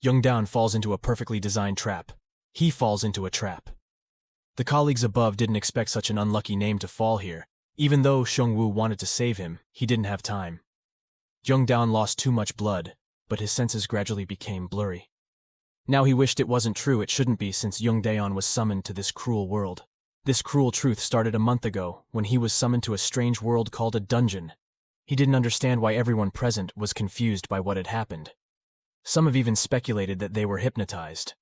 Jung Daeun falls into a perfectly designed trap. He falls into a trap. The colleagues above didn't expect such an unlucky name to fall here. Even though Seong-woo wanted to save him, he didn't have time. Jung Daeun lost too much blood, but his senses gradually became blurry. Now he wished it wasn't true. It shouldn't be, since Jung Daeun was summoned to this cruel world. This cruel truth started a month ago, when he was summoned to a strange world called a dungeon. He didn't understand why everyone present was confused by what had happened. Some have even speculated that they were hypnotized.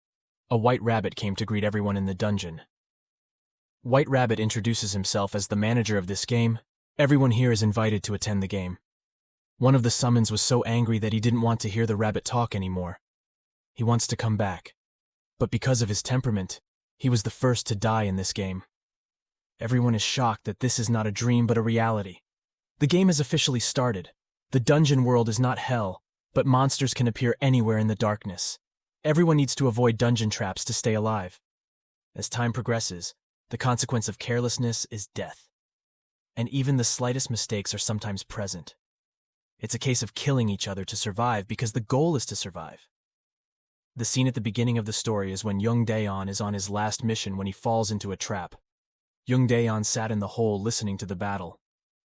A white rabbit came to greet everyone in the dungeon. White Rabbit introduces himself as the manager of this game. Everyone here is invited to attend the game. One of the summons was so angry that he didn't want to hear the rabbit talk anymore. He wants to come back. But because of his temperament, he was the first to die in this game. Everyone is shocked that this is not a dream but a reality. The game has officially started. The dungeon world is not hell, but monsters can appear anywhere in the darkness. Everyone needs to avoid dungeon traps to stay alive. As time progresses, the consequence of carelessness is death. And even the slightest mistakes are sometimes present. It's a case of killing each other to survive because the goal is to survive. The scene at the beginning of the story is when Jung Daeun is on his last mission when he falls into a trap. Jung Daeun sat in the hole listening to the battle.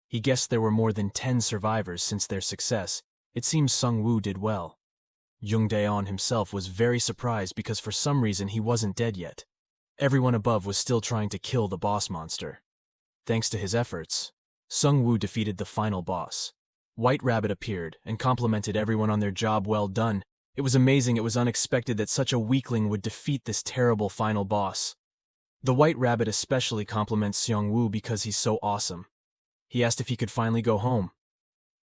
He guessed there were more than 10 survivors since their success. It seems Seong-woo did well. Jung Daeun himself was very surprised because for some reason he wasn't dead yet. Everyone above was still trying to kill the boss monster. Thanks to his efforts, Seong-woo defeated the final boss. White Rabbit appeared and complimented everyone on their job well done. It was amazing, it was unexpected that such a weakling would defeat this terrible final boss. The White Rabbit especially compliments Seong-woo because he's so awesome. He asked if he could finally go home,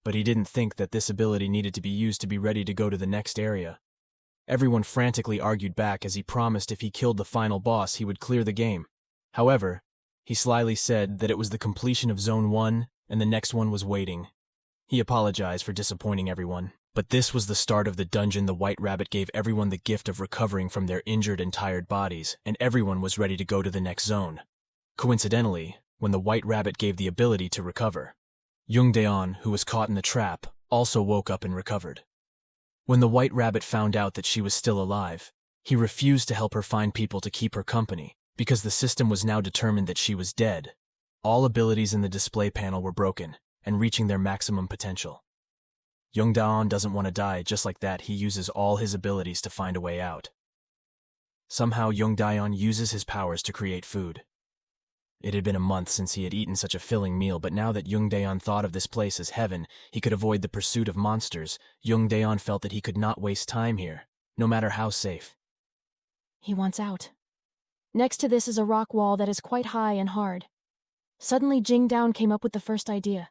but he didn't think that this ability needed to be used to be ready to go to the next area. Everyone frantically argued back as he promised if he killed the final boss he would clear the game. However, he slyly said that it was the completion of Zone 1 and the next one was waiting. He apologized for disappointing everyone. But this was the start of the dungeon. The White Rabbit gave everyone the gift of recovering from their injured and tired bodies, and everyone was ready to go to the next zone. Coincidentally, when the White Rabbit gave the ability to recover, Jung Daeun, who was caught in the trap, also woke up and recovered. When the White Rabbit found out that she was still alive, he refused to help her find people to keep her company, because the system was now determined that she was dead. All abilities in the display panel were broken, and reaching their maximum potential. Jung Daeun doesn't want to die. Just like that, he uses all his abilities to find a way out. Somehow, Jung Daeun uses his powers to create food. It had been a month since he had eaten such a filling meal, but now that Jung Daeun thought of this place as heaven, he could avoid the pursuit of monsters. Jung Daeun felt that he could not waste time here, no matter how safe. He wants out. Next to this is a rock wall that is quite high and hard. Suddenly, Jung Daeun came up with the first idea.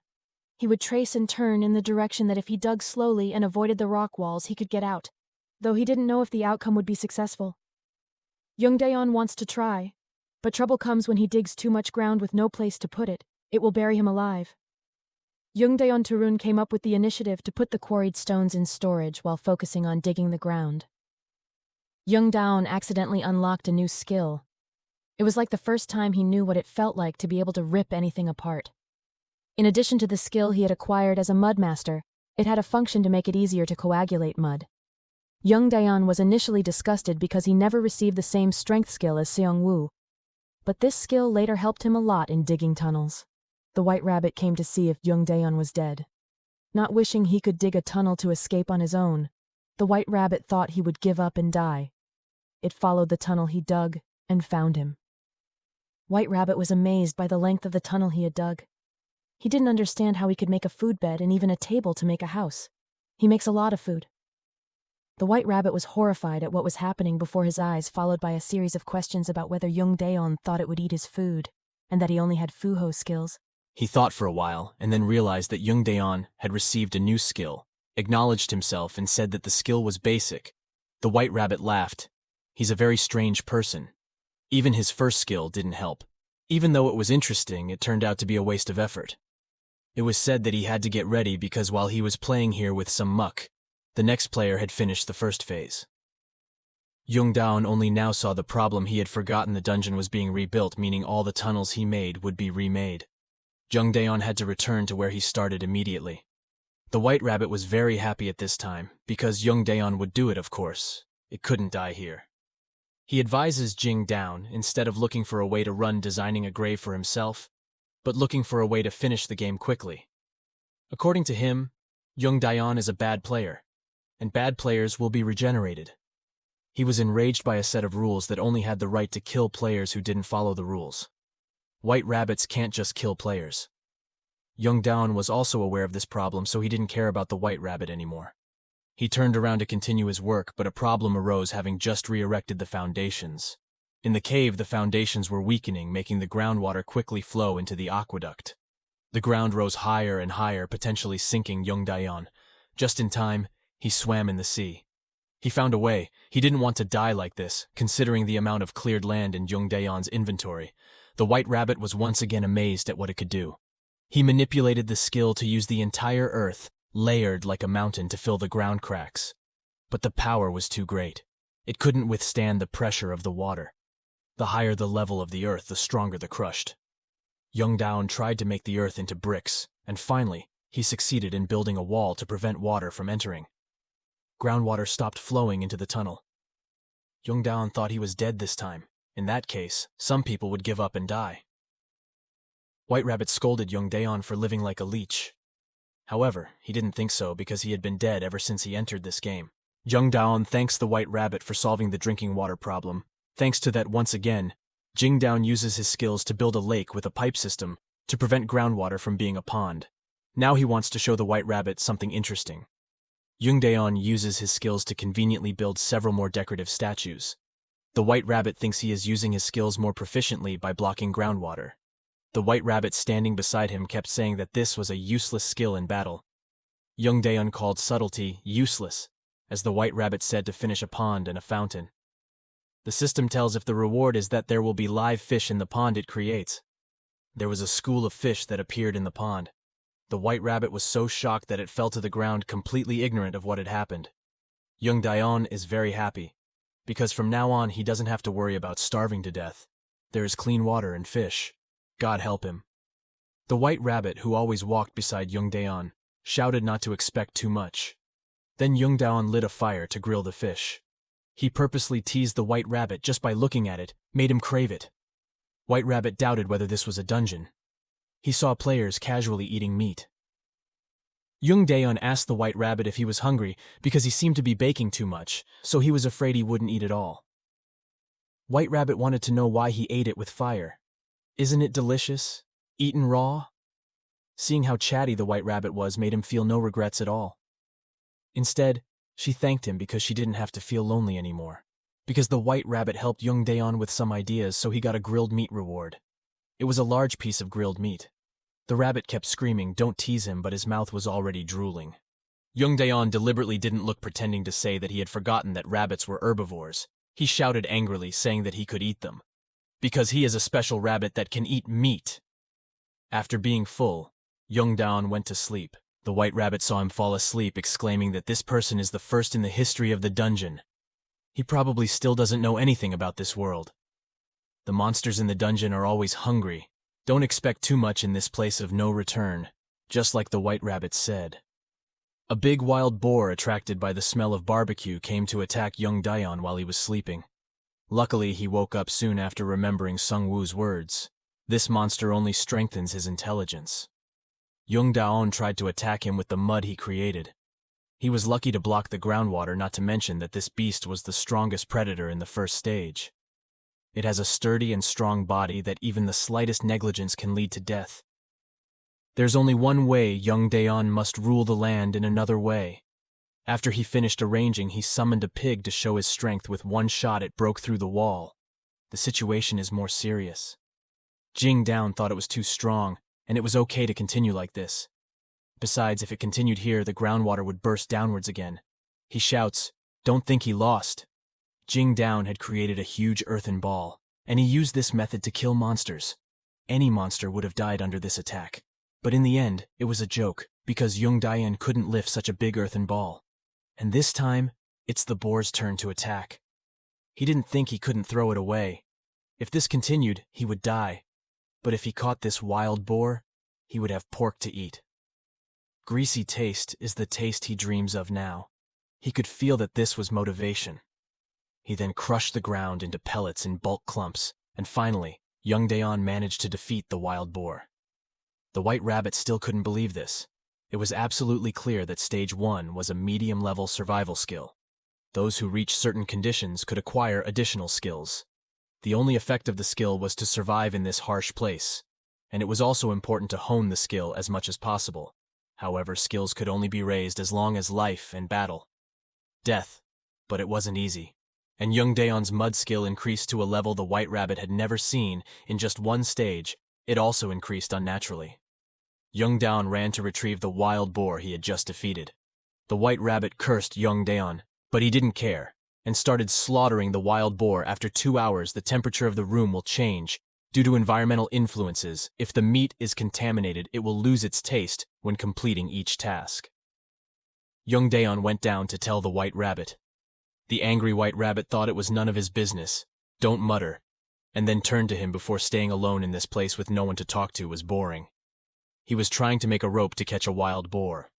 He would trace and turn in the direction that if he dug slowly and avoided the rock walls, he could get out, though he didn't know if the outcome would be successful. Jung Daeun wants to try, but trouble comes when he digs too much ground with no place to put it. It will bury him alive. Jung Daeun Turun came up with the initiative to put the quarried stones in storage while focusing on digging the ground. Jung Daeun accidentally unlocked a new skill. It was like the first time he knew what it felt like to be able to rip anything apart. In addition to the skill he had acquired as a mud master, it had a function to make it easier to coagulate mud. Jung Daeun was initially disgusted because he never received the same strength skill as Seong-woo. But this skill later helped him a lot in digging tunnels. The White Rabbit came to see if Jung Daeun was dead. Not wishing he could dig a tunnel to escape on his own, the White Rabbit thought he would give up and die. It followed the tunnel he dug and found him. White Rabbit was amazed by the length of the tunnel he had dug. He didn't understand how he could make a food bed and even a table to make a house. He makes a lot of food. The White Rabbit was horrified at what was happening before his eyes, followed by a series of questions about whether Jung Daeun thought it would eat his food, and that he only had fuho skills. He thought for a while, and then realized that Jung Daeun had received a new skill, acknowledged himself, and said that the skill was basic. The White Rabbit laughed. He's a very strange person. Even his first skill didn't help. Even though it was interesting, it turned out to be a waste of effort. It was said that he had to get ready because while he was playing here with some muck, the next player had finished the first phase. Jung Daeun only now saw the problem. He had forgotten the dungeon was being rebuilt, meaning all the tunnels he made would be remade. Jung Daeun had to return to where he started immediately. The White Rabbit was very happy at this time, because Jung Daeun would do it, of course. It couldn't die here. He advises Jung Daeun, instead of looking for a way to run designing a grave for himself, but looking for a way to finish the game quickly. According to him, Jung Daeun is a bad player, and bad players will be regenerated. He was enraged by a set of rules that only had the right to kill players who didn't follow the rules. White rabbits can't just kill players. Jung Daeun was also aware of this problem, so he didn't care about the white rabbit anymore. He turned around to continue his work, but a problem arose, having just re-erected the foundations. In the cave, the foundations were weakening, making the groundwater quickly flow into the aqueduct. The ground rose higher and higher, potentially sinking Jung Daeun. Just in time, he swam in the sea. He found a way. He didn't want to die like this, considering the amount of cleared land in Jung Daeun's inventory. The white rabbit was once again amazed at what it could do. He manipulated the skill to use the entire earth, layered like a mountain, to fill the ground cracks. But the power was too great. It couldn't withstand the pressure of the water. The higher the level of the earth, the stronger the crushed. Jung Daeun tried to make the earth into bricks, and finally, he succeeded in building a wall to prevent water from entering. Groundwater stopped flowing into the tunnel. Jung Daeun thought he was dead this time. In that case, some people would give up and die. White Rabbit scolded Jung Daeun for living like a leech. However, he didn't think so because he had been dead ever since he entered this game. Jung Daeun thanks the White Rabbit for solving the drinking water problem. Thanks to that, once again, Jung Daeun uses his skills to build a lake with a pipe system to prevent groundwater from being a pond. Now he wants to show the White Rabbit something interesting. Jung Daeun uses his skills to conveniently build several more decorative statues. The White Rabbit thinks he is using his skills more proficiently by blocking groundwater. The White Rabbit standing beside him kept saying that this was a useless skill in battle. Jung Daeun called subtlety useless, as the White Rabbit said to finish a pond and a fountain. The system tells if the reward is that there will be live fish in the pond it creates. There was a school of fish that appeared in the pond. The White Rabbit was so shocked that it fell to the ground, completely ignorant of what had happened. Jung Daeun is very happy, because from now on he doesn't have to worry about starving to death. There is clean water and fish. God help him. The White Rabbit, who always walked beside Jung Daeun, shouted not to expect too much. Then Jung Daeun lit a fire to grill the fish. He purposely teased the White Rabbit just by looking at it, made him crave it. White Rabbit doubted whether this was a dungeon. He saw players casually eating meat. Jung Daeun asked the White Rabbit if he was hungry because he seemed to be baking too much, so he was afraid he wouldn't eat it all. White Rabbit wanted to know why he ate it with fire. Isn't it delicious? Eaten raw? Seeing how chatty the White Rabbit was made him feel no regrets at all. Instead, she thanked him because she didn't have to feel lonely anymore. Because the White Rabbit helped Jung Daeun with some ideas, so he got a grilled meat reward. It was a large piece of grilled meat. The rabbit kept screaming, "Don't tease him," but his mouth was already drooling. Jung Daeun deliberately didn't look, pretending to say that he had forgotten that rabbits were herbivores. He shouted angrily, saying that he could eat them. Because he is a special rabbit that can eat meat. After being full, Jung Daeun went to sleep. The White Rabbit saw him fall asleep, exclaiming that this person is the first in the history of the dungeon. He probably still doesn't know anything about this world. The monsters in the dungeon are always hungry. Don't expect too much in this place of no return, just like the White Rabbit said. A big wild boar, attracted by the smell of barbecue, came to attack Jung Daeun while he was sleeping. Luckily, he woke up soon after remembering Sung Woo's words. This monster only strengthens his intelligence. Jung Daeun tried to attack him with the mud he created. He was lucky to block the groundwater, not to mention that this beast was the strongest predator in the first stage. It has a sturdy and strong body that even the slightest negligence can lead to death. There's only one way Jung Daeun must rule the land in another way. After he finished arranging, he summoned a pig to show his strength. With one shot, it broke through the wall. The situation is more serious. Jung Daeun thought it was too strong, and it was okay to continue like this. Besides, if it continued here, the groundwater would burst downwards again. He shouts, "Don't think he lost." Jung Daeun had created a huge earthen ball, and he used this method to kill monsters. Any monster would have died under this attack. But in the end, it was a joke, because Jung Daeun couldn't lift such a big earthen ball. And this time, it's the boar's turn to attack. He didn't think he couldn't throw it away. If this continued, he would die. But if he caught this wild boar, he would have pork to eat. Greasy taste is the taste he dreams of now. He could feel that this was motivation. He then crushed the ground into pellets in bulk clumps, and finally, Jung Daeun managed to defeat the wild boar. The white rabbit still couldn't believe this. It was absolutely clear that Stage 1 was a medium-level survival skill. Those who reached certain conditions could acquire additional skills. The only effect of the skill was to survive in this harsh place, and it was also important to hone the skill as much as possible. However, skills could only be raised as long as life and battle. Death, but it wasn't easy. And Jung Daeun's mud skill increased to a level the white rabbit had never seen. In just one stage, it also increased unnaturally. Jung Daeun ran to retrieve the wild boar he had just defeated. The white rabbit cursed Jung Daeun, but he didn't care, and started slaughtering the wild boar. After 2 hours, the temperature of the room will change. Due to environmental influences, if the meat is contaminated, it will lose its taste when completing each task. Jung Daeun went down to tell the white rabbit. The angry white rabbit thought it was none of his business. Don't mutter. And then turned to him before staying alone in this place with no one to talk to was boring. He was trying to make a rope to catch a wild boar.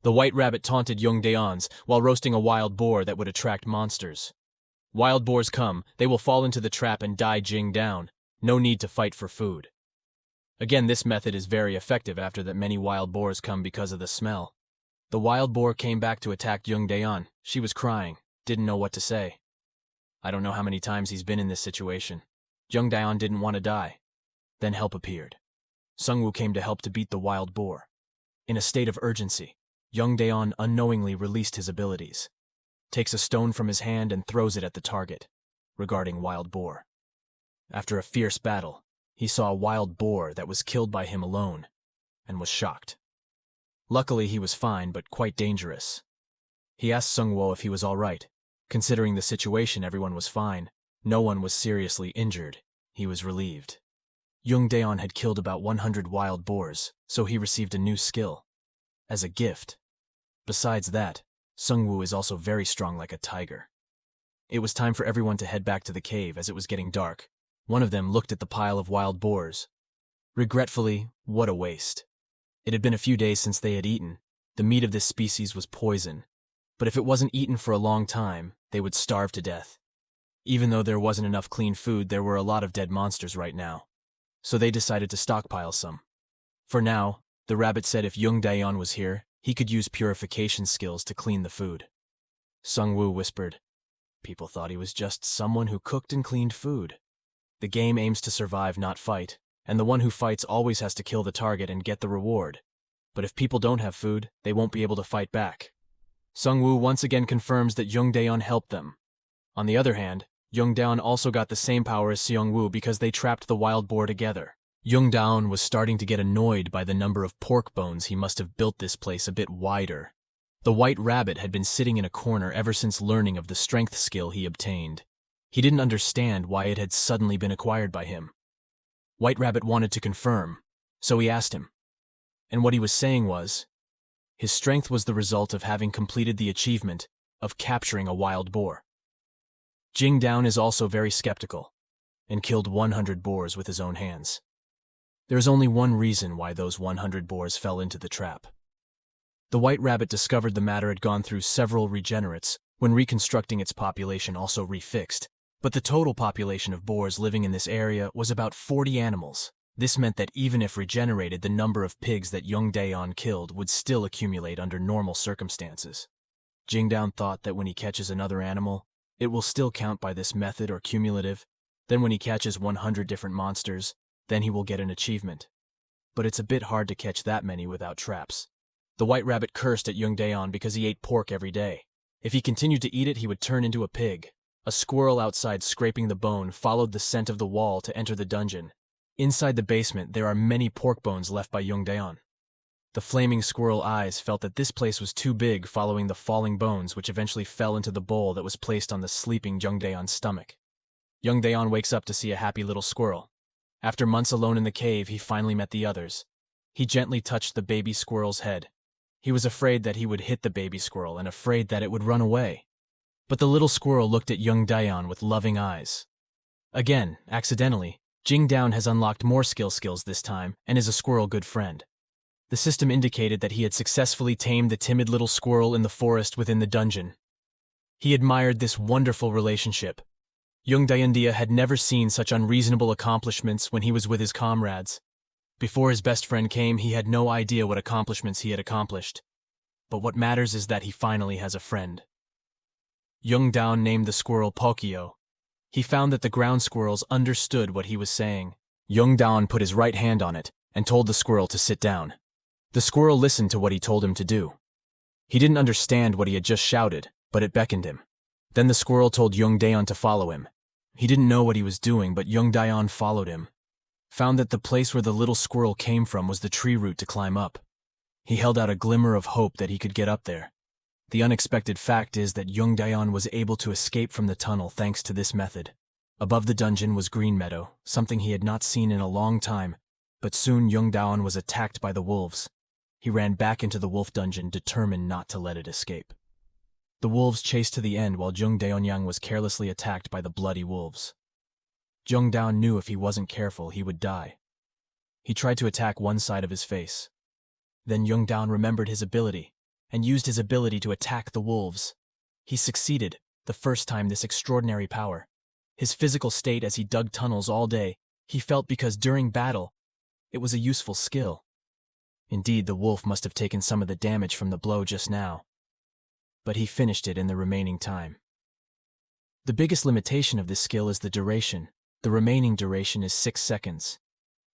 The white rabbit taunted Jung Daeun's while roasting a wild boar that would attract monsters. Wild boars come, they will fall into the trap and die Jing down. No need to fight for food. Again, this method is very effective after that many wild boars come because of the smell. The wild boar came back to attack Jung Daeun. She was crying, didn't know what to say. I don't know how many times he's been in this situation. Jung Daeun didn't want to die. Then help appeared. Sungwoo came to help to beat the wild boar. In a state of urgency, Jung Daeun unknowingly released his abilities. Takes a stone from his hand and throws it at the target, regarding wild boar. After a fierce battle, he saw a wild boar that was killed by him alone, and was shocked. Luckily, he was fine, but quite dangerous. He asked Sungwoo if he was all right. Considering the situation, everyone was fine. No one was seriously injured. He was relieved. Jung Daeun had killed about 100 wild boars, so he received a new skill. As a gift. Besides that, Sungwoo is also very strong like a tiger. It was time for everyone to head back to the cave as it was getting dark. One of them looked at the pile of wild boars. Regretfully, what a waste. It had been a few days since they had eaten. The meat of this species was poison. But if it wasn't eaten for a long time, they would starve to death. Even though there wasn't enough clean food, there were a lot of dead monsters right now. So they decided to stockpile some. For now, the rabbit said if Jung Daeun was here, he could use purification skills to clean the food. Sungwoo whispered. People thought he was just someone who cooked and cleaned food. The game aims to survive, not fight, and the one who fights always has to kill the target and get the reward. But if people don't have food, they won't be able to fight back. Sungwoo once again confirms that Jung Daeun helped them. On the other hand, Jung Daeun also got the same power as Seongwoo because they trapped the wild boar together. Jung Daeun was starting to get annoyed by the number of pork bones. He must have built this place a bit wider. The white rabbit had been sitting in a corner ever since learning of the strength skill he obtained. He didn't understand why it had suddenly been acquired by him. White Rabbit wanted to confirm, so he asked him. And what he was saying was, his strength was the result of having completed the achievement of capturing a wild boar. Jing Daeun is also very skeptical, and killed 100 boars with his own hands. There is only one reason why those 100 boars fell into the trap. The White Rabbit discovered the matter had gone through several regenerates when reconstructing its population, also refixed, but the total population of boars living in this area was about 40 animals. This meant that even if regenerated, the number of pigs that Jung Daeun killed would still accumulate under normal circumstances. Jing Daeun thought that when he catches another animal, it will still count by this method or cumulative. Then when he catches 100 different monsters, then he will get an achievement. But it's a bit hard to catch that many without traps. The White Rabbit cursed at Jung Daeun because he ate pork every day. If he continued to eat it, he would turn into a pig. A squirrel outside scraping the bone followed the scent of the wall to enter the dungeon. Inside the basement, there are many pork bones left by Jung Daeun. The flaming squirrel eyes felt that this place was too big, following the falling bones, which eventually fell into the bowl that was placed on the sleeping Jung Daeun's stomach. Jung Daeun wakes up to see a happy little squirrel. After months alone in the cave, he finally met the others. He gently touched the baby squirrel's head. He was afraid that he would hit the baby squirrel and afraid that it would run away. But the little squirrel looked at Jung Daeun with loving eyes. Again, accidentally, Jing Daeun has unlocked more skills this time and is a squirrel good friend. The system indicated that he had successfully tamed the timid little squirrel in the forest within the dungeon. He admired this wonderful relationship. Jung Daeun had never seen such unreasonable accomplishments when he was with his comrades. Before his best friend came, he had no idea what accomplishments he had accomplished. But what matters is that he finally has a friend. Jung Daeun named the squirrel Pokio. He found that the ground squirrels understood what he was saying. Jung Daeun put his right hand on it and told the squirrel to sit down. The squirrel listened to what he told him to do. He didn't understand what he had just shouted, but it beckoned him. Then the squirrel told Jung Daeun to follow him. He didn't know what he was doing, but Jung Daeun followed him. Found that the place where the little squirrel came from was the tree root to climb up. He held out a glimmer of hope that he could get up there. The unexpected fact is that Jung Daeun was able to escape from the tunnel thanks to this method. Above the dungeon was green meadow, something he had not seen in a long time, but soon Jung Daeun was attacked by the wolves. He ran back into the wolf dungeon, determined not to let it escape. The wolves chased to the end while Jung Daeun was carelessly attacked by the bloody wolves. Jung Daeun knew if he wasn't careful, he would die. He tried to attack one side of his face. Then Jung Daeun remembered his ability and used his ability to attack the wolves. He succeeded, the first time this extraordinary power. His physical state as he dug tunnels all day, he felt because during battle, it was a useful skill. Indeed, the wolf must have taken some of the damage from the blow just now. But he finished it in the remaining time. The biggest limitation of this skill is the duration. The remaining duration is 6 seconds.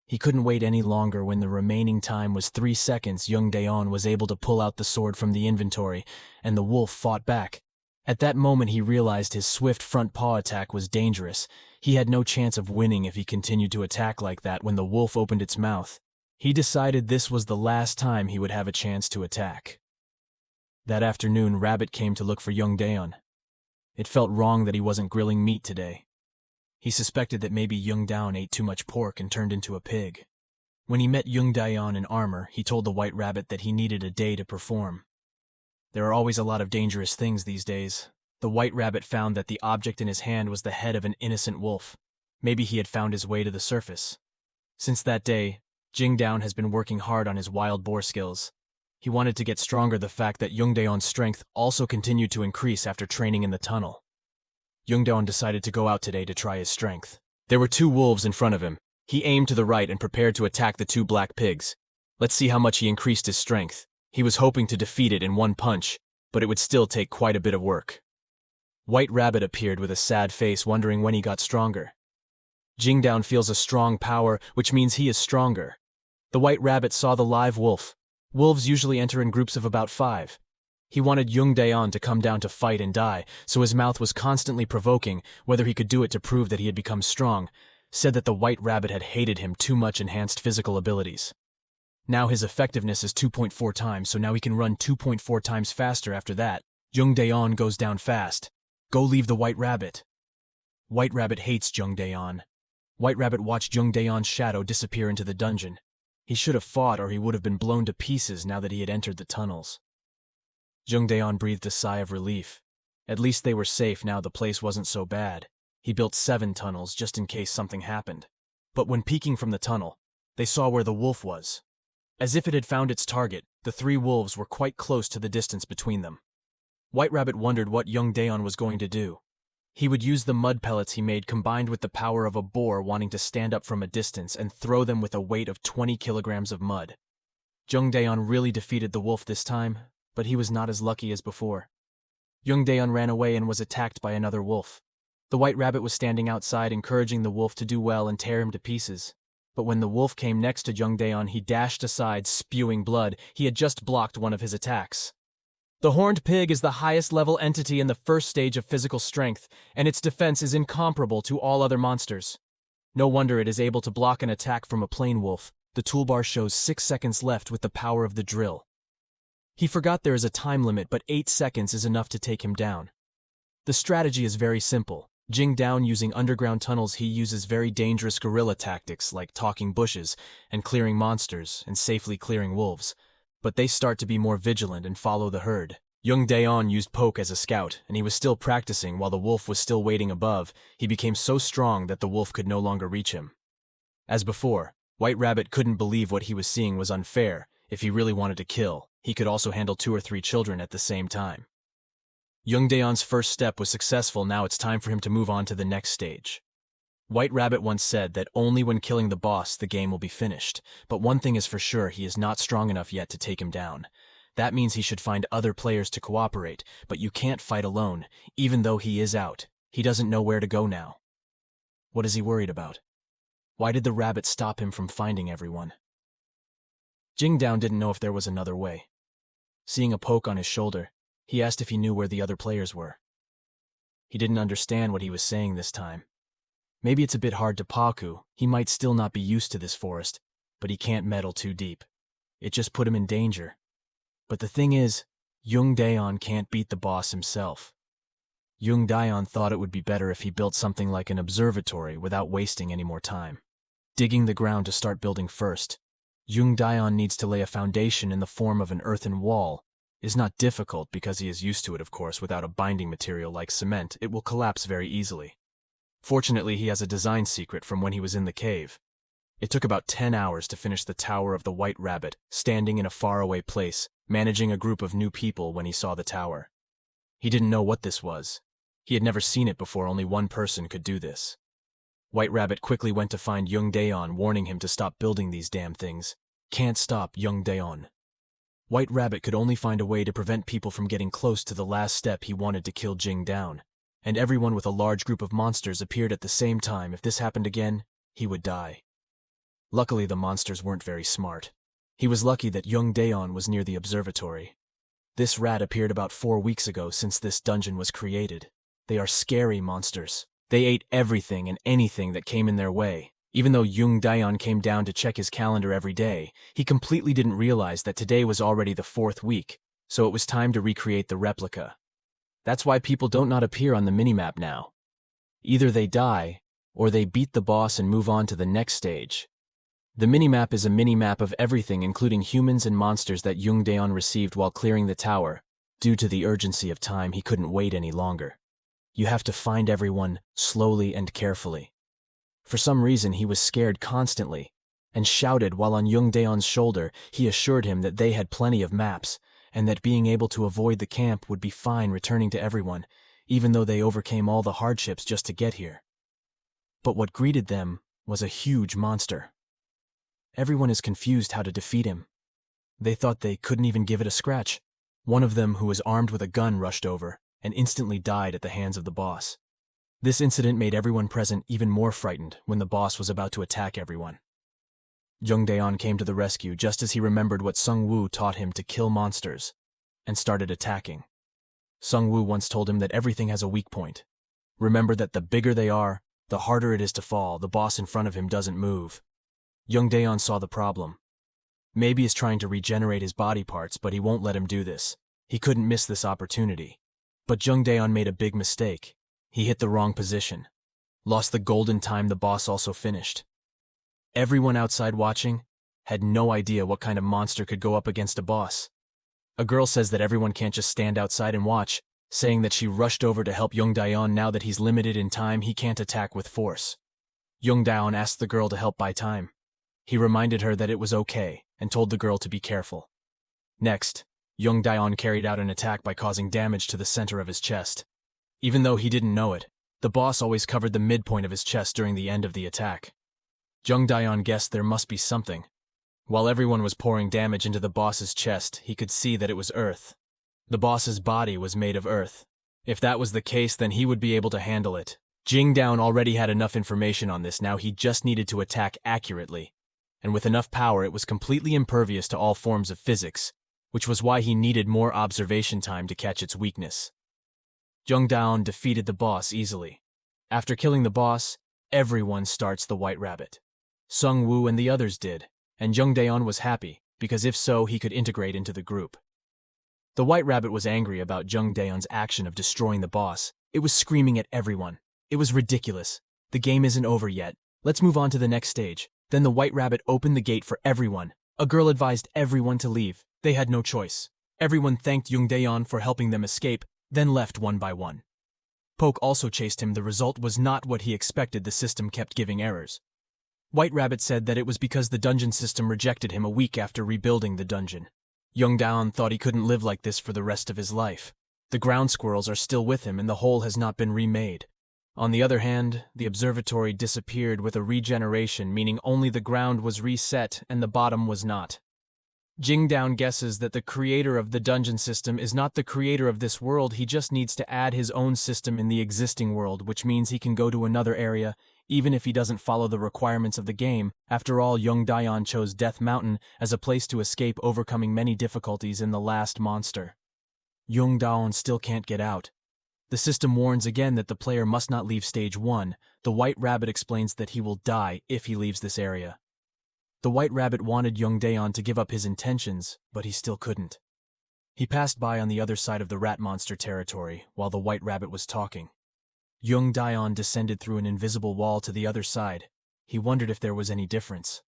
He couldn't wait any longer. When the remaining time was 3 seconds, Jung Daeun was able to pull out the sword from the inventory, and the wolf fought back. At that moment he realized his swift front paw attack was dangerous. He had no chance of winning if he continued to attack like that. When the wolf opened its mouth, he decided this was the last time he would have a chance to attack. That afternoon, Rabbit came to look for Jung Daeun. It felt wrong that he wasn't grilling meat today. He suspected that maybe Jung Daeun ate too much pork and turned into a pig. When he met Jung Daeun in armor, he told the White Rabbit that he needed a day to perform. There are always a lot of dangerous things these days. The White Rabbit found that the object in his hand was the head of an innocent wolf. Maybe he had found his way to the surface. Since that day, Jung Daeun has been working hard on his wild boar skills. He wanted to get stronger. The fact that Jung Daeun's strength also continued to increase after training in the tunnel. Jung Daeun decided to go out today to try his strength. There were 2 wolves in front of him. He aimed to the right and prepared to attack the 2 black pigs. Let's see how much he increased his strength. He was hoping to defeat it in one punch, but it would still take quite a bit of work. White Rabbit appeared with a sad face, wondering when he got stronger. Jung Daeun feels a strong power, which means he is stronger. The White Rabbit saw the live wolf. Wolves usually enter in groups of about 5. He wanted Jung Daeun to come down to fight and die, so his mouth was constantly provoking whether he could do it to prove that he had become strong, said that the White Rabbit had hated him too much enhanced physical abilities. Now his effectiveness is 2.4 times, so now he can run 2.4 times faster after that. Jung Daeun goes down fast. Go leave the White Rabbit. White Rabbit hates Jung Daeun. White Rabbit watched Jung Daeun's shadow disappear into the dungeon. He should have fought or he would have been blown to pieces now that he had entered the tunnels. Jung Daeun breathed a sigh of relief. At least they were safe now. The place wasn't so bad. He built 7 tunnels just in case something happened. But when peeking from the tunnel, they saw where the wolf was. As if it had found its target, the 3 wolves were quite close to the distance between them. White Rabbit wondered what Jung Daeun was going to do. He would use the mud pellets he made combined with the power of a boar wanting to stand up from a distance and throw them with a weight of 20 kilograms of mud. Jung Daeun really defeated the wolf this time, but he was not as lucky as before. Jung Daeun ran away and was attacked by another wolf. The White Rabbit was standing outside encouraging the wolf to do well and tear him to pieces. But when the wolf came next to Jung Daeun, he dashed aside, spewing blood. He had just blocked one of his attacks. The horned pig is the highest level entity in the first stage of physical strength, and its defense is incomparable to all other monsters. No wonder it is able to block an attack from a plain wolf. The toolbar shows 6 seconds left with the power of the drill. He forgot there is a time limit, but 8 seconds is enough to take him down. The strategy is very simple. Jung Daeun using underground tunnels, he uses very dangerous guerrilla tactics like talking bushes and clearing monsters and safely clearing wolves. But they start to be more vigilant and follow the herd. Jung Daeun used Poke as a scout, and he was still practicing while the wolf was still waiting above. He became so strong that the wolf could no longer reach him. As before, White Rabbit couldn't believe what he was seeing was unfair. If he really wanted to kill, he could also handle 2 or 3 children at the same time. Jung Daeun's first step was successful, now it's time for him to move on to the next stage. White Rabbit once said that only when killing the boss the game will be finished, but one thing is for sure, he is not strong enough yet to take him down. That means he should find other players to cooperate, but you can't fight alone, even though he is out. He doesn't know where to go now. What is he worried about? Why did the rabbit stop him from finding everyone? Jung Daeun didn't know if there was another way. Seeing a poke on his shoulder, he asked if he knew where the other players were. He didn't understand what he was saying this time. Maybe it's a bit hard to Paku, he might still not be used to this forest, but he can't meddle too deep. It just put him in danger. But the thing is, Jung Daeun can't beat the boss himself. Jung Daeun thought it would be better if he built something like an observatory without wasting any more time. Digging the ground to start building first, Jung Daeun needs to lay a foundation in the form of an earthen wall. Is not difficult because he is used to it, of course. Without a binding material like cement, it will collapse very easily. Fortunately, he has a design secret from when he was in the cave. It took about 10 hours to finish the Tower of the White Rabbit, standing in a faraway place, managing a group of new people when he saw the tower. He didn't know what this was. He had never seen it before, only one person could do this. White Rabbit quickly went to find Jung Daeun, warning him to stop building these damn things. Can't stop Jung Daeun. White Rabbit could only find a way to prevent people from getting close to the last step. He wanted to kill Jung Daeun, and everyone with a large group of monsters appeared at the same time. If this happened again, he would die. Luckily, the monsters weren't very smart. He was lucky that Jung Daeun was near the observatory. This rat appeared about 4 weeks ago since this dungeon was created. They are scary monsters. They ate everything and anything that came in their way. Even though Jung Daeun came down to check his calendar every day, he completely didn't realize that today was already the 4th week, so it was time to recreate the replica. That's why people don't not appear on the minimap now. Either they die, or they beat the boss and move on to the next stage. The minimap is a minimap of everything, including humans and monsters, that Jung Daeun received while clearing the tower. Due to the urgency of time, he couldn't wait any longer. You have to find everyone slowly and carefully. For some reason, he was scared constantly, and shouted while on Jung Daeun's shoulder. He assured him that they had plenty of maps, and that being able to avoid the camp would be fine, returning to everyone, even though they overcame all the hardships just to get here. But what greeted them was a huge monster. Everyone is confused how to defeat him. They thought they couldn't even give it a scratch. One of them, who was armed with a gun, rushed over and instantly died at the hands of the boss. This incident made everyone present even more frightened when the boss was about to attack everyone. Jung Daeun came to the rescue just as he remembered what Sung Woo taught him to kill monsters, and started attacking. Sung Woo once told him that everything has a weak point. Remember that the bigger they are, the harder it is to fall. The boss in front of him doesn't move. Jung Daeun saw the problem. Maybe he's trying to regenerate his body parts, but he won't let him do this. He couldn't miss this opportunity. But Jung Daeun made a big mistake. He hit the wrong position. Lost the golden time. The boss also finished. Everyone outside watching had no idea what kind of monster could go up against a boss. A girl says that everyone can't just stand outside and watch, saying that she rushed over to help Jung Daeun. Now that he's limited in time, he can't attack with force. Jung Daeun asked the girl to help buy time. He reminded her that it was okay and told the girl to be careful. Next, Jung Daeun carried out an attack by causing damage to the center of his chest. Even though he didn't know it, the boss always covered the midpoint of his chest during the end of the attack. Jung Daeun guessed there must be something. While everyone was pouring damage into the boss's chest, he could see that it was earth. The boss's body was made of earth. If that was the case, then he would be able to handle it. Jung Daeun already had enough information on this. Now he just needed to attack accurately. And with enough power, it was completely impervious to all forms of physics, which was why he needed more observation time to catch its weakness. Jung Daeun defeated the boss easily. After killing the boss, everyone starts the White Rabbit. Sung Woo and the others did, and Jung Daeun was happy, because if so, he could integrate into the group. The White Rabbit was angry about Jung Daeun's action of destroying the boss. It was screaming at everyone. It was ridiculous. The game isn't over yet. Let's move on to the next stage. Then the White Rabbit opened the gate for everyone. A girl advised everyone to leave. They had no choice. Everyone thanked Jung Daeun for helping them escape, then left one by one. Poke also chased him. The result was not what he expected. The system kept giving errors. White Rabbit said that it was because the dungeon system rejected him a week after rebuilding the dungeon. Jung Daeun thought he couldn't live like this for the rest of his life. The ground squirrels are still with him and the hole has not been remade. On the other hand, the observatory disappeared with a regeneration, meaning only the ground was reset and the bottom was not. Jung Daeun guesses that the creator of the dungeon system is not the creator of this world, he just needs to add his own system in the existing world, which means he can go to another area, even if he doesn't follow the requirements of the game. After all, Jung Daeun chose Death Mountain as a place to escape, overcoming many difficulties in the last monster. Jung Daeun still can't get out. The system warns again that the player must not leave stage 1. The White Rabbit explains that he will die if he leaves this area. The White Rabbit wanted Jung Daeun to give up his intentions, but he still couldn't. He passed by on the other side of the rat monster territory while the White Rabbit was talking. Jung Daeun descended through an invisible wall to the other side. He wondered if there was any difference.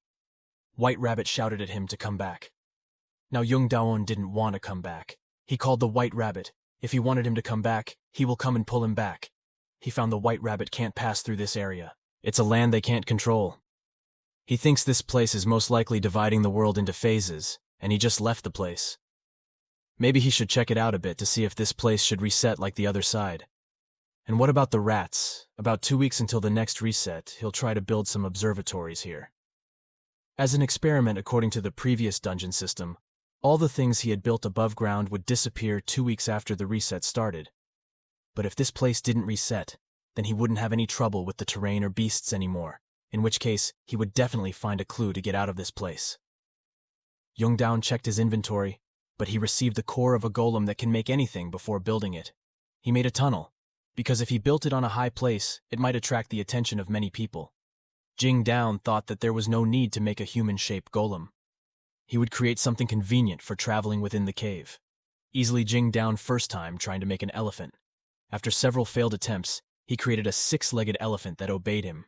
White Rabbit shouted at him to come back. Now Jung Daeun didn't want to come back. He called the White Rabbit. If he wanted him to come back, he will come and pull him back. He found the White Rabbit can't pass through this area. It's a land they can't control. He thinks this place is most likely dividing the world into phases, and he just left the place. Maybe he should check it out a bit to see if this place should reset like the other side. And what about the rats? About 2 weeks until the next reset, he'll try to build some observatories here. As an experiment according to the previous dungeon system, all the things he had built above ground would disappear 2 weeks after the reset started. But if this place didn't reset, then he wouldn't have any trouble with the terrain or beasts anymore, in which case he would definitely find a clue to get out of this place. Jung Daeun checked his inventory, but he received the core of a golem that can make anything before building it. He made a tunnel, because if he built it on a high place, it might attract the attention of many people. Jung Daeun thought that there was no need to make a human-shaped golem. He would create something convenient for traveling within the cave. Easily Jung Daeun first time trying to make an elephant. After several failed attempts, he created a 6-legged elephant that obeyed him.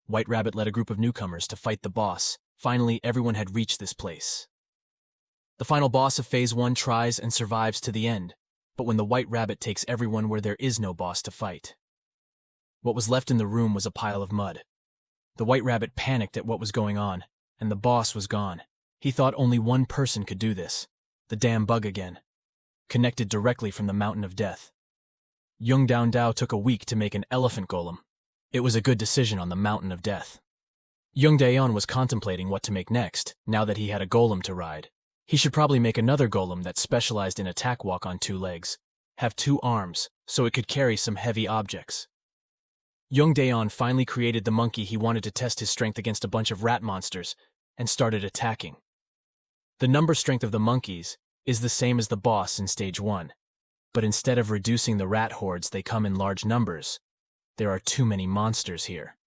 White Rabbit led a group of newcomers to fight the boss. Finally, everyone had reached this place. The final boss of Phase 1 tries and survives to the end, but when the White Rabbit takes everyone where there is no boss to fight. What was left in the room was a pile of mud. The White Rabbit panicked at what was going on, and the boss was gone. He thought only one person could do this. The damn bug again. Connected directly from the Mountain of Death. Jung Daeun took a week to make an elephant golem. It was a good decision on the Mountain of Death. Jung Daeun was contemplating what to make next, now that he had a golem to ride. He should probably make another golem that specialized in attack walk on 2 legs, have 2 arms, so it could carry some heavy objects. Jung Daeun finally created the monkey he wanted to test his strength against a bunch of rat monsters, and started attacking. The number strength of the monkeys is the same as the boss in Stage 1, but instead of reducing the rat hordes, they come in large numbers. There are too many monsters here.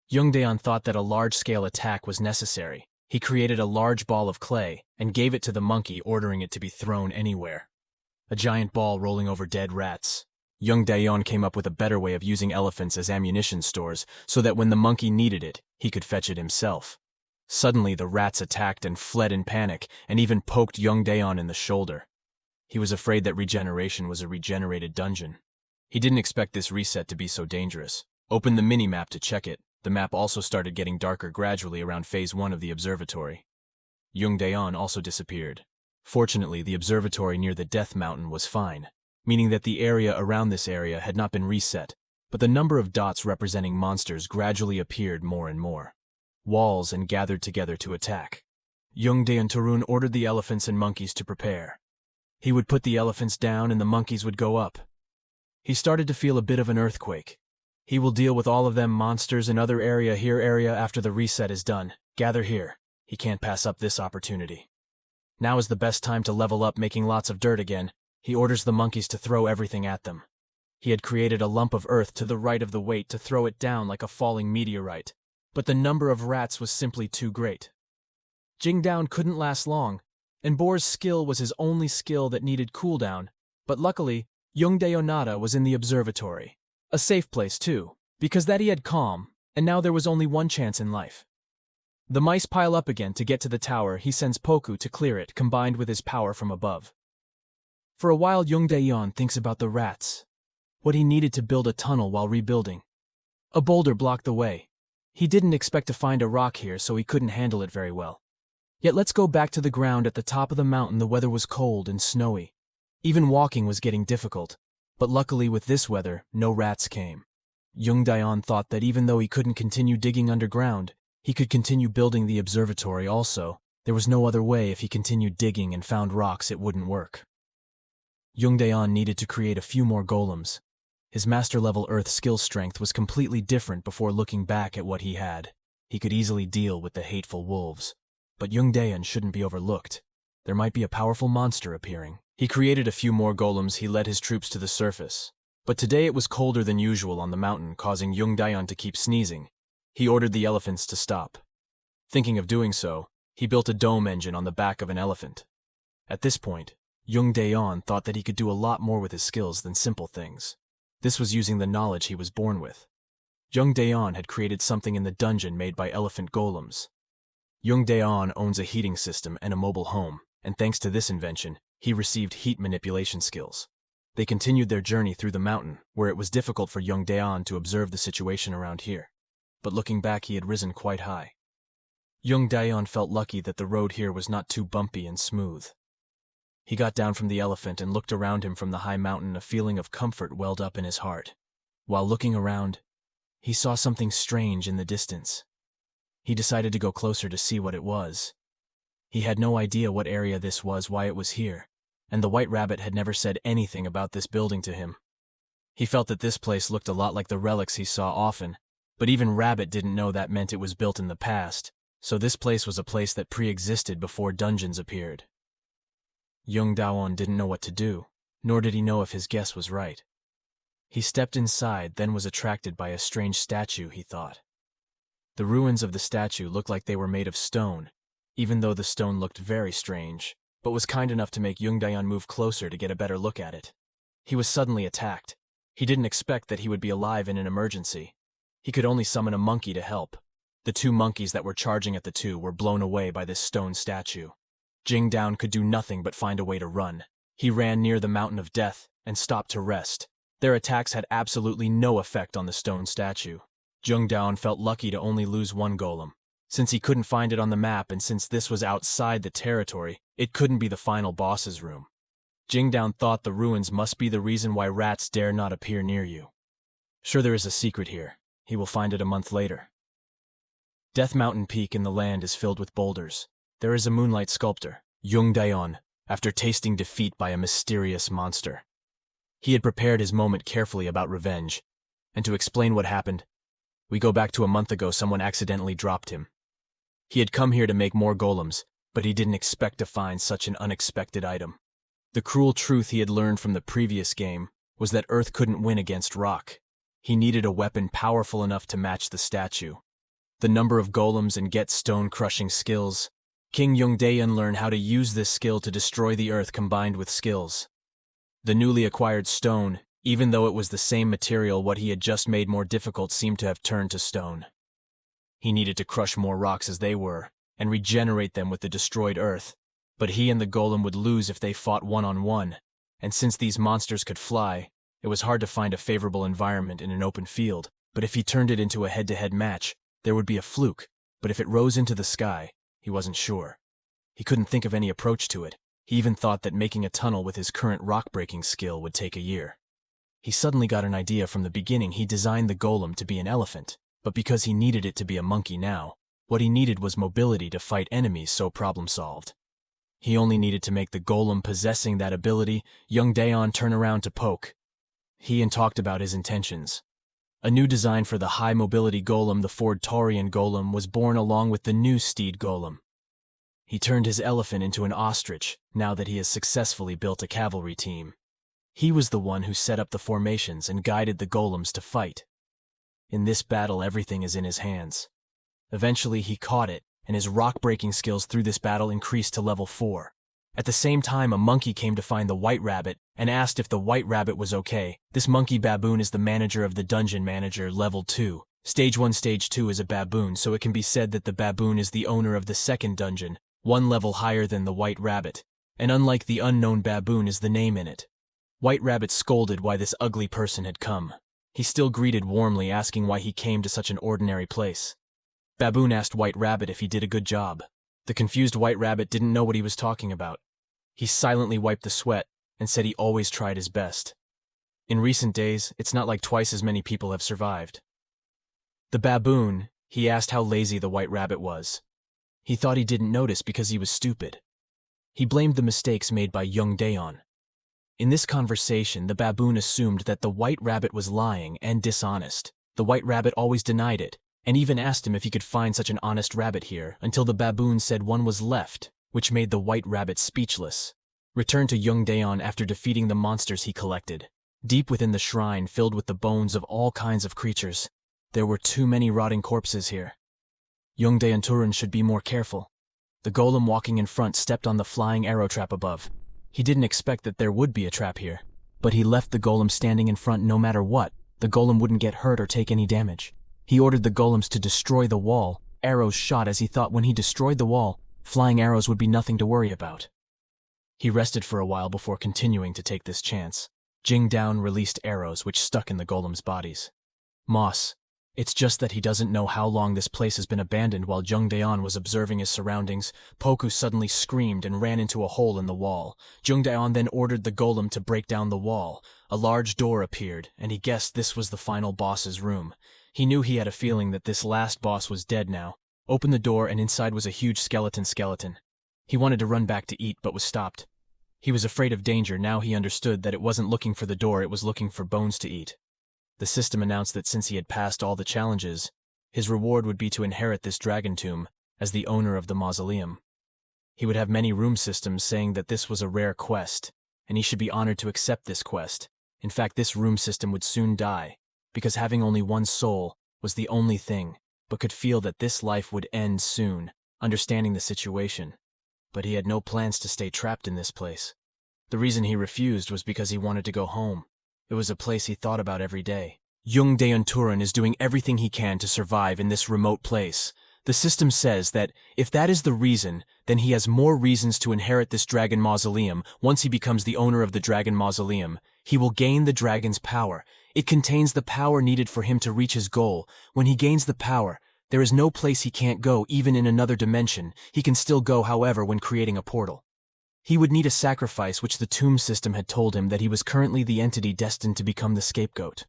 Jung Daeun thought that a large-scale attack was necessary. He created a large ball of clay and gave it to the monkey, ordering it to be thrown anywhere. A giant ball rolling over dead rats. Jung Daeun came up with a better way of using elephants as ammunition stores so that when the monkey needed it, he could fetch it himself. Suddenly, the rats attacked and fled in panic and even poked Jung Daeun in the shoulder. He was afraid that regeneration was a regenerated dungeon. He didn't expect this reset to be so dangerous. Opened the mini-map to check it. The map also started getting darker gradually around Phase 1 of the observatory. Jung Daeun also disappeared. Fortunately, the observatory near the Death Mountain was fine, meaning that the area around this area had not been reset, but the number of dots representing monsters gradually appeared more and more. Walls and gathered together to attack. Jung Daeun ordered the elephants and monkeys to prepare. He would put the elephants down and the monkeys would go up. He started to feel a bit of an earthquake. He will deal with all of them monsters in other area after the reset is done. Gather here. He can't pass up this opportunity. Now is the best time to level up, making lots of dirt again. He orders the monkeys to throw everything at them. He had created a lump of earth to the right of the weight to throw it down like a falling meteorite, but the number of rats was simply too great. Jung Daeun couldn't last long, and Boar's skill was his only skill that needed cooldown, but luckily, Jung Daeun was in the observatory. A safe place too, because that he had calm, and now there was only one chance in life. The mice pile up again to get to the tower. He sends Poku to clear it, combined with his power from above. For a while Jung Daeun thinks about the rats, what he needed to build a tunnel while rebuilding. A boulder blocked the way. He didn't expect to find a rock here, so he couldn't handle it very well. Yet let's go back to the ground at the top of the mountain. The weather was cold and snowy. Even walking was getting difficult, but luckily with this weather, no rats came. Jung Daeun thought that even though he couldn't continue digging underground, he could continue building the observatory also. There was no other way. If he continued digging and found rocks, it wouldn't work. Jung Daeun needed to create a few more golems. His master-level earth skill strength was completely different before looking back at what he had. He could easily deal with the hateful wolves. But Jung Daeun shouldn't be overlooked. There might be a powerful monster appearing. He created a few more golems. He led his troops to the surface. But today it was colder than usual on the mountain, causing Jung Daeun to keep sneezing. He ordered the elephants to stop. Thinking of doing so, he built a dome engine on the back of an elephant. At this point, Jung Daeun thought that he could do a lot more with his skills than simple things. This was using the knowledge he was born with. Jung Daeun had created something in the dungeon made by elephant golems. Jung Daeun owns a heating system and a mobile home, and thanks to this invention, he received heat manipulation skills. They continued their journey through the mountain, where it was difficult for Jung Daeun to observe the situation around here. But looking back, he had risen quite high. Jung Daeun felt lucky that the road here was not too bumpy and smooth. He got down from the elephant and looked around him from the high mountain. A feeling of comfort welled up in his heart. While looking around, he saw something strange in the distance. He decided to go closer to see what it was. He had no idea what area this was, why it was here, and the white rabbit had never said anything about this building to him. He felt that this place looked a lot like the relics he saw often, but even Rabbit didn't know that meant it was built in the past, so this place was a place that pre-existed before dungeons appeared. Jung Daeun didn't know what to do, nor did he know if his guess was right. He stepped inside, then was attracted by a strange statue, he thought. The ruins of the statue looked like they were made of stone, even though the stone looked very strange, but was kind enough to make Jung Daeun move closer to get a better look at it. He was suddenly attacked. He didn't expect that he would be alive in an emergency. He could only summon a monkey to help. The two monkeys that were charging at the two were blown away by this stone statue. Jung Daeun could do nothing but find a way to run. He ran near the mountain of death and stopped to rest. Their attacks had absolutely no effect on the stone statue. Jung Daeun felt lucky to only lose one golem. Since he couldn't find it on the map and since this was outside the territory, it couldn't be the final boss's room. Jung Daeun thought the ruins must be the reason why rats dare not appear near you. Sure, there is a secret here. He will find it a month later. Death Mountain Peak in the land is filled with boulders. There is a moonlight sculptor, Jung Daeun, after tasting defeat by a mysterious monster. He had prepared his moment carefully about revenge, and to explain what happened, we go back to a month ago. Someone accidentally dropped him. He had come here to make more golems, but he didn't expect to find such an unexpected item. The cruel truth he had learned from the previous game was that Earth couldn't win against rock. He needed a weapon powerful enough to match the statue. The number of golems and get stone-crushing skills. King Jung Daeun learned how to use this skill to destroy the earth combined with skills. The newly acquired stone, even though it was the same material, what he had just made more difficult seemed to have turned to stone. He needed to crush more rocks as they were, and regenerate them with the destroyed earth, but he and the golem would lose if they fought one-on-one, and since these monsters could fly, it was hard to find a favorable environment in an open field. But if he turned it into a head-to-head match, there would be a fluke, but if it rose into the sky, he wasn't sure. He couldn't think of any approach to it. He even thought that making a tunnel with his current rock-breaking skill would take a year. He suddenly got an idea. From the beginning, he designed the golem to be an elephant, but because he needed it to be a monkey now, what he needed was mobility to fight enemies, so problem solved. He only needed to make the golem possessing that ability. Jung Daeun turned around to poke. He and talked about his intentions. A new design for the high-mobility golem, the Ford Taurian golem, was born along with the new steed golem. He turned his elephant into an ostrich, now that he has successfully built a cavalry team. He was the one who set up the formations and guided the golems to fight. In this battle, everything is in his hands. Eventually, he caught it, and his rock-breaking skills through this battle increased to level 4. At the same time, a monkey came to find the white rabbit and asked if the white rabbit was okay. This monkey baboon is the manager of the dungeon manager, level 2. Stage 1, Stage 2 is a baboon, so it can be said that the baboon is the owner of the second dungeon, one level higher than the white rabbit, and unlike the unknown baboon is the name in it. White Rabbit scolded why this ugly person had come. He still greeted warmly, asking why he came to such an ordinary place. Baboon asked White Rabbit if he did a good job. The confused White Rabbit didn't know what he was talking about. He silently wiped the sweat and said he always tried his best. In recent days, it's not like twice as many people have survived. The baboon, he asked how lazy the white rabbit was. He thought he didn't notice because he was stupid. He blamed the mistakes made by Jung Daeun. In this conversation, the baboon assumed that the white rabbit was lying and dishonest. The white rabbit always denied it, and even asked him if he could find such an honest rabbit here, until the baboon said one was left, which made the white rabbit speechless. Returned to Jung Daeun after defeating the monsters he collected. Deep within the shrine filled with the bones of all kinds of creatures, there were too many rotting corpses here. Jung Daeun should be more careful. The golem walking in front stepped on the flying arrow trap above. He didn't expect that there would be a trap here, but he left the golem standing in front no matter what. The golem wouldn't get hurt or take any damage. He ordered the golems to destroy the wall. Arrows shot as he thought when he destroyed the wall, flying arrows would be nothing to worry about. He rested for a while before continuing to take this chance. Jung Daeun released arrows which stuck in the golems' bodies. Moss. It's just that he doesn't know how long this place has been abandoned. While Jung Daeun was observing his surroundings, Poku suddenly screamed and ran into a hole in the wall. Jung Daeun then ordered the golem to break down the wall. A large door appeared, and he guessed this was the final boss's room. He knew he had a feeling that this last boss was dead now. Opened the door and inside was a huge skeleton. He wanted to run back to eat but was stopped. He was afraid of danger. Now he understood that it wasn't looking for the door, it was looking for bones to eat. The system announced that since he had passed all the challenges, his reward would be to inherit this dragon tomb as the owner of the mausoleum. He would have many room systems saying that this was a rare quest, and he should be honored to accept this quest. In fact, this room system would soon die, because having only one soul was the only thing, but could feel that this life would end soon, understanding the situation. But he had no plans to stay trapped in this place. The reason he refused was because he wanted to go home. It was a place he thought about every day. Jung Daeun is doing everything he can to survive in this remote place. The system says that if that is the reason, then he has more reasons to inherit this dragon mausoleum. Once he becomes the owner of the dragon mausoleum, he will gain the dragon's power. It contains the power needed for him to reach his goal. When he gains the power, there is no place he can't go. Even in another dimension, he can still go, however, when creating a portal. He would need a sacrifice, which the tomb system had told him that he was currently the entity destined to become the scapegoat.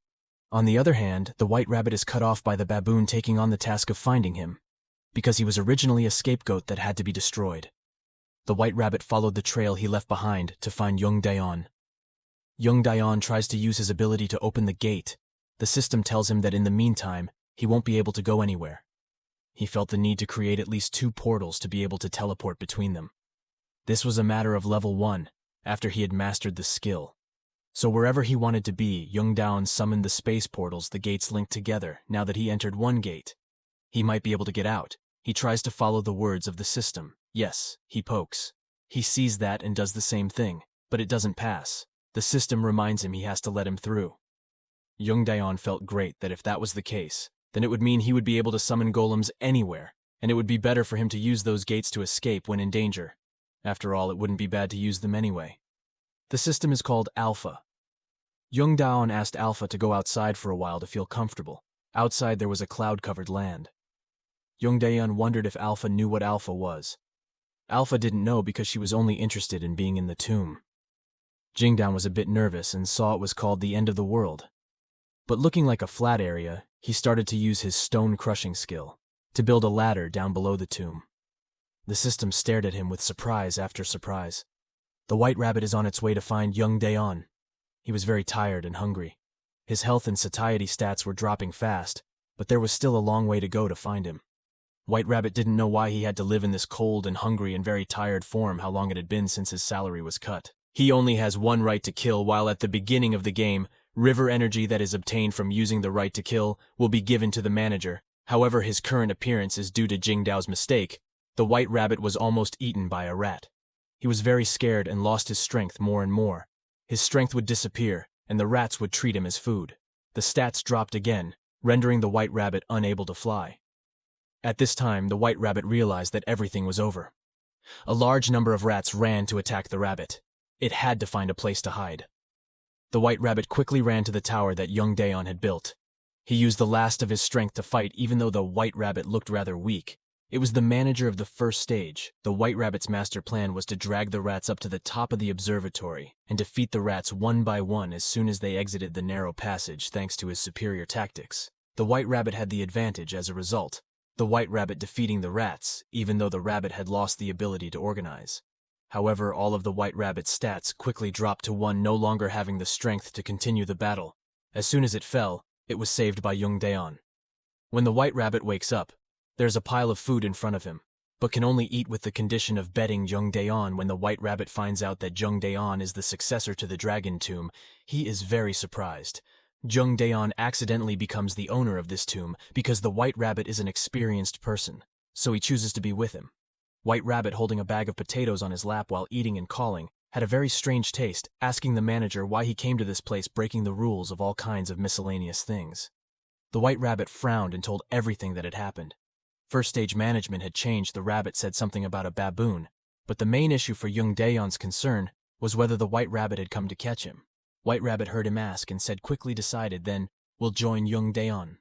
On the other hand, the white rabbit is cut off by the baboon taking on the task of finding him, because he was originally a scapegoat that had to be destroyed. The white rabbit followed the trail he left behind to find Jung Daeun. Jung Daeun tries to use his ability to open the gate. The system tells him that in the meantime, he won't be able to go anywhere. He felt the need to create at least 2 portals to be able to teleport between them. This was a matter of level 1, after he had mastered the skill. So wherever he wanted to be, Jung Daeun summoned the space portals. The gates linked together. Now that he entered one gate, he might be able to get out. He tries to follow the words of the system. Yes, he pokes. He sees that and does the same thing, but it doesn't pass. The system reminds him he has to let him through. Jung Daeun felt great that if that was the case, then it would mean he would be able to summon golems anywhere, and it would be better for him to use those gates to escape when in danger. After all, it wouldn't be bad to use them anyway. The system is called Alpha. Jung Daeun asked Alpha to go outside for a while to feel comfortable. Outside there was a cloud-covered land. Jung Daeun wondered if Alpha knew what Alpha was. Alpha didn't know because she was only interested in being in the tomb. Jung Daeun was a bit nervous and saw it was called the end of the world. But looking like a flat area, he started to use his stone-crushing skill to build a ladder down below the tomb. The system stared at him with surprise after surprise. The white rabbit is on its way to find Jung Daeun. He was very tired and hungry. His health and satiety stats were dropping fast, but there was still a long way to go to find him. White Rabbit didn't know why he had to live in this cold and hungry and very tired form, how long it had been since his salary was cut. He only has one right to kill, while at the beginning of the game, river energy that is obtained from using the right to kill will be given to the manager. However, his current appearance is due to Jing Dao's mistake. The white rabbit was almost eaten by a rat. He was very scared and lost his strength more and more. His strength would disappear, and the rats would treat him as food. The stats dropped again, rendering the white rabbit unable to fly. At this time, the white rabbit realized that everything was over. A large number of rats ran to attack the rabbit. It had to find a place to hide. The white rabbit quickly ran to the tower that Jung Daeun had built. He used the last of his strength to fight, even though the white rabbit looked rather weak. It was the manager of the first stage. The White Rabbit's master plan was to drag the rats up to the top of the observatory and defeat the rats one by one as soon as they exited the narrow passage thanks to his superior tactics. The White Rabbit had the advantage as a result, the White Rabbit defeating the rats, even though the rabbit had lost the ability to organize. However, all of the White Rabbit's stats quickly dropped to one no longer having the strength to continue the battle. As soon as it fell, it was saved by Jung Daeun. When the White Rabbit wakes up, there's a pile of food in front of him, but can only eat with the condition of betting Jung Daeun. When the White Rabbit finds out that Jung Daeun is the successor to the Dragon Tomb, he is very surprised. Jung Daeun accidentally becomes the owner of this tomb because the White Rabbit is an experienced person, so he chooses to be with him. White Rabbit, holding a bag of potatoes on his lap while eating and calling, had a very strange taste, asking the manager why he came to this place breaking the rules of all kinds of miscellaneous things. The White Rabbit frowned and told everything that had happened. First stage management had changed. The rabbit said something about a baboon, but the main issue for Jung Daeun's concern was whether the White Rabbit had come to catch him. White Rabbit heard him ask and said quickly decided, then, we'll join Jung Daeun.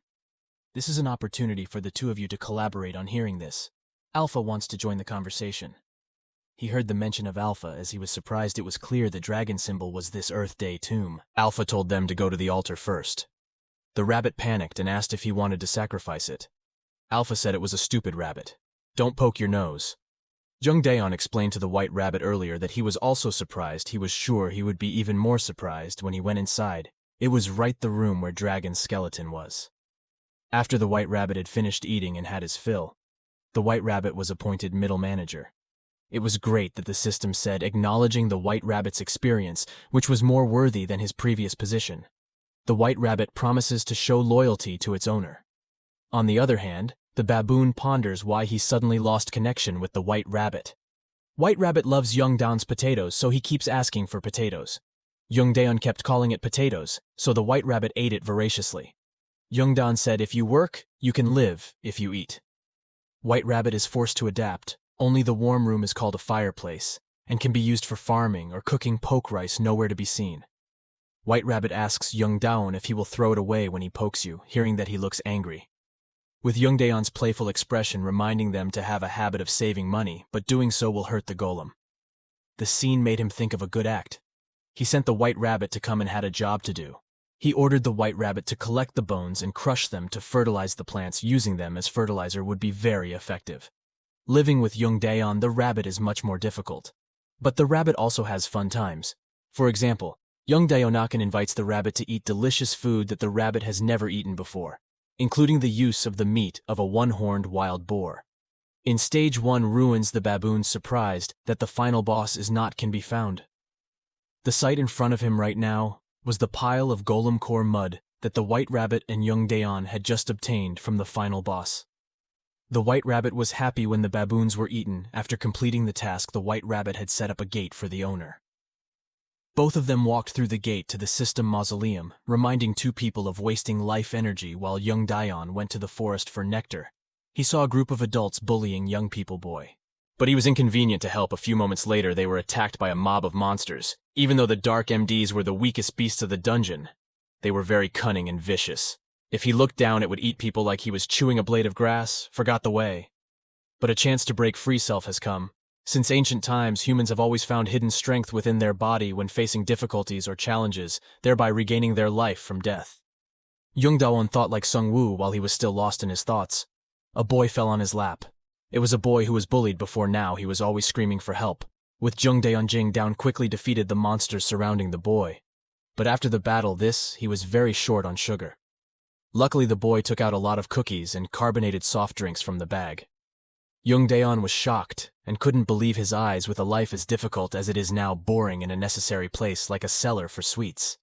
This is an opportunity for the two of you to collaborate on hearing this. Alpha wants to join the conversation. He heard the mention of Alpha as he was surprised it was clear the dragon symbol was this Earth Day tomb. Alpha told them to go to the altar first. The rabbit panicked and asked if he wanted to sacrifice it. Alpha said it was a stupid rabbit. Don't poke your nose. Jung Daeun explained to the White Rabbit earlier that he was also surprised. He was sure he would be even more surprised when he went inside. It was right the room where Dragon's skeleton was. After the White Rabbit had finished eating and had his fill, the White Rabbit was appointed middle manager. It was great that the system said, acknowledging the White Rabbit's experience, which was more worthy than his previous position. The White Rabbit promises to show loyalty to its owner. On the other hand, the baboon ponders why he suddenly lost connection with the White Rabbit. White Rabbit loves Jung Daeun's potatoes, so he keeps asking for potatoes. Jung Daeun kept calling it potatoes, so the White Rabbit ate it voraciously. Jung Daeun said, if you work, you can live if you eat. White Rabbit is forced to adapt. Only the warm room is called a fireplace, and can be used for farming or cooking poke rice, nowhere to be seen. White Rabbit asks Jung Daeun if he will throw it away when he pokes you, hearing that he looks angry. With Jung Daeun's playful expression reminding them to have a habit of saving money, but doing so will hurt the golem. The scene made him think of a good act. He sent the White Rabbit to come and had a job to do. He ordered the White Rabbit to collect the bones and crush them to fertilize the plants. Using them as fertilizer would be very effective. Living with Jung Daeun, the rabbit is much more difficult. But the rabbit also has fun times. For example, Jung Daeun invites the rabbit to eat delicious food that the rabbit has never eaten before, including the use of the meat of a one-horned wild boar. In Stage 1, ruins the baboons surprised that the final boss can be found. The sight in front of him right now was the pile of golem core mud that the White Rabbit and Jung Daeun had just obtained from the final boss. The White Rabbit was happy when the baboons were eaten. After completing the task, the White Rabbit had set up a gate for the owner. Both of them walked through the gate to the system mausoleum, reminding two people of wasting life energy while Jung Daeun went to the forest for nectar. He saw a group of adults bullying young people boy. But he was inconvenient to help. A few moments later, they were attacked by a mob of monsters. Even though the Dark MDs were the weakest beasts of the dungeon, they were very cunning and vicious. If he looked down, it would eat people like he was chewing a blade of grass, forgot the way. But a chance to break free self has come. Since ancient times, humans have always found hidden strength within their body when facing difficulties or challenges, thereby regaining their life from death. Jung Daeun thought like Sung-woo while he was still lost in his thoughts. A boy fell on his lap. It was a boy who was bullied before. Now he was always screaming for help. With Jung Daeun quickly defeated the monsters surrounding the boy. But after the battle, he was very short on sugar. Luckily, the boy took out a lot of cookies and carbonated soft drinks from the bag. Jung Daeun was shocked and couldn't believe his eyes. With a life as difficult as it is now, boring in a necessary place like a cellar for sweets.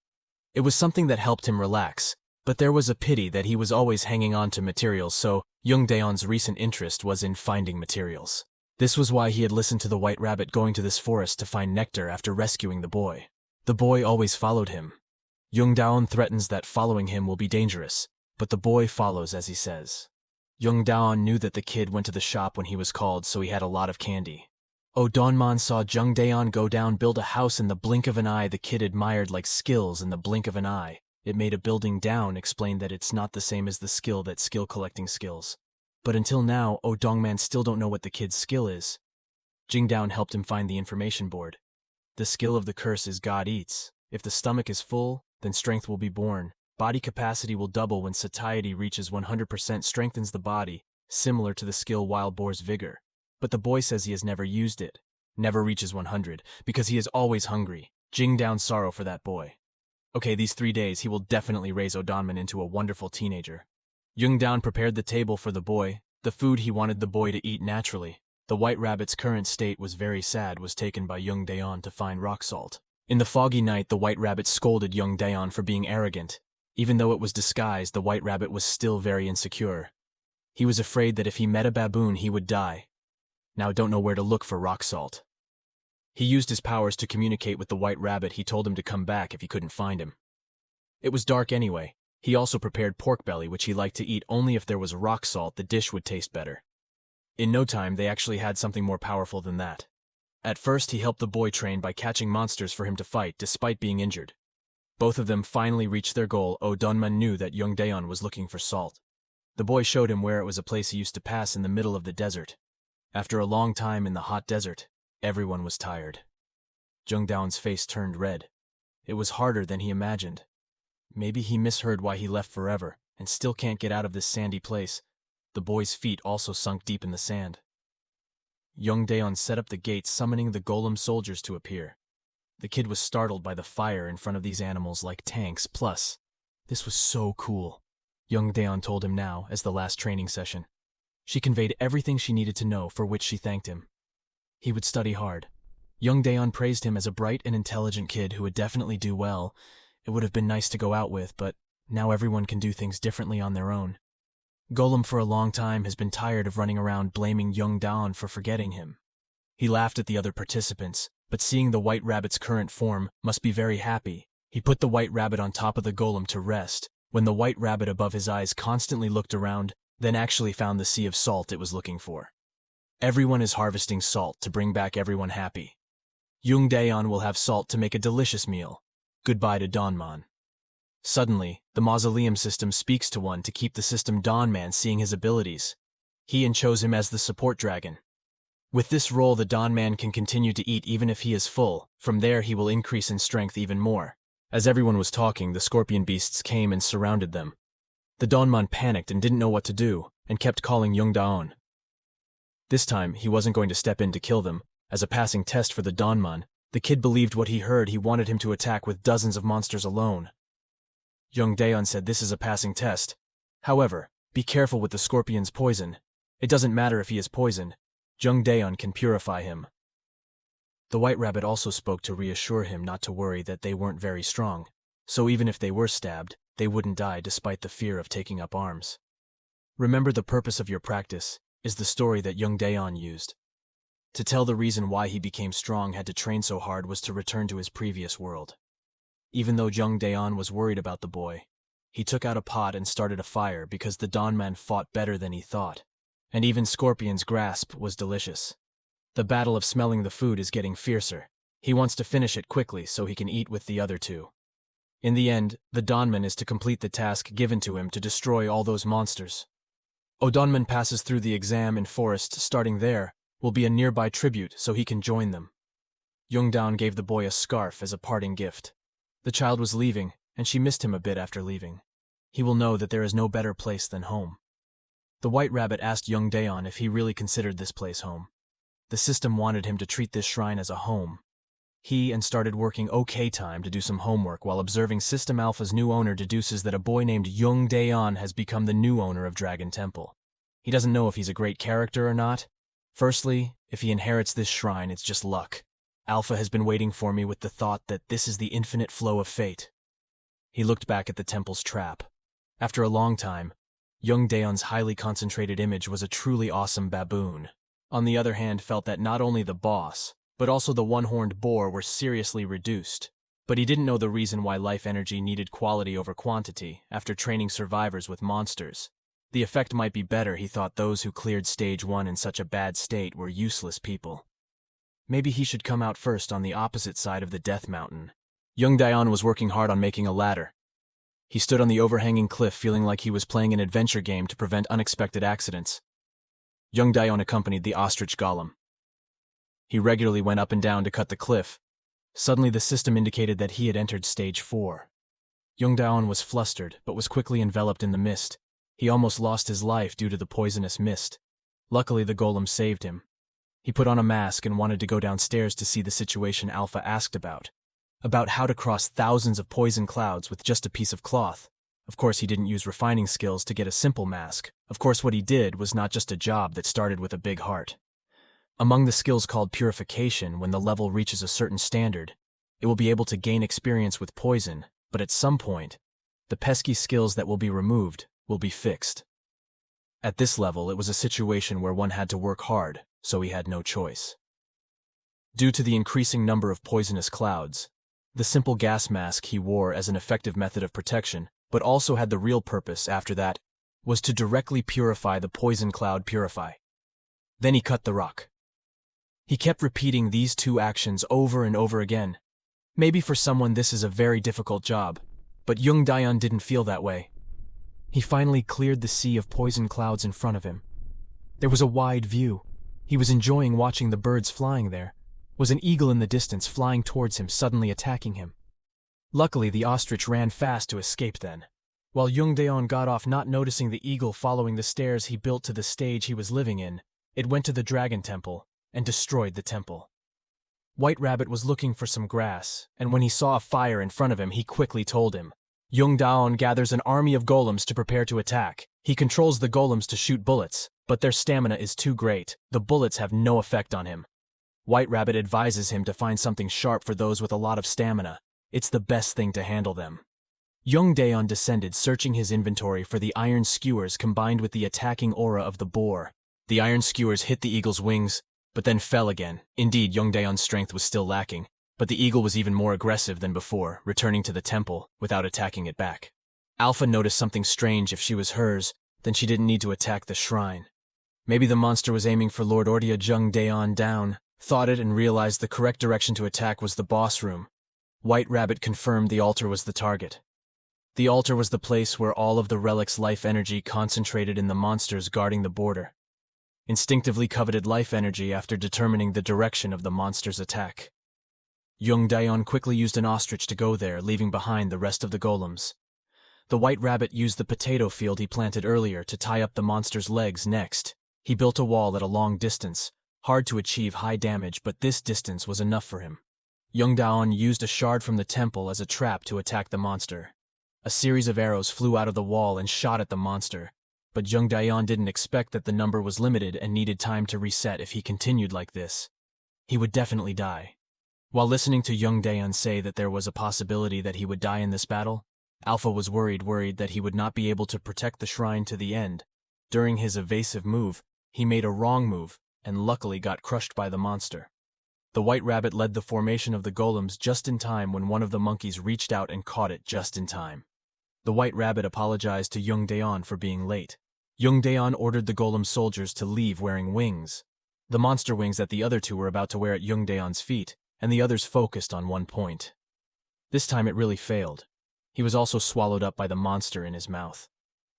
It was something that helped him relax, but there was a pity that he was always hanging on to materials, so Jung Daeun's recent interest was in finding materials. This was why he had listened to the White Rabbit going to this forest to find nectar after rescuing the boy. The boy always followed him. Jung Daeun threatens that following him will be dangerous, but the boy follows as he says. Jung Daeun knew that the kid went to the shop when he was called, so he had a lot of candy. Oh, Dawnman saw Jung Daeun go down, build a house in the blink of an eye. The kid admired like skills in the blink of an eye. It made a building down, explained that it's not the same as the skill collecting skills. But until now, Dongman still don't know what the kid's skill is. Jung Daeun helped him find the information board. The skill of the curse is God eats. If the stomach is full, then strength will be born. Body capacity will double when satiety reaches 100%, strengthens the body, similar to the skill Wild Boar's vigor. But the boy says he has never used it. Never reaches 100, because he is always hungry. Jung Daeun's sorrow for that boy. Okay, these 3 days he will definitely raise Donman into a wonderful teenager. Jung Daeun prepared the table for the boy, the food he wanted the boy to eat naturally. The white rabbit's current state was very sad, was taken by Jung Daeun to find rock salt. In the foggy night, the white rabbit scolded Jung Daeun for being arrogant. Even though it was disguised, the white rabbit was still very insecure. He was afraid that if he met a baboon, he would die. Now don't know where to look for rock salt. He used his powers to communicate with the white rabbit. He told him to come back if he couldn't find him. It was dark anyway. He also prepared pork belly, which he liked to eat only if there was rock salt. The dish would taste better. In no time, they actually had something more powerful than that. At first, he helped the boy train by catching monsters for him to fight, despite being injured. Both of them finally reached their goal. Donman knew that Jung Daeun was looking for salt. The boy showed him where it was, a place he used to pass in the middle of the desert. After a long time in the hot desert, everyone was tired. Jung Daeun's face turned red. It was harder than he imagined. Maybe he misheard why he left forever, and still can't get out of this sandy place. The boy's feet also sunk deep in the sand. Jung Daeun set up the gates, summoning the golem soldiers to appear. The kid was startled by the fire in front of these animals like tanks. Plus, this was so cool. Jung Daeun told him now, as the last training session. She conveyed everything she needed to know, for which she thanked him. He would study hard. Jung Daeun praised him as a bright and intelligent kid who would definitely do well. It would have been nice to go out with, but now everyone can do things differently on their own. Golem for a long time has been tired of running around blaming Jung Daeun for forgetting him. He laughed at the other participants, but seeing the white rabbit's current form, must be very happy. He put the white rabbit on top of the golem to rest, when the white rabbit above his eyes constantly looked around, then actually found the sea of salt it was looking for. Everyone is harvesting salt to bring back everyone happy. Jung Daeun will have salt to make a delicious meal. Goodbye to Donman. Suddenly, the mausoleum system speaks to one to keep the system Donman, seeing his abilities. He chose him as the support dragon. With this role, the Donman can continue to eat even if he is full. From there, he will increase in strength even more. As everyone was talking, the scorpion beasts came and surrounded them. The Donman panicked and didn't know what to do, and kept calling Jung Daeun. This time, he wasn't going to step in to kill them. As a passing test for the Donman, the kid believed what he heard. He wanted him to attack with dozens of monsters alone. Jung Daeun said this is a passing test. However, be careful with the scorpion's poison. It doesn't matter if he is poisoned. Jung Daeun can purify him. The white rabbit also spoke to reassure him not to worry, that they weren't very strong. So even if they were stabbed, they wouldn't die despite the fear of taking up arms. Remember, the purpose of your practice is the story that Jung Daeun used. To tell the reason why he became strong, had to train so hard, was to return to his previous world. Even though Jung Daeun was worried about the boy, he took out a pot and started a fire because the Donman fought better than he thought. And even Scorpion's grasp was delicious. The battle of smelling the food is getting fiercer. He wants to finish it quickly so he can eat with the other two. In the end, the Donman is to complete the task given to him to destroy all those monsters. Donman passes through the exam in forest. Starting there will be a nearby tribute so he can join them. Jung Daeun gave the boy a scarf as a parting gift. The child was leaving, and she missed him a bit after leaving. He will know that there is no better place than home. The white rabbit asked Jung Daeun if he really considered this place home. The system wanted him to treat this shrine as a home. He started working time to do some homework while observing System Alpha's new owner deduces that a boy named Jung Daeun has become the new owner of Dragon Temple. He doesn't know if he's a great character or not. Firstly, if he inherits this shrine, it's just luck. Alpha has been waiting for me with the thought that this is the infinite flow of fate. He looked back at the temple's trap. After a long time, Jung Daeun's highly concentrated image was a truly awesome baboon. On the other hand, felt that not only the boss, but also the one-horned boar were seriously reduced. But he didn't know the reason why life energy needed quality over quantity after training survivors with monsters. The effect might be better. He thought those who cleared stage 1 in such a bad state were useless people. Maybe he should come out first on the opposite side of the Death Mountain. Jung Daeun was working hard on making a ladder. He stood on the overhanging cliff feeling like he was playing an adventure game to prevent unexpected accidents. Jung Daeun accompanied the ostrich golem. He regularly went up and down to cut the cliff. Suddenly the system indicated that he had entered stage 4. Jung Daeun was flustered, but was quickly enveloped in the mist. He almost lost his life due to the poisonous mist. Luckily the golem saved him. He put on a mask and wanted to go downstairs to see the situation Alpha asked about how to cross thousands of poison clouds with just a piece of cloth. Of course he didn't use refining skills to get a simple mask. Of course what he did was not just a job that started with a big heart. Among the skills called purification, when the level reaches a certain standard, it will be able to gain experience with poison, but at some point, the pesky skills that will be removed will be fixed. At this level, it was a situation where one had to work hard, so he had no choice. Due to the increasing number of poisonous clouds, the simple gas mask he wore as an effective method of protection, but also had the real purpose after that, was to directly purify the poison cloud purify. Then he cut the rock. He kept repeating these two actions over and over again. Maybe for someone this is a very difficult job, but Jung Daeun didn't feel that way. He finally cleared the sea of poison clouds in front of him. There was a wide view. He was enjoying watching the birds flying there. Was an eagle in the distance flying towards him, suddenly attacking him. Luckily, the ostrich ran fast to escape then. While Jung Daeun got off not noticing the eagle following the stairs he built to the stage he was living in, it went to the dragon temple and destroyed the temple. White Rabbit was looking for some grass, and when he saw a fire in front of him, he quickly told him. Jung Daeun gathers an army of golems to prepare to attack. He controls the golems to shoot bullets, but their stamina is too great. The bullets have no effect on him. White Rabbit advises him to find something sharp for those with a lot of stamina. It's the best thing to handle them. Jung Daeun descended, searching his inventory for the iron skewers combined with the attacking aura of the boar. The iron skewers hit the eagle's wings, but then fell again. Indeed, Jung Daeun's strength was still lacking, but the eagle was even more aggressive than before, returning to the temple without attacking it back. Alpha noticed something strange. If she was hers, then she didn't need to attack the shrine. Maybe the monster was aiming for Lord Ordia. Jung Daeun thought it and realized the correct direction to attack was the boss room. White Rabbit confirmed the altar was the target. The altar was the place where all of the relic's life energy concentrated in the monsters guarding the border. Instinctively coveted life energy after determining the direction of the monster's attack. Jung Daeun quickly used an ostrich to go there, leaving behind the rest of the golems. The White Rabbit used the potato field he planted earlier to tie up the monster's legs next. He built a wall at a long distance, hard to achieve high damage, but this distance was enough for him. Jung Daeun used a shard from the temple as a trap to attack the monster. A series of arrows flew out of the wall and shot at the monster, but Jung Daeun didn't expect that the number was limited and needed time to reset. If he continued like this, he would definitely die. While listening to Jung Daeun say that there was a possibility that he would die in this battle, Alpha was worried that he would not be able to protect the shrine to the end. During his evasive move, he made a wrong move, and luckily got crushed by the monster. The White Rabbit led the formation of the golems just in time when one of the monkeys reached out and caught it just in time. The White Rabbit apologized to Jung Daeun for being late. Jung Daeun ordered the golem soldiers to leave wearing wings. The monster wings that the other two were about to wear at Jung Daeun's feet, and the others focused on one point. This time it really failed. He was also swallowed up by the monster in his mouth.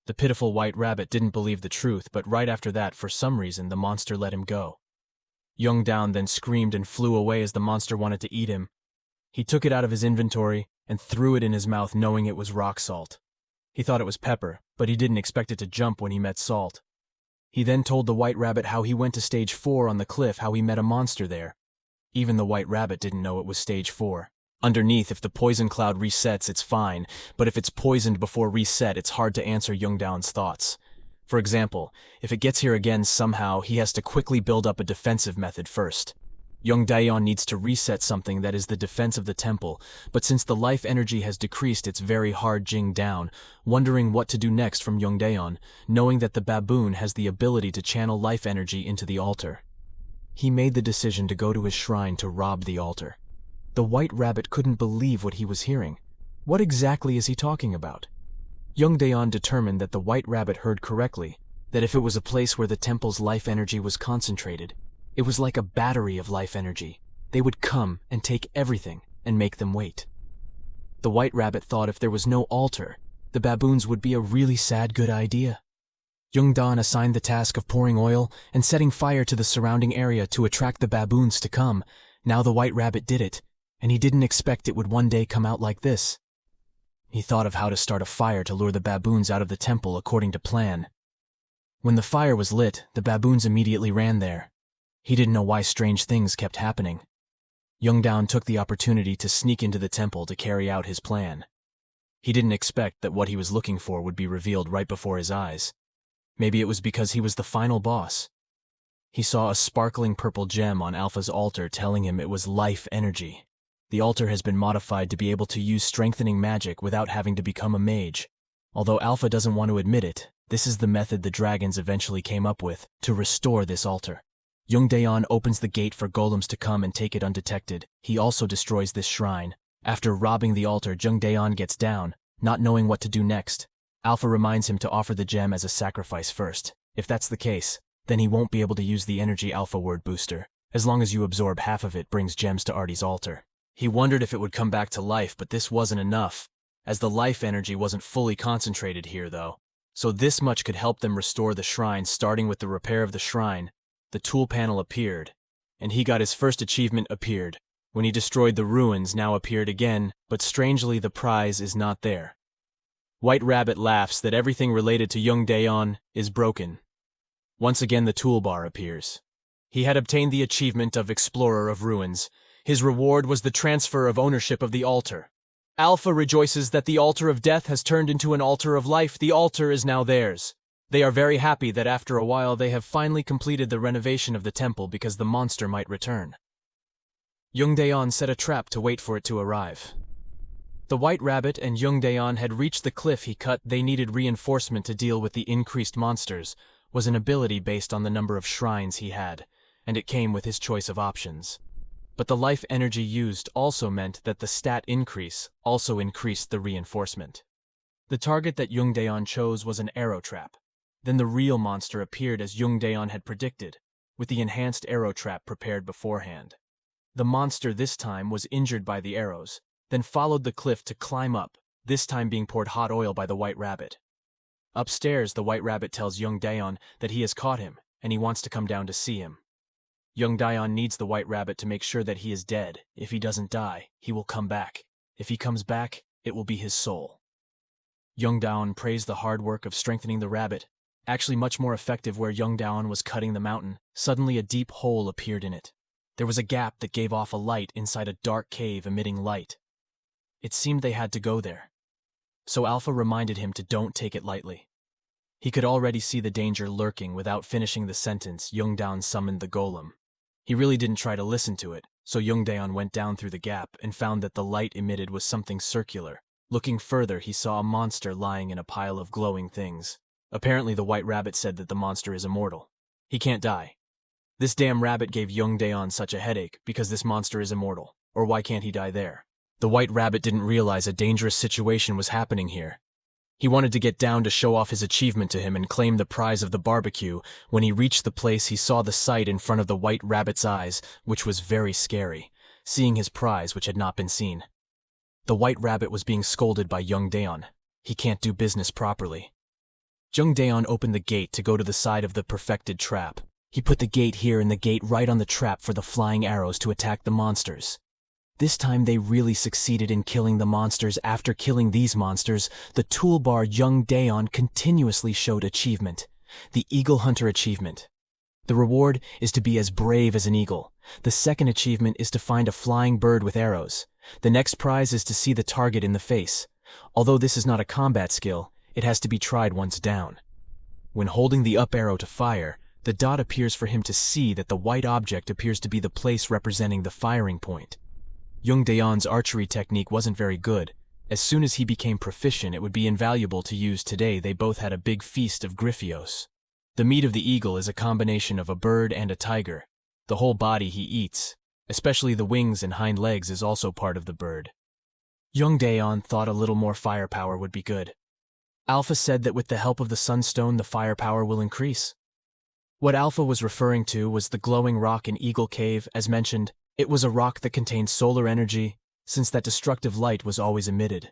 The pitiful White Rabbit didn't believe the truth, but right after that, for some reason, the monster let him go. Jung Daeun then screamed and flew away as the monster wanted to eat him. He took it out of his inventory and threw it in his mouth, knowing it was rock salt. He thought it was pepper, but he didn't expect it to jump when he met salt. He then told the White Rabbit how he went to stage 4 on the cliff, how he met a monster there. Even the White Rabbit didn't know it was stage 4. Underneath, if the poison cloud resets, it's fine, but if it's poisoned before reset, it's hard to answer Jung Daeun's thoughts. For example, if it gets here again somehow, he has to quickly build up a defensive method first. Jung Daeun needs to reset something that is the defense of the temple, but since the life energy has decreased, it's very hard. Jung Daeun, wondering what to do next from Jung Daeun, knowing that the baboon has the ability to channel life energy into the altar. He made the decision to go to his shrine to rob the altar. The White Rabbit couldn't believe what he was hearing. What exactly is he talking about? Jung Daeun determined that the White Rabbit heard correctly, that if it was a place where the temple's life energy was concentrated, it was like a battery of life energy. They would come and take everything and make them wait. The White Rabbit thought if there was no altar, the baboons would be a really sad good idea. Jung Daeun assigned the task of pouring oil and setting fire to the surrounding area to attract the baboons to come. Now the white rabbit did it, and he didn't expect it would one day come out like this. He thought of how to start a fire to lure the baboons out of the temple according to plan. When the fire was lit, the baboons immediately ran there. He didn't know why strange things kept happening. Jung Daeun took the opportunity to sneak into the temple to carry out his plan. He didn't expect that what he was looking for would be revealed right before his eyes. Maybe it was because he was the final boss. He saw a sparkling purple gem on Alpha's altar telling him it was life energy. The altar has been modified to be able to use strengthening magic without having to become a mage. Although Alpha doesn't want to admit it, this is the method the dragons eventually came up with to restore this altar. Jung Daeun opens the gate for golems to come and take it undetected. He also destroys this shrine. After robbing the altar, Jung Daeun gets down, not knowing what to do next. Alpha reminds him to offer the gem as a sacrifice first. If that's the case, then he won't be able to use the energy Alpha word booster. As long as you absorb half of it brings gems to Artie's altar. He wondered if it would come back to life, but this wasn't enough, as the life energy wasn't fully concentrated here though. So this much could help them restore the shrine. Starting with the repair of the shrine, the tool panel appeared, and he got his first achievement appeared. When he destroyed the ruins now appeared again, but strangely the prize is not there. White Rabbit laughs that everything related to Jung Daeun is broken. Once again the toolbar appears. He had obtained the achievement of Explorer of Ruins. His reward was the transfer of ownership of the altar. Alpha rejoices that the altar of death has turned into an altar of life. The altar is now theirs. They are very happy that after a while they have finally completed the renovation of the temple because the monster might return. Jung Daeun set a trap to wait for it to arrive. The White Rabbit and Jung Daeun had reached the cliff he cut. They needed reinforcement to deal with the increased monsters. Was an ability based on the number of shrines he had, and it came with his choice of options. But the life energy used also meant that the stat increase also increased the reinforcement. The target that Jung Daeun chose was an arrow trap. Then the real monster appeared as Jung Daeun had predicted, with the enhanced arrow trap prepared beforehand. The monster this time was injured by the arrows, then followed the cliff to climb up, this time being poured hot oil by the White Rabbit. Upstairs, the White Rabbit tells Jung Daeun that he has caught him, and he wants to come down to see him. Jung Daeun needs the White Rabbit to make sure that he is dead. If he doesn't die, he will come back. If he comes back, it will be his soul. Jung Daeun praised the hard work of strengthening the rabbit, actually much more effective where Jung Daeun was cutting the mountain. Suddenly a deep hole appeared in it. There was a gap that gave off a light inside a dark cave emitting light. It seemed they had to go there. So Alpha reminded him to don't take it lightly. He could already see the danger lurking. Without finishing the sentence, Jung Daeun summoned the golem. He really didn't try to listen to it, so Jung Daeun went down through the gap and found that the light emitted was something circular. Looking further, he saw a monster lying in a pile of glowing things. Apparently the White Rabbit said that the monster is immortal. He can't die. This damn rabbit gave Jung Daeun such a headache because this monster is immortal, or why can't he die there? The White Rabbit didn't realize a dangerous situation was happening here. He wanted to get down to show off his achievement to him and claim the prize of the barbecue. When he reached the place, he saw the sight in front of the White Rabbit's eyes, which was very scary, seeing his prize which had not been seen. The White Rabbit was being scolded by Jung Daeun. He can't do business properly. Jung Daeun opened the gate to go to the side of the perfected trap. He put the gate here and the gate right on the trap for the flying arrows to attack the monsters. This time they really succeeded in killing the monsters. After killing these monsters, the toolbar Jung Daeun continuously showed achievement, the Eagle Hunter achievement. The reward is to be as brave as an eagle. The second achievement is to find a flying bird with arrows. The next prize is to see the target in the face. Although this is not a combat skill, it has to be tried once down. When holding the up arrow to fire, the dot appears for him to see that the white object appears to be the place representing the firing point. Jung Daeun's archery technique wasn't very good. As soon as he became proficient, it would be invaluable to use today. They both had a big feast of Griffios. The meat of the eagle is a combination of a bird and a tiger. The whole body he eats, especially the wings and hind legs, is also part of the bird. Jung Daeun thought a little more firepower would be good. Alpha said that with the help of the sunstone, the firepower will increase. What Alpha was referring to was the glowing rock in Eagle Cave. As mentioned, it was a rock that contained solar energy, since that destructive light was always emitted.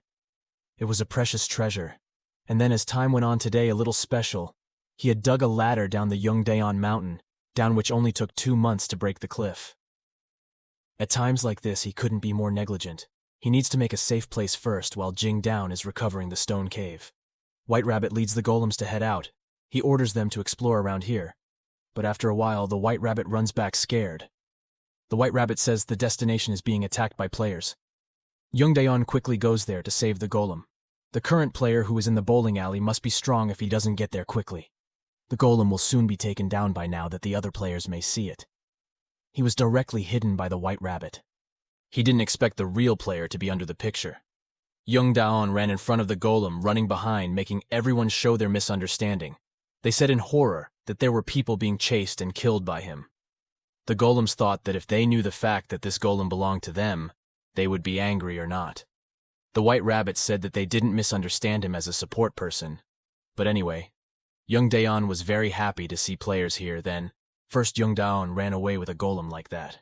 It was a precious treasure. And then as time went on today, a little special, He had dug a ladder down the Jung Daeun mountain, down which only took 2 months to break the cliff. At times like this, he couldn't be more negligent. He needs to make a safe place first while Jung Daeun is recovering the stone cave. White Rabbit leads the golems to head out. He orders them to explore around here. But after a while, the White Rabbit runs back scared. The White Rabbit says the destination is being attacked by players. Jung Daeun quickly goes there to save the golem. The current player who is in the bowling alley must be strong if he doesn't get there quickly. The golem will soon be taken down by now that the other players may see it. He was directly hidden by the White Rabbit. He didn't expect the real player to be under the picture. Jung Daeun ran in front of the golem, running behind, making everyone show their misunderstanding. They said in horror that there were people being chased and killed by him. The golems thought that if they knew the fact that this golem belonged to them, they would be angry or not. The White Rabbit said that they didn't misunderstand him as a support person. But anyway, Jung Daeun was very happy to see players here then. First Jung Daeun ran away with a golem like that.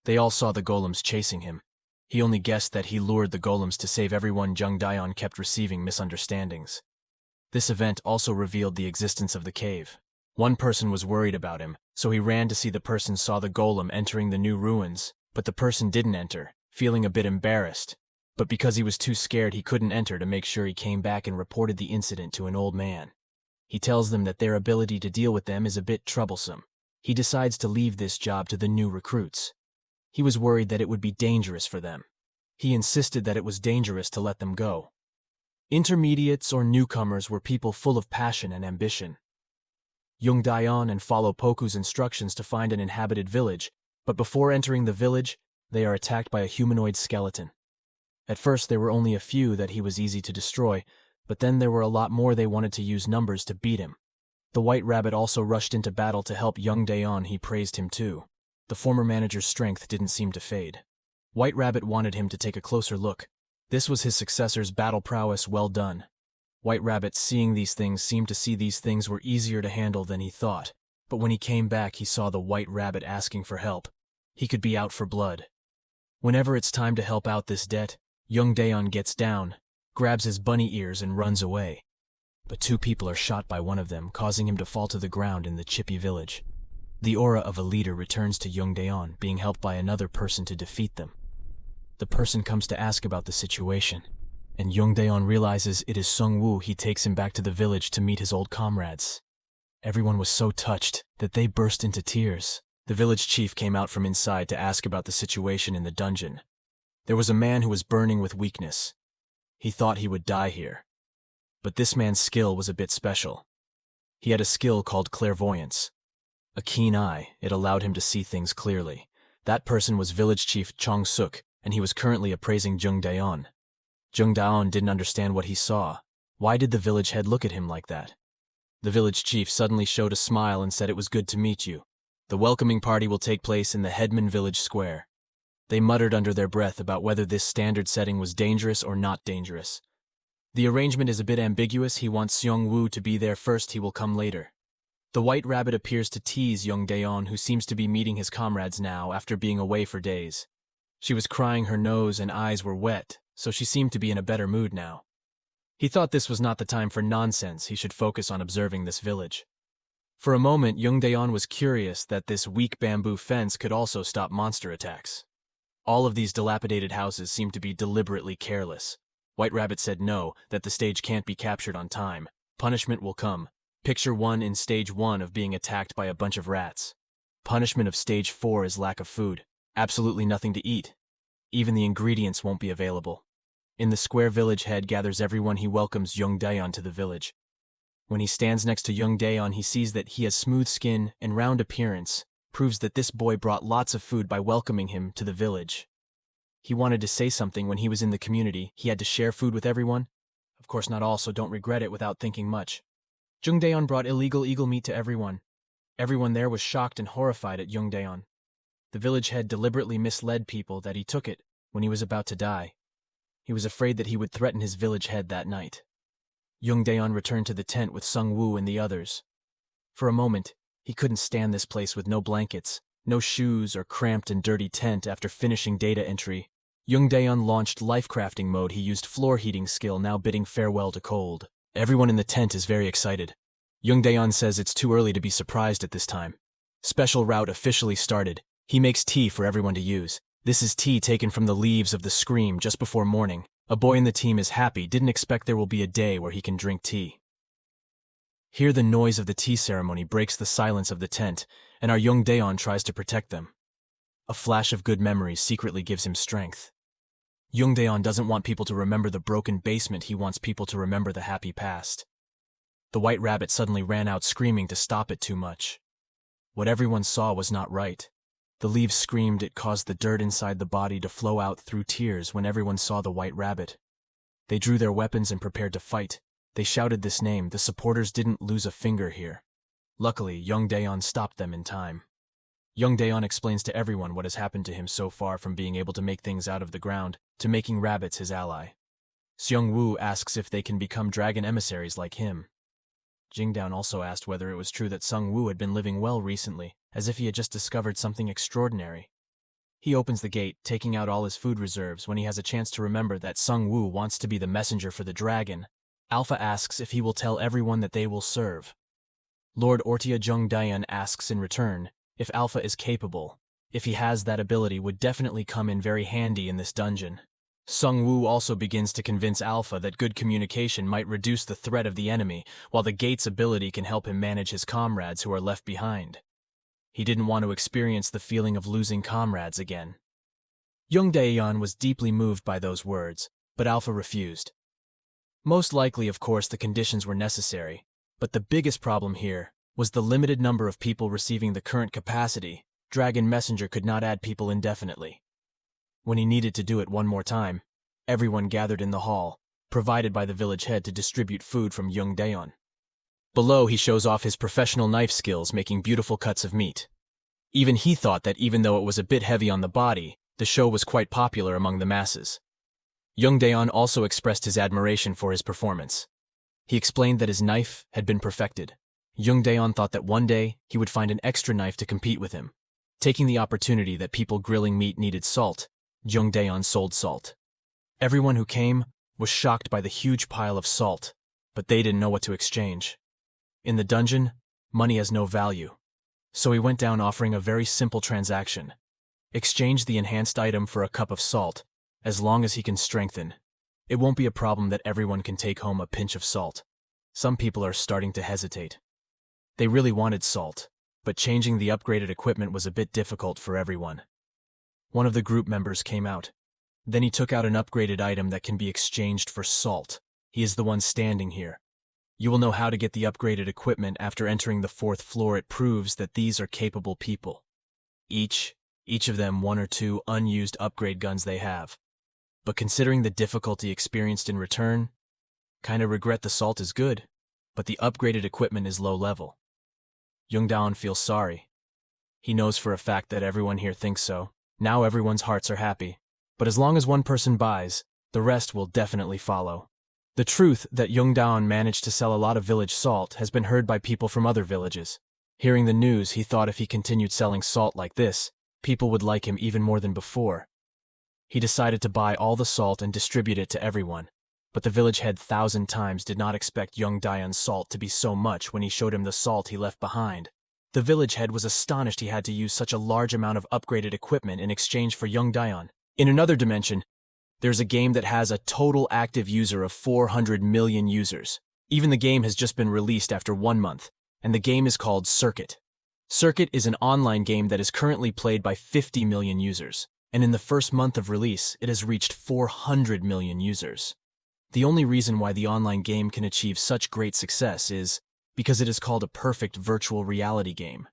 They all saw the golems chasing him. He only guessed that he lured the golems to save everyone. Jung Daeun kept receiving misunderstandings. This event also revealed the existence of the cave. One person was worried about him, so he ran to see the person saw the golem entering the new ruins, but the person didn't enter, feeling a bit embarrassed. But because he was too scared, he couldn't enter to make sure he came back and reported the incident to an old man. He tells them that their ability to deal with them is a bit troublesome. He decides to leave this job to the new recruits. He was worried that it would be dangerous for them. He insisted that it was dangerous to let them go. Intermediates or newcomers were people full of passion and ambition. Jung Daeun and follow Poku's instructions to find an inhabited village, but before entering the village, they are attacked by a humanoid skeleton. At first there were only a few that he was easy to destroy, but then there were a lot more. They wanted to use numbers to beat him. The White Rabbit also rushed into battle to help Jung Daeun. He praised him too. The former manager's strength didn't seem to fade. White Rabbit wanted him to take a closer look. This was his successor's battle prowess well done. White Rabbit, seeing these things, seemed to see these things were easier to handle than he thought. But when he came back, he saw the White Rabbit asking for help. He could be out for blood. Whenever it's time to help out this debt, Jung Daeun gets down, grabs his bunny ears and runs away. But 2 people are shot by one of them, causing him to fall to the ground in the chippy village. The aura of a leader returns to Jung Daeun, being helped by another person to defeat them. The person comes to ask about the situation, and Jung Daeun realizes it is Sung-woo. He takes him back to the village to meet his old comrades. Everyone was so touched that they burst into tears. The village chief came out from inside to ask about the situation in the dungeon. There was a man who was burning with weakness. He thought he would die here. But this man's skill was a bit special. He had a skill called clairvoyance. A keen eye, it allowed him to see things clearly. That person was village chief Chong Suk, and he was currently appraising Jung Daeun. Jung Daeun didn't understand what he saw. Why did the village head look at him like that? The village chief suddenly showed a smile and said it was good to meet you. The welcoming party will take place in the Headman Village Square. They muttered under their breath about whether this standard setting was dangerous or not dangerous. The arrangement is a bit ambiguous. He wants Seong-woo to be there first, he will come later. The White Rabbit appears to tease Jung Daeun, who seems to be meeting his comrades now after being away for days. She was crying, her nose and eyes were wet, so she seemed to be in a better mood now. He thought this was not the time for nonsense. He should focus on observing this village. For a moment, Jung Daeun was curious that this weak bamboo fence could also stop monster attacks. All of these dilapidated houses seemed to be deliberately careless. White Rabbit said no, that the stage can't be captured on time. Punishment will come. Picture 1 in stage 1 of being attacked by a bunch of rats. Punishment of stage 4 is lack of food. Absolutely nothing to eat. Even the ingredients won't be available. In the square, village head gathers everyone. He welcomes Jung Daeun to the village. When he stands next to Jung Daeun, he sees that he has smooth skin and round appearance, proves that this boy brought lots of food by welcoming him to the village. He wanted to say something when he was in the community. He had to share food with everyone. Of course not all, so don't regret it without thinking much. Jung Daeun brought illegal eagle meat to everyone. Everyone there was shocked and horrified at Jung Daeun. The village head deliberately misled people that he took it when he was about to die. He was afraid that he would threaten his village head that night. Jung Daeun returned to the tent with Sung-woo and the others. For a moment, he couldn't stand this place with no blankets, no shoes, or cramped and dirty tent. After finishing data entry, Jung Daeun launched life crafting mode. He used floor heating skill, now bidding farewell to cold. Everyone in the tent is very excited. Jung Daeun says it's too early to be surprised at this time. Special route officially started. He makes tea for everyone to use. This is tea taken from the leaves of the scream just before morning. A boy in the team is happy, didn't expect there will be a day where he can drink tea. Here the noise of the tea ceremony breaks the silence of the tent, and our Jung Daeun tries to protect them. A flash of good memories secretly gives him strength. Jung Daeun doesn't want people to remember the broken basement, he wants people to remember the happy past. The white rabbit suddenly ran out screaming to stop it too much. What everyone saw was not right. The leaves screamed, it caused the dirt inside the body to flow out through tears when everyone saw the white rabbit. They drew their weapons and prepared to fight. They shouted this name, the supporters didn't lose a finger here. Luckily, Jung Daeun stopped them in time. Jung Daeun explains to everyone what has happened to him so far, from being able to make things out of the ground, to making rabbits his ally. Seung-woo asks if they can become dragon emissaries like him. Jung Daeun also asked whether it was true that Seung-woo had been living well recently, as if he had just discovered something extraordinary. He opens the gate, taking out all his food reserves when he has a chance to remember that Seung-woo wants to be the messenger for the dragon. Alpha asks if he will tell everyone that they will serve. Lord Ortia Jung Daeun asks in return if Alpha is capable. If he has that ability, would definitely come in very handy in this dungeon. Seung-woo also begins to convince Alpha that good communication might reduce the threat of the enemy, while the gate's ability can help him manage his comrades who are left behind. He didn't want to experience the feeling of losing comrades again. Jung Daeun was deeply moved by those words, but Alpha refused. Most likely, of course, the conditions were necessary, but the biggest problem here was the limited number of people receiving the current capacity. Dragon Messenger could not add people indefinitely. When he needed to do it one more time, everyone gathered in the hall, provided by the village head to distribute food from Jung Daeun. Below, he shows off his professional knife skills, making beautiful cuts of meat. Even he thought that even though it was a bit heavy on the body, the show was quite popular among the masses. Jung Daeun also expressed his admiration for his performance. He explained that his knife had been perfected. Jung Daeun thought that one day he would find an extra knife to compete with him. Taking the opportunity that people grilling meat needed salt, Jung Daeun sold salt. Everyone who came was shocked by the huge pile of salt, but they didn't know what to exchange. In the dungeon, money has no value, so he went down offering a very simple transaction. Exchange the enhanced item for a cup of salt, as long as he can strengthen. It won't be a problem that everyone can take home a pinch of salt. Some people are starting to hesitate. They really wanted salt, but changing the upgraded equipment was a bit difficult for everyone. One of the group members came out. Then he took out an upgraded item that can be exchanged for salt. He is the one standing here. You will know how to get the upgraded equipment after entering the 4th floor. It proves that these are capable people. Each of them 1 or 2 unused upgrade guns they have. But considering the difficulty experienced in return, kinda regret the salt is good, but the upgraded equipment is low level. Jung Daeun feels sorry. He knows for a fact that everyone here thinks so. Now everyone's hearts are happy. But as long as one person buys, the rest will definitely follow. The truth that Jung Daeun managed to sell a lot of village salt has been heard by people from other villages. Hearing the news, he thought if he continued selling salt like this, people would like him even more than before. He decided to buy all the salt and distribute it to everyone. But the village head 1,000 times did not expect Jung Daeun's salt to be so much when he showed him the salt he left behind. The village head was astonished he had to use such a large amount of upgraded equipment in exchange for Jung Daeun. In another dimension, there's a game that has a total active user of 400 million users. Even the game has just been released after 1 month, and the game is called Circuit. Circuit is an online game that is currently played by 50 million users, and in the first month of release, it has reached 400 million users. The only reason why the online game can achieve such great success is because it is called a perfect virtual reality game.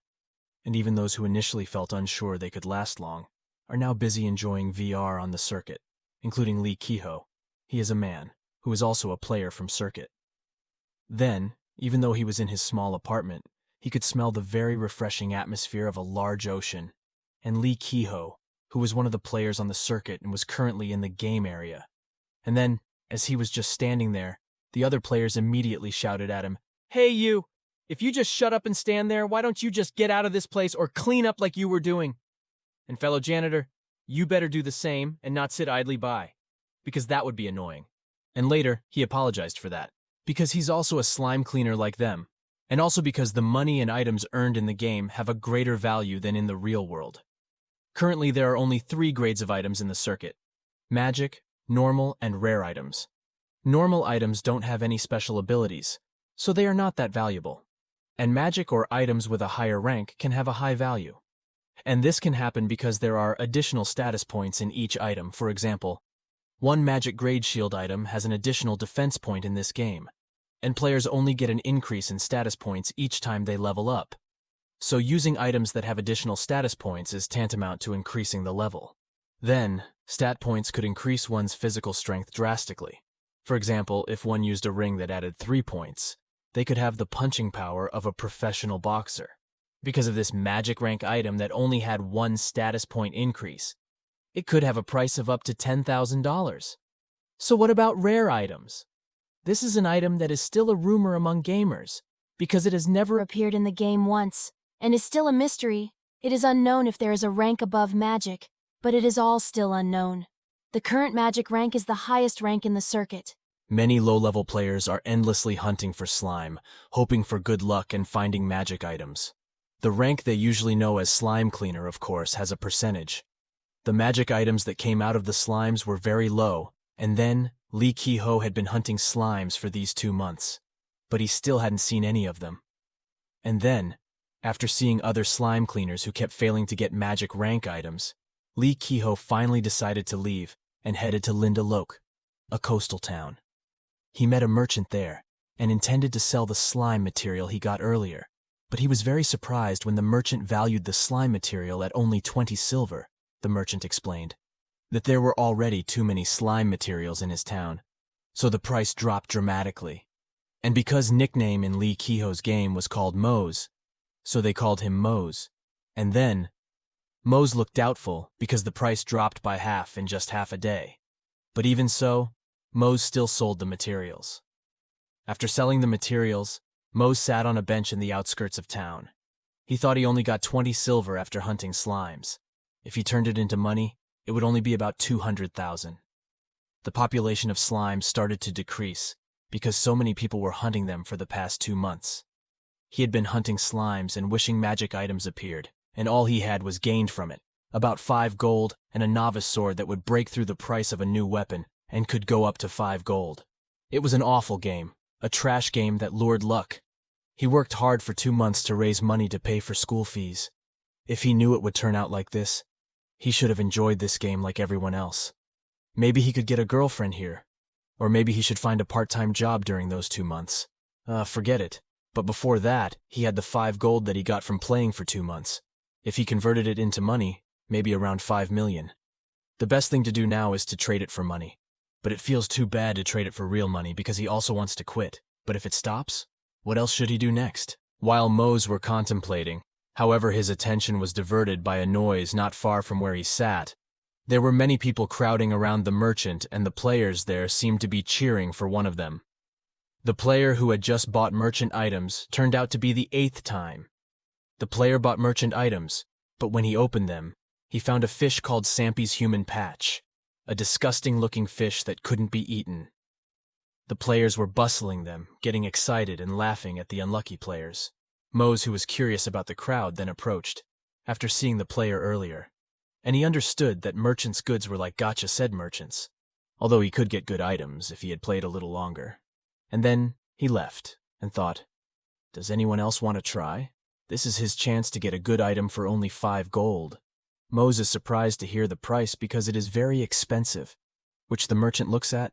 And even those who initially felt unsure they could last long are now busy enjoying VR on the Circuit, including Lee Ki-ho. He is a man who is also a player from Circuit. Then, even though he was in his small apartment, he could smell the very refreshing atmosphere of a large ocean. And Lee Ki-ho, who was one of the players on the Circuit and was currently in the game area. And then, as he was just standing there, the other players immediately shouted at him, "Hey you! If you just shut up and stand there, why don't you just get out of this place or clean up like you were doing? And fellow janitor, you better do the same and not sit idly by, because that would be annoying." And later, he apologized for that, because he's also a slime cleaner like them. and also because the money and items earned in the game have a greater value than in the real world. Currently, there are only 3 grades of items in the circuit: magic, normal, and rare items. Normal items don't have any special abilities, so they are not that valuable. And magic or items with a higher rank can have a high value. And this can happen because there are additional status points in each item. For example, one magic grade shield item has an additional defense point in this game, and players only get an increase in status points each time they level up. So using items that have additional status points is tantamount to increasing the level. Then, stat points could increase one's physical strength drastically. For example, if one used a ring that added 3 points, they could have the punching power of a professional boxer. Because of this magic rank item that only had 1 status point increase, it could have a price of up to $10,000. So what about rare items? This is an item that is still a rumor among gamers, because it has never Appeared in the game once, and is still a mystery. It is unknown if there is a rank above magic, but it is all still unknown. The current magic rank is the highest rank in the circuit. Many low-level players are endlessly hunting for slime, hoping for good luck and finding magic items. The rank they usually know as slime cleaner, of course, has a percentage. The magic items that came out of the slimes were very low, and then Lee Ki-ho had been hunting slimes for these 2 months, but he still hadn't seen any of them. And then, after seeing other slime cleaners who kept failing to get magic rank items, Lee Ki-ho finally decided to leave and headed to Lindalok, a coastal town. He met a merchant there and intended to sell the slime material he got earlier, but he was very surprised when the merchant valued the slime material at only 20 silver, the merchant explained, that there were already too many slime materials in his town, so the price dropped dramatically. And because nickname in Lee Ki-ho's game was called Mose, so they called him Mose. And then, Mose looked doubtful because the price dropped by half in just half a day. But even so, Mose still sold the materials. After selling the materials, Mose sat on a bench in the outskirts of town. He thought he only got 20 silver after hunting slimes. If he turned it into money, it would only be about 200,000. The population of slimes started to decrease because so many people were hunting them for the past 2 months. He had been hunting slimes and wishing magic items appeared, and all he had was gained from it, about 5 gold and a novice sword that would break through the price of a new weapon and could go up to 5 gold. It was an awful game, a trash game that lured luck. He worked hard for 2 months to raise money to pay for school fees. If he knew it would turn out like this, he should have enjoyed this game like everyone else. Maybe he could get a girlfriend here, or maybe he should find a part-time job during those 2 months. Forget it. But before that, he had the 5 gold that he got from playing for 2 months. If he converted it into money, maybe around 5 million. The best thing to do now is to trade it for money. But it feels too bad to trade it for real money because he also wants to quit. But if it stops, what else should he do next? While Mose were contemplating, however, his attention was diverted by a noise not far from where he sat. There were many people crowding around the merchant, and the players there seemed to be cheering for one of them. The player who had just bought merchant items turned out to be the 8th time. The player bought merchant items, but when he opened them, he found a fish called Sampy's human patch, a disgusting-looking fish that couldn't be eaten. The players were bustling them, getting excited and laughing at the unlucky players. Mose, who was curious about the crowd, then approached, after seeing the player earlier, and he understood that merchants' goods were like gotcha said merchants, although he could get good items if he had played a little longer. And then he left, and thought, does anyone else want to try? This is his chance to get a good item for only 5 gold. Mose is surprised to hear the price because it is very expensive, which the merchant looks at.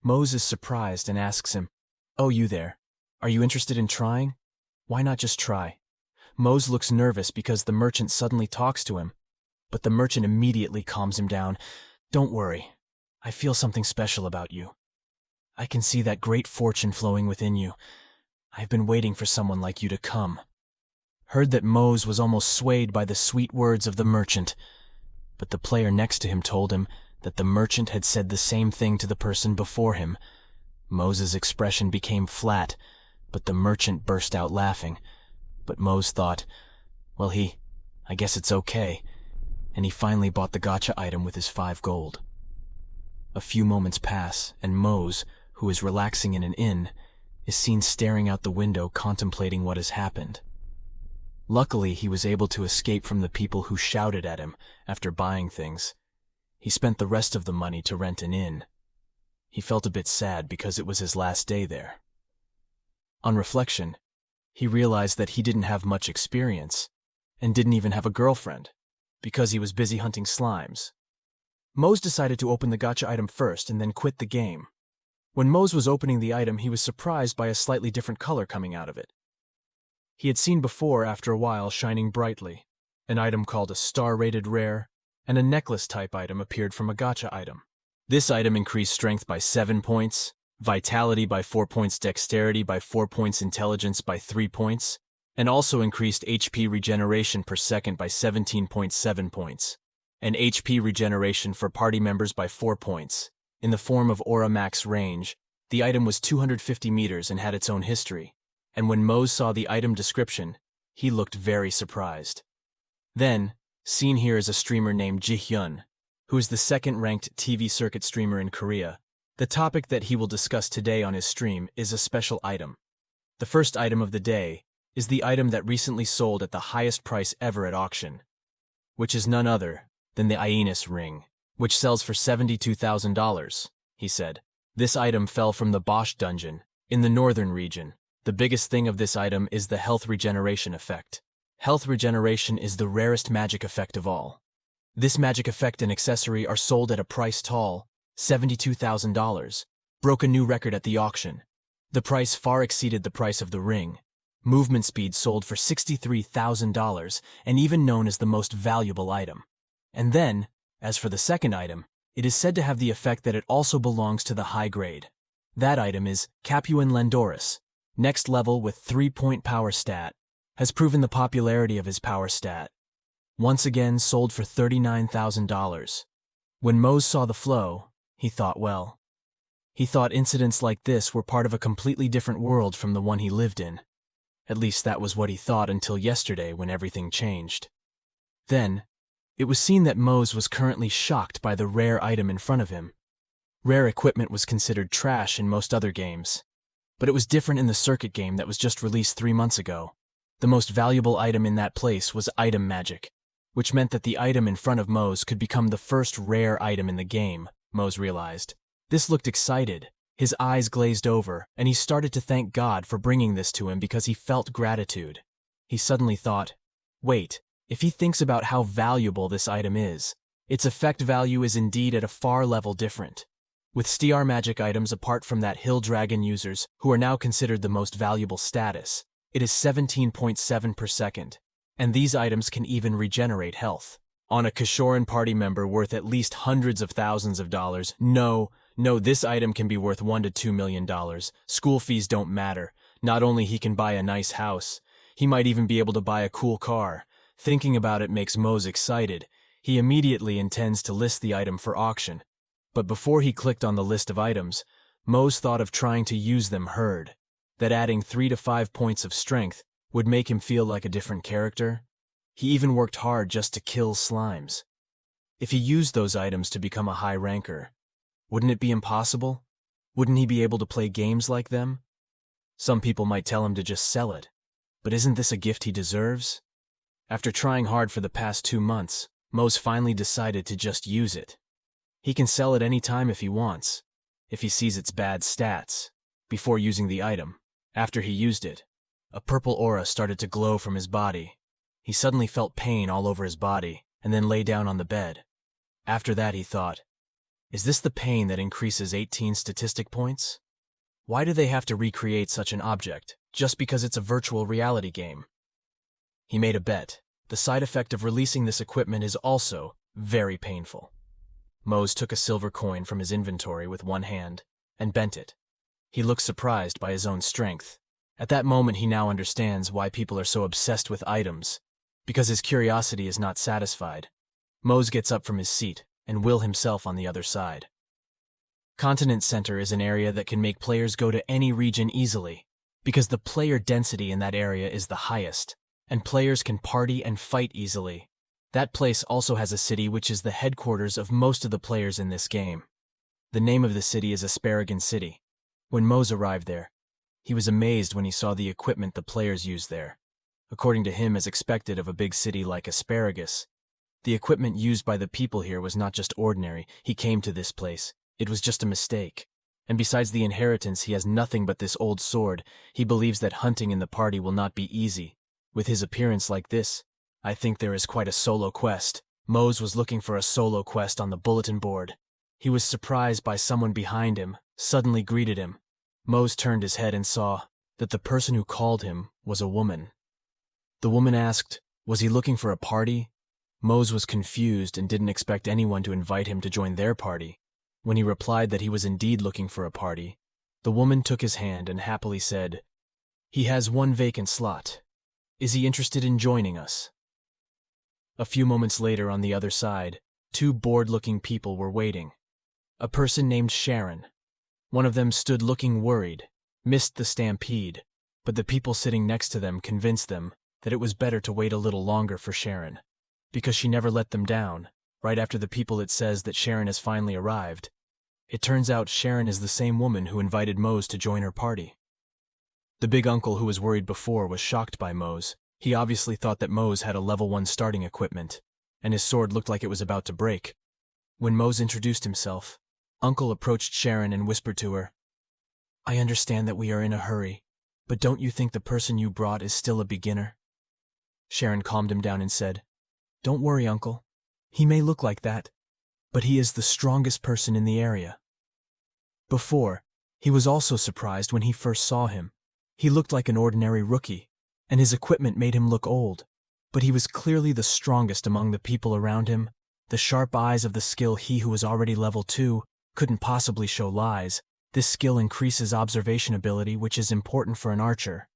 Mose is surprised and asks him, "Oh, you there, are you interested in trying? Why not just try?" Mose looks nervous because the merchant suddenly talks to him, but the merchant immediately calms him down. "Don't worry, I feel something special about you. I can see that great fortune flowing within you. I've been waiting for someone like you to come." Heard that Mose was almost swayed by the sweet words of the merchant, but the player next to him told him that the merchant had said the same thing to the person before him. Mose's expression became flat, but the merchant burst out laughing. But Mose thought, well, I guess it's okay, and he finally bought the gotcha item with his 5 gold. A few moments pass, and Mose, who is relaxing in an inn, is seen staring out the window contemplating what has happened. Luckily, he was able to escape from the people who shouted at him after buying things. He spent the rest of the money to rent an inn. He felt a bit sad because it was his last day there. On reflection, he realized that he didn't have much experience and didn't even have a girlfriend because he was busy hunting slimes. Mose decided to open the gacha item first and then quit the game. When Mose was opening the item, he was surprised by a slightly different color coming out of it. He had seen before, after a while, shining brightly. An item called a star-rated rare, and a necklace-type item appeared from a gacha item. This item increased strength by 7 points, vitality by 4 points, dexterity by 4 points, intelligence by 3 points, and also increased HP regeneration per second by 17.7 points, and HP regeneration for party members by 4 points. In the form of Aura Max range, the item was 250 meters and had its own history, and when Mose saw the item description, he looked very surprised. Then, seen here is a streamer named Ji-hyun, who is the second-ranked TV circuit streamer in Korea. The topic that he will discuss today on his stream is a special item. The first item of the day is the item that recently sold at the highest price ever at auction, which is none other than the Ionis ring, which sells for $72,000, he said. This item fell from the Bosch dungeon, in the northern region. The biggest thing of this item is the health regeneration effect. Health regeneration is the rarest magic effect of all. This magic effect and accessory are sold at a price tall, $72,000, broke a new record at the auction. The price far exceeded the price of the ring. Movement speed sold for $63,000 and even known as the most valuable item. And then, as for the second item, it is said to have the effect that it also belongs to the high grade. That item is Capuan Landoris, next level with 3-point power stat, has proven the popularity of his power stat. Once again sold for $39,000. When Mose saw the flow, he thought, well. He thought incidents like this were part of a completely different world from the one he lived in. At least that was what he thought until yesterday when everything changed. Then, it was seen that Mose was currently shocked by the rare item in front of him. Rare equipment was considered trash in most other games. But it was different in the circuit game that was just released 3 months ago. The most valuable item in that place was item magic, which meant that the item in front of Mose could become the first rare item in the game, Mose realized. This looked excited. His eyes glazed over, and he started to thank God for bringing this to him because he felt gratitude. He suddenly thought, wait, if he thinks about how valuable this item is, its effect value is indeed at a far level different. With STR magic items apart from that Hill Dragon users, who are now considered the most valuable status, it is 17.7 per second, and these items can even regenerate health. On a Kashoran party member worth at least hundreds of thousands of dollars, no, this item can be worth $1 to $2 million. School fees don't matter. Not only he can buy a nice house, he might even be able to buy a cool car. Thinking about it makes Mose excited. He immediately intends to list the item for auction. But before he clicked on the list of items, Mose thought of trying to use them. Heard that adding 3 to 5 points of strength would make him feel like a different character. He even worked hard just to kill slimes. If he used those items to become a high ranker, wouldn't it be impossible? Wouldn't he be able to play games like them? Some people might tell him to just sell it, but isn't this a gift he deserves? After trying hard for the past 2 months, Mose finally decided to just use it. He can sell it any time if he wants, if he sees its bad stats. Before using the item, after he used it, a purple aura started to glow from his body. He suddenly felt pain all over his body, and then lay down on the bed. After that he thought, is this the pain that increases 18 statistic points? Why do they have to recreate such an object, just because it's a virtual reality game? He made a bet. The side effect of releasing this equipment is also very painful. Mose took a silver coin from his inventory with one hand and bent it. He looked surprised by his own strength. At that moment he now understands why people are so obsessed with items, because his curiosity is not satisfied. Mose gets up from his seat and will himself on the other side. Continent Center is an area that can make players go to any region easily, because the player density in that area is the highest, and players can party and fight easily. That place also has a city which is the headquarters of most of the players in this game. The name of the city is Asparagan City. When Mose arrived there, He was amazed when he saw the equipment the players used there. According to him, as expected of a big city like Asparagus, the equipment used by the people here was not just ordinary. He came to this place. It was just a mistake. And besides the inheritance, he has nothing but this old sword. He believes that hunting in the party will not be easy. With his appearance like this, I think there is quite a solo quest. Mose was looking for a solo quest on the bulletin board. He was surprised by someone behind him, suddenly greeted him. Mose turned his head and saw that the person who called him was a woman. The woman asked, was he looking for a party? Mose was confused and didn't expect anyone to invite him to join their party. When he replied that he was indeed looking for a party, the woman took his hand and happily said, "He has one vacant slot. Is he interested in joining us?" A few moments later, on the other side, two bored-looking people were waiting. A person named Sharon. One of them stood looking worried, missed the stampede, but the people sitting next to them convinced them that it was better to wait a little longer for Sharon, because she never let them down. Right after the people, it says that Sharon has finally arrived. It turns out Sharon is the same woman who invited Mose to join her party. The big uncle who was worried before was shocked by Mose. He obviously thought that Mose had a level 1 starting equipment, and his sword looked like it was about to break. When Mose introduced himself, Uncle approached Sharon and whispered to her, "I understand that we are in a hurry, but don't you think the person you brought is still a beginner?" Sharon calmed him down and said, "Don't worry, Uncle. He may look like that, but he is the strongest person in the area." Before, he was also surprised when he first saw him. He looked like an ordinary rookie, and his equipment made him look old, but he was clearly the strongest among the people around him. The sharp eyes of the skill he who was already level 2 couldn't possibly show lies. This skill increases observation ability, which is important for an archer.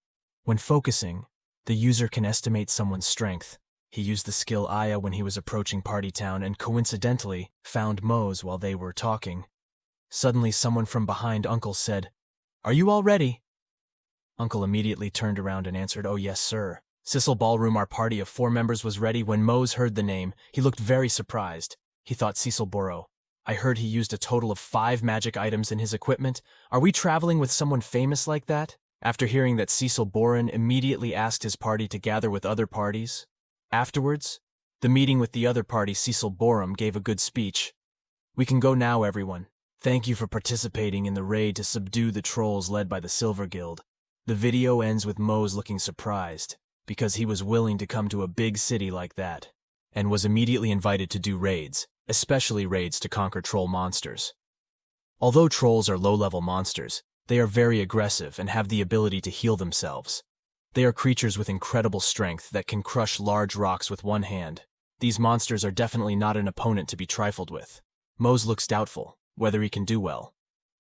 When focusing, the user can estimate someone's strength. He used the skill Aya when he was approaching Party Town and coincidentally found Mose while they were talking. Suddenly, someone from behind Uncle said, "Are you all ready?" Uncle immediately turned around and answered, "Oh yes, sir." Sissel Ballroom, our party of 4 members, was ready. When Mose heard the name, he looked very surprised. He thought, Cecil Boro. I heard he used a total of 5 magic items in his equipment. Are we traveling with someone famous like that? After hearing that, Cecil Boren immediately asked his party to gather with other parties. Afterwards, the meeting with the other party, Cecil Borum gave a good speech. "We can go now, everyone. Thank you for participating in the raid to subdue the trolls led by the Silver Guild." The video ends with Mose looking surprised, because he was willing to come to a big city like that, and was immediately invited to do raids, especially raids to conquer troll monsters. Although trolls are low-level monsters, they are very aggressive and have the ability to heal themselves. They are creatures with incredible strength that can crush large rocks with one hand. These monsters are definitely not an opponent to be trifled with. Mose looks doubtful whether he can do well.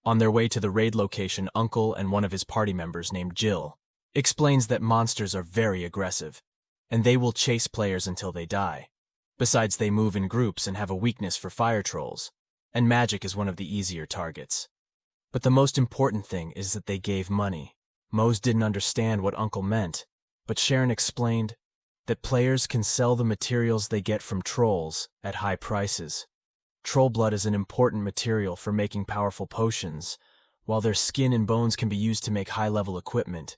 On their way to the raid location, Uncle and one of his party members named Jill explains that monsters are very aggressive, and they will chase players until they die. Besides, they move in groups and have a weakness for fire trolls, and magic is one of the easier targets. But the most important thing is that they gave money. Mose didn't understand what Uncle meant, but Sharon explained that players can sell the materials they get from trolls at high prices. Troll blood is an important material for making powerful potions, while their skin and bones can be used to make high-level equipment.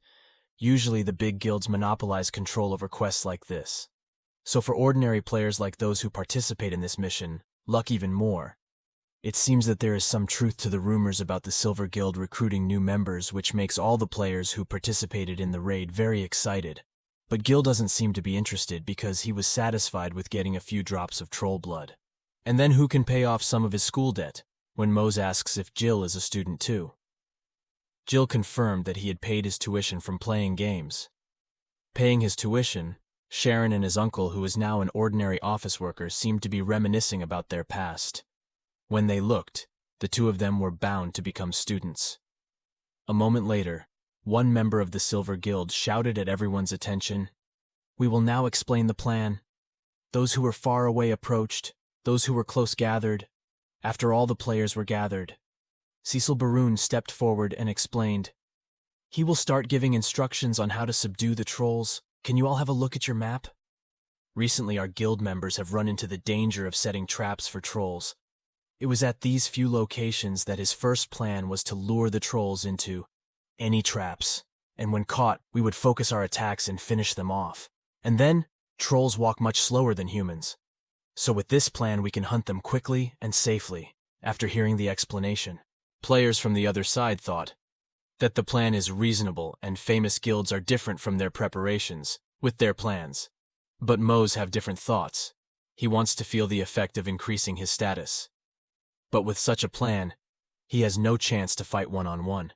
Usually the big guilds monopolize control over quests like this. So for ordinary players like those who participate in this mission, luck even more. It seems that there is some truth to the rumors about the Silver Guild recruiting new members, which makes all the players who participated in the raid very excited. But Gil doesn't seem to be interested because he was satisfied with getting a few drops of troll blood. And then who can pay off some of his school debt, when Mose asks if Jill is a student too. Jill confirmed that he had paid his tuition from playing games. Paying his tuition, Sharon and his uncle, who is now an ordinary office worker, seemed to be reminiscing about their past. When they looked, the two of them were bound to become students. A moment later, one member of the Silver Guild shouted at everyone's attention, "We will now explain the plan." Those who were far away approached, those who were close gathered. After all the players were gathered, Cecil Baroon stepped forward and explained, "He will start giving instructions on how to subdue the trolls. Can you all have a look at your map? Recently, our guild members have run into the danger of setting traps for trolls. It was at these few locations that his first plan was to lure the trolls into any traps, and when caught, we would focus our attacks and finish them off. And then, trolls walk much slower than humans. So with this plan we can hunt them quickly and safely. After hearing the explanation, players from the other side thought that the plan is reasonable and famous guilds are different from their preparations with their plans. But Mo's have different thoughts. He wants to feel the effect of increasing his status. But with such a plan, he has no chance to fight one-on-one.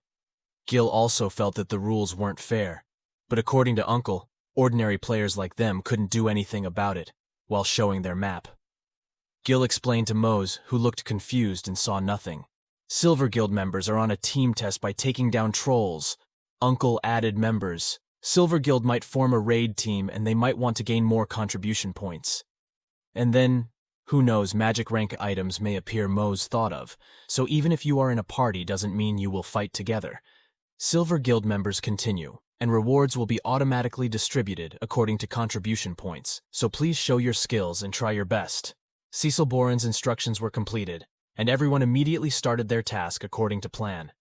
Gil also felt that the rules weren't fair, but according to Uncle, ordinary players like them couldn't do anything about it, while showing their map. Gil explained to Mose, who looked confused and saw nothing. Silver Guild members are on a team test by taking down trolls. Uncle added members. Silver Guild might form a raid team and they might want to gain more contribution points. And then, who knows, magic rank items may appear Mose thought of, so even if you are in a party doesn't mean you will fight together. Silver Guild members continue, and rewards will be automatically distributed according to contribution points, so please show your skills and try your best. Cecil Boren's instructions were completed, and everyone immediately started their task according to plan.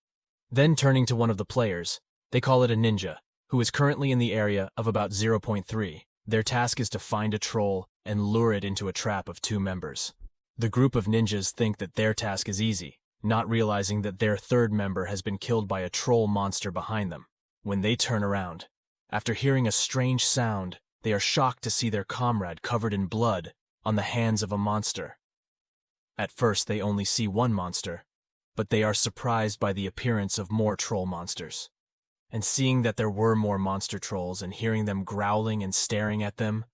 Then turning to one of the players, they call it a ninja, who is currently in the area of about 0.3. Their task is to find a troll and lure it into a trap of 2 members. The group of ninjas think that their task is easy, not realizing that their third member has been killed by a troll monster behind them. When they turn around, after hearing a strange sound, they are shocked to see their comrade covered in blood on the hands of a monster. At first they only see one monster, but they are surprised by the appearance of more troll monsters. And seeing that there were more monster trolls and hearing them growling and staring at them,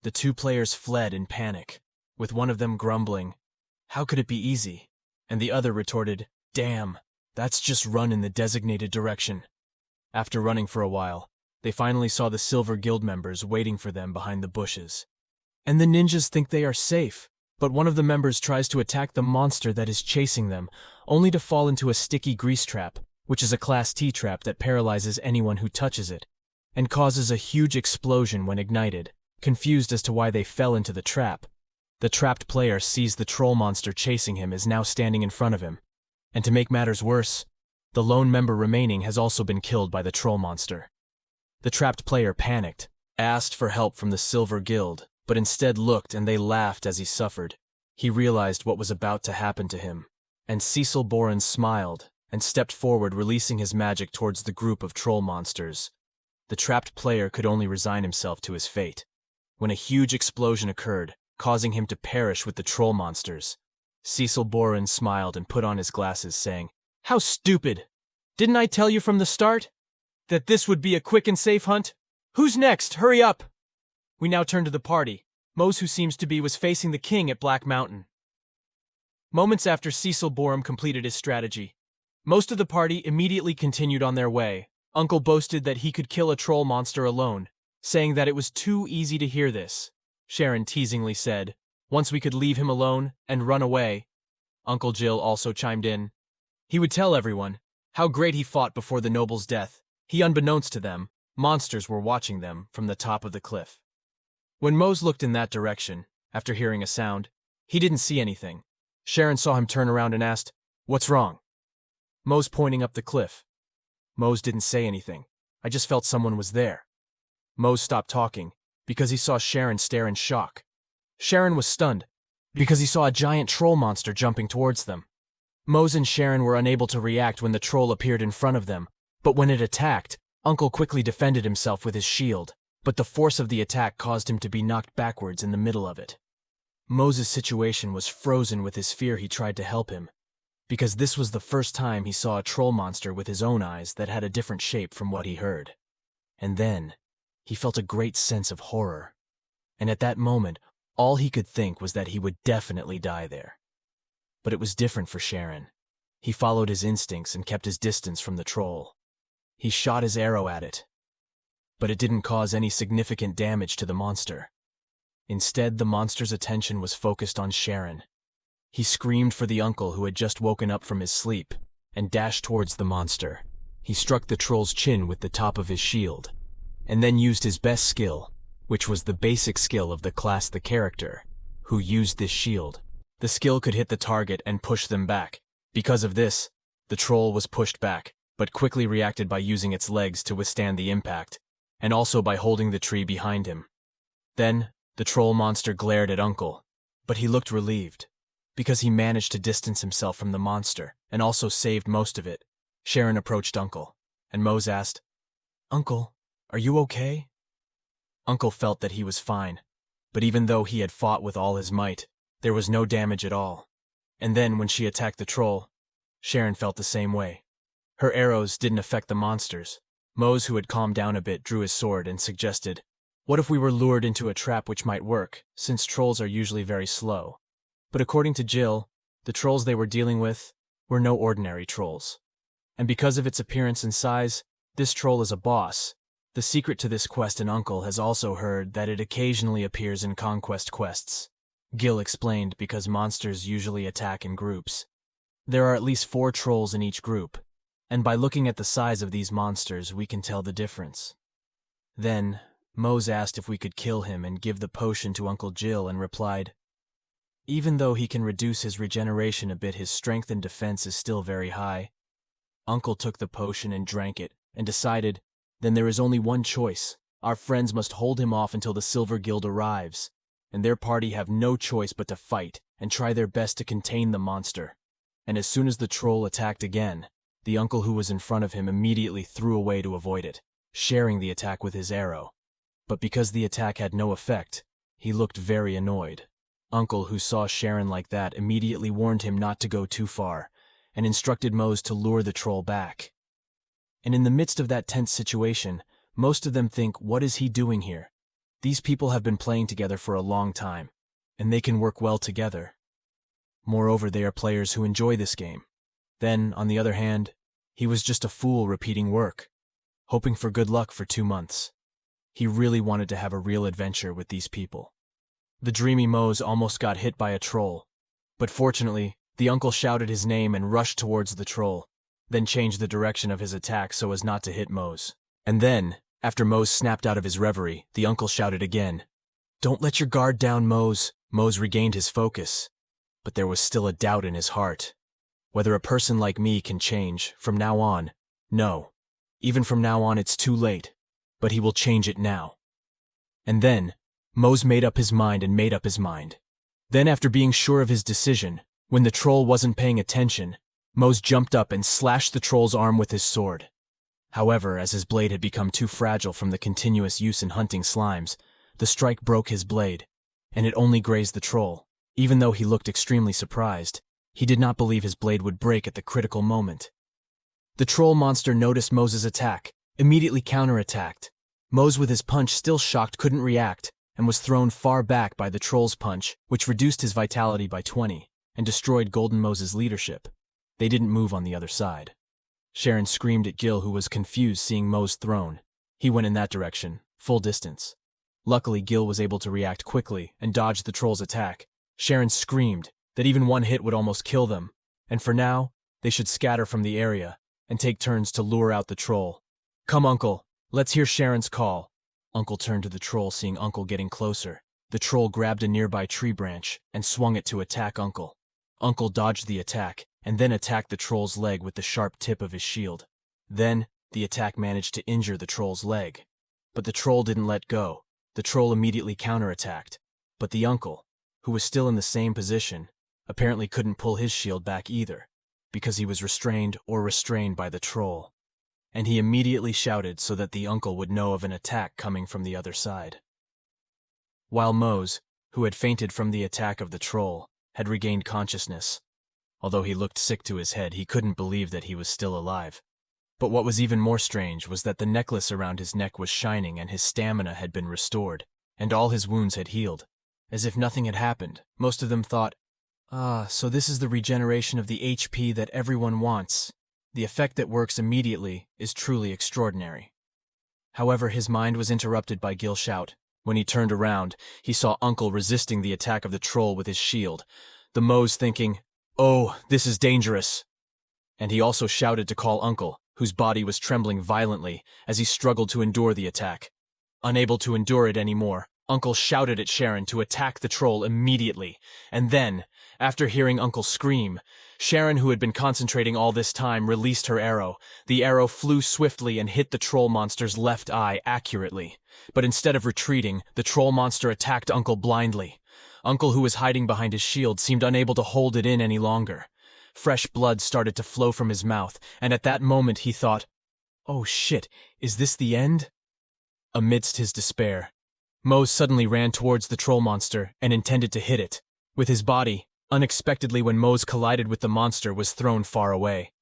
the 2 players fled in panic, with one of them grumbling, "How could it be easy?" And the other retorted, "Damn, that's just run in the designated direction." After running for a while, they finally saw the Silver Guild members waiting for them behind the bushes. And the ninjas think they are safe, but one of the members tries to attack the monster that is chasing them, only to fall into a sticky grease trap, which is a Class T trap that paralyzes anyone who touches it, and causes a huge explosion when ignited. Confused as to why they fell into the trap, the trapped player sees the troll monster chasing him is now standing in front of him. And to make matters worse, the lone member remaining has also been killed by the troll monster. The trapped player panicked, asked for help from the Silver Guild, but instead looked and they laughed as he suffered. He realized what was about to happen to him, and Cecil Boren smiled and stepped forward, releasing his magic towards the group of troll monsters. The trapped player could only resign himself to his fate, when a huge explosion occurred, causing him to perish with the troll monsters. Cecil Boren smiled and put on his glasses, saying, "How stupid! Didn't I tell you from the start that this would be a quick and safe hunt? Who's next? Hurry up!" We now turn to the party. Mose, who seems to be, was facing the king at Black Mountain. Moments after Cecil Boren completed his strategy, most of the party immediately continued on their way. Uncle boasted that he could kill a troll monster alone, saying that it was too easy to hear this. Sharon teasingly said, once we could leave him alone and run away. Uncle Jill also chimed in. He would tell everyone how great he fought before the noble's death. He, unbeknownst to them, monsters were watching them from the top of the cliff. When Mose looked in that direction, after hearing a sound, he didn't see anything. Sharon saw him turn around and asked, "What's wrong?" Mose pointing up the cliff. Mose didn't say anything. I just felt someone was there. Mose stopped talking because he saw Sharon stare in shock. Sharon was stunned because he saw a giant troll monster jumping towards them. Mose and Sharon were unable to react when the troll appeared in front of them, but when it attacked, Uncle quickly defended himself with his shield, but the force of the attack caused him to be knocked backwards in the middle of it. Mose's situation was frozen with his fear. He tried to help him, because this was the first time he saw a troll monster with his own eyes that had a different shape from what he heard. And then, he felt a great sense of horror. And at that moment, all he could think was that he would definitely die there. But it was different for Sharon. He followed his instincts and kept his distance from the troll. He shot his arrow at it, but it didn't cause any significant damage to the monster. Instead, the monster's attention was focused on Sharon. He screamed for the uncle who had just woken up from his sleep and dashed towards the monster. He struck the troll's chin with the top of his shield, and then used his best skill, which was the basic skill of the class the character, who used this shield. The skill could hit the target and push them back. Because of this, the troll was pushed back, but quickly reacted by using its legs to withstand the impact, and also by holding the tree behind him. Then, the troll monster glared at Uncle, but he looked relieved, because he managed to distance himself from the monster and also saved most of it. Sharon approached Uncle, and Mose asked, "Uncle, are you okay?" Uncle felt that he was fine, but even though he had fought with all his might, there was no damage at all. And then, when she attacked the troll, Sharon felt the same way. Her arrows didn't affect the monsters. Mose, who had calmed down a bit, drew his sword and suggested, "What if we were lured into a trap which might work, since trolls are usually very slow?" But according to Jill, the trolls they were dealing with were no ordinary trolls. And because of its appearance and size, this troll is a boss. The secret to this quest, and Uncle has also heard that it occasionally appears in conquest quests. Gil explained, because monsters usually attack in groups. There are at least 4 trolls in each group, and by looking at the size of these monsters, we can tell the difference. Then, Mose asked if we could kill him and give the potion to Uncle Jill, and replied, "Even though he can reduce his regeneration a bit, his strength and defense is still very high." Uncle took the potion and drank it, and decided, then there is only one choice. Our friends must hold him off until the Silver Guild arrives, and their party have no choice but to fight and try their best to contain the monster. And as soon as the troll attacked again, the uncle who was in front of him immediately threw away to avoid it, sharing the attack with his arrow. But because the attack had no effect, he looked very annoyed. Uncle, who saw Sharon like that, immediately warned him not to go too far, and instructed Mose to lure the troll back. And in the midst of that tense situation, most of them think, what is he doing here? These people have been playing together for a long time, and they can work well together. Moreover, they are players who enjoy this game. Then, on the other hand, he was just a fool repeating work, hoping for good luck for 2 months. He really wanted to have a real adventure with these people. The dreamy Mose almost got hit by a troll, but fortunately, the uncle shouted his name and rushed towards the troll, then changed the direction of his attack so as not to hit Mose. And then, after Mose snapped out of his reverie, the uncle shouted again, "Don't let your guard down, Mose." Mose regained his focus, but there was still a doubt in his heart. Whether a person like me can change from now on? No. Even from now on it's too late, but he will change it now. And then, Mose made up his mind and made up his mind. Then, after being sure of his decision, when the troll wasn't paying attention, Mose jumped up and slashed the troll's arm with his sword. However, as his blade had become too fragile from the continuous use in hunting slimes, the strike broke his blade, and it only grazed the troll. Even though he looked extremely surprised, he did not believe his blade would break at the critical moment. The troll monster noticed Mose's attack, immediately counterattacked. Mose, with his punch still shocked, couldn't react, and was thrown far back by the troll's punch, which reduced his vitality by 20, and destroyed Golden Mose's leadership. They didn't move on the other side. Sharon screamed at Gil, who was confused seeing Mose thrown. He went in that direction, full distance. Luckily, Gil was able to react quickly and dodge the troll's attack. Sharon screamed that even one hit would almost kill them, and for now, they should scatter from the area and take turns to lure out the troll. "Come, Uncle, let's hear Sharon's call." Uncle turned to the troll, seeing Uncle getting closer. The troll grabbed a nearby tree branch and swung it to attack Uncle. Uncle dodged the attack and then attacked the troll's leg with the sharp tip of his shield. Then, the attack managed to injure the troll's leg. But the troll didn't let go. The troll immediately counterattacked. But the uncle, who was still in the same position, apparently couldn't pull his shield back either, because he was restrained by the troll. And he immediately shouted so that the uncle would know of an attack coming from the other side. While Mose, who had fainted from the attack of the troll, had regained consciousness. Although he looked sick to his head, he couldn't believe that he was still alive. But what was even more strange was that the necklace around his neck was shining and his stamina had been restored, and all his wounds had healed. As if nothing had happened, most of them thought, so this is the regeneration of the HP that everyone wants. The effect that works immediately is truly extraordinary. However, his mind was interrupted by Gil's shout. When he turned around, he saw Uncle resisting the attack of the troll with his shield, the Mose thinking, "Oh, this is dangerous." And he also shouted to call Uncle, whose body was trembling violently as he struggled to endure the attack. Unable to endure it anymore, Uncle shouted at Sharon to attack the troll immediately, and then, after hearing Uncle scream, Sharon, who had been concentrating all this time, released her arrow. The arrow flew swiftly and hit the troll monster's left eye accurately. But instead of retreating, the troll monster attacked Uncle blindly. Uncle, who was hiding behind his shield, seemed unable to hold it in any longer. Fresh blood started to flow from his mouth, and at that moment he thought, "Oh shit, is this the end?" Amidst his despair, Mose suddenly ran towards the troll monster and intended to hit it. With his body, unexpectedly when Mose collided with the monster, was thrown far away.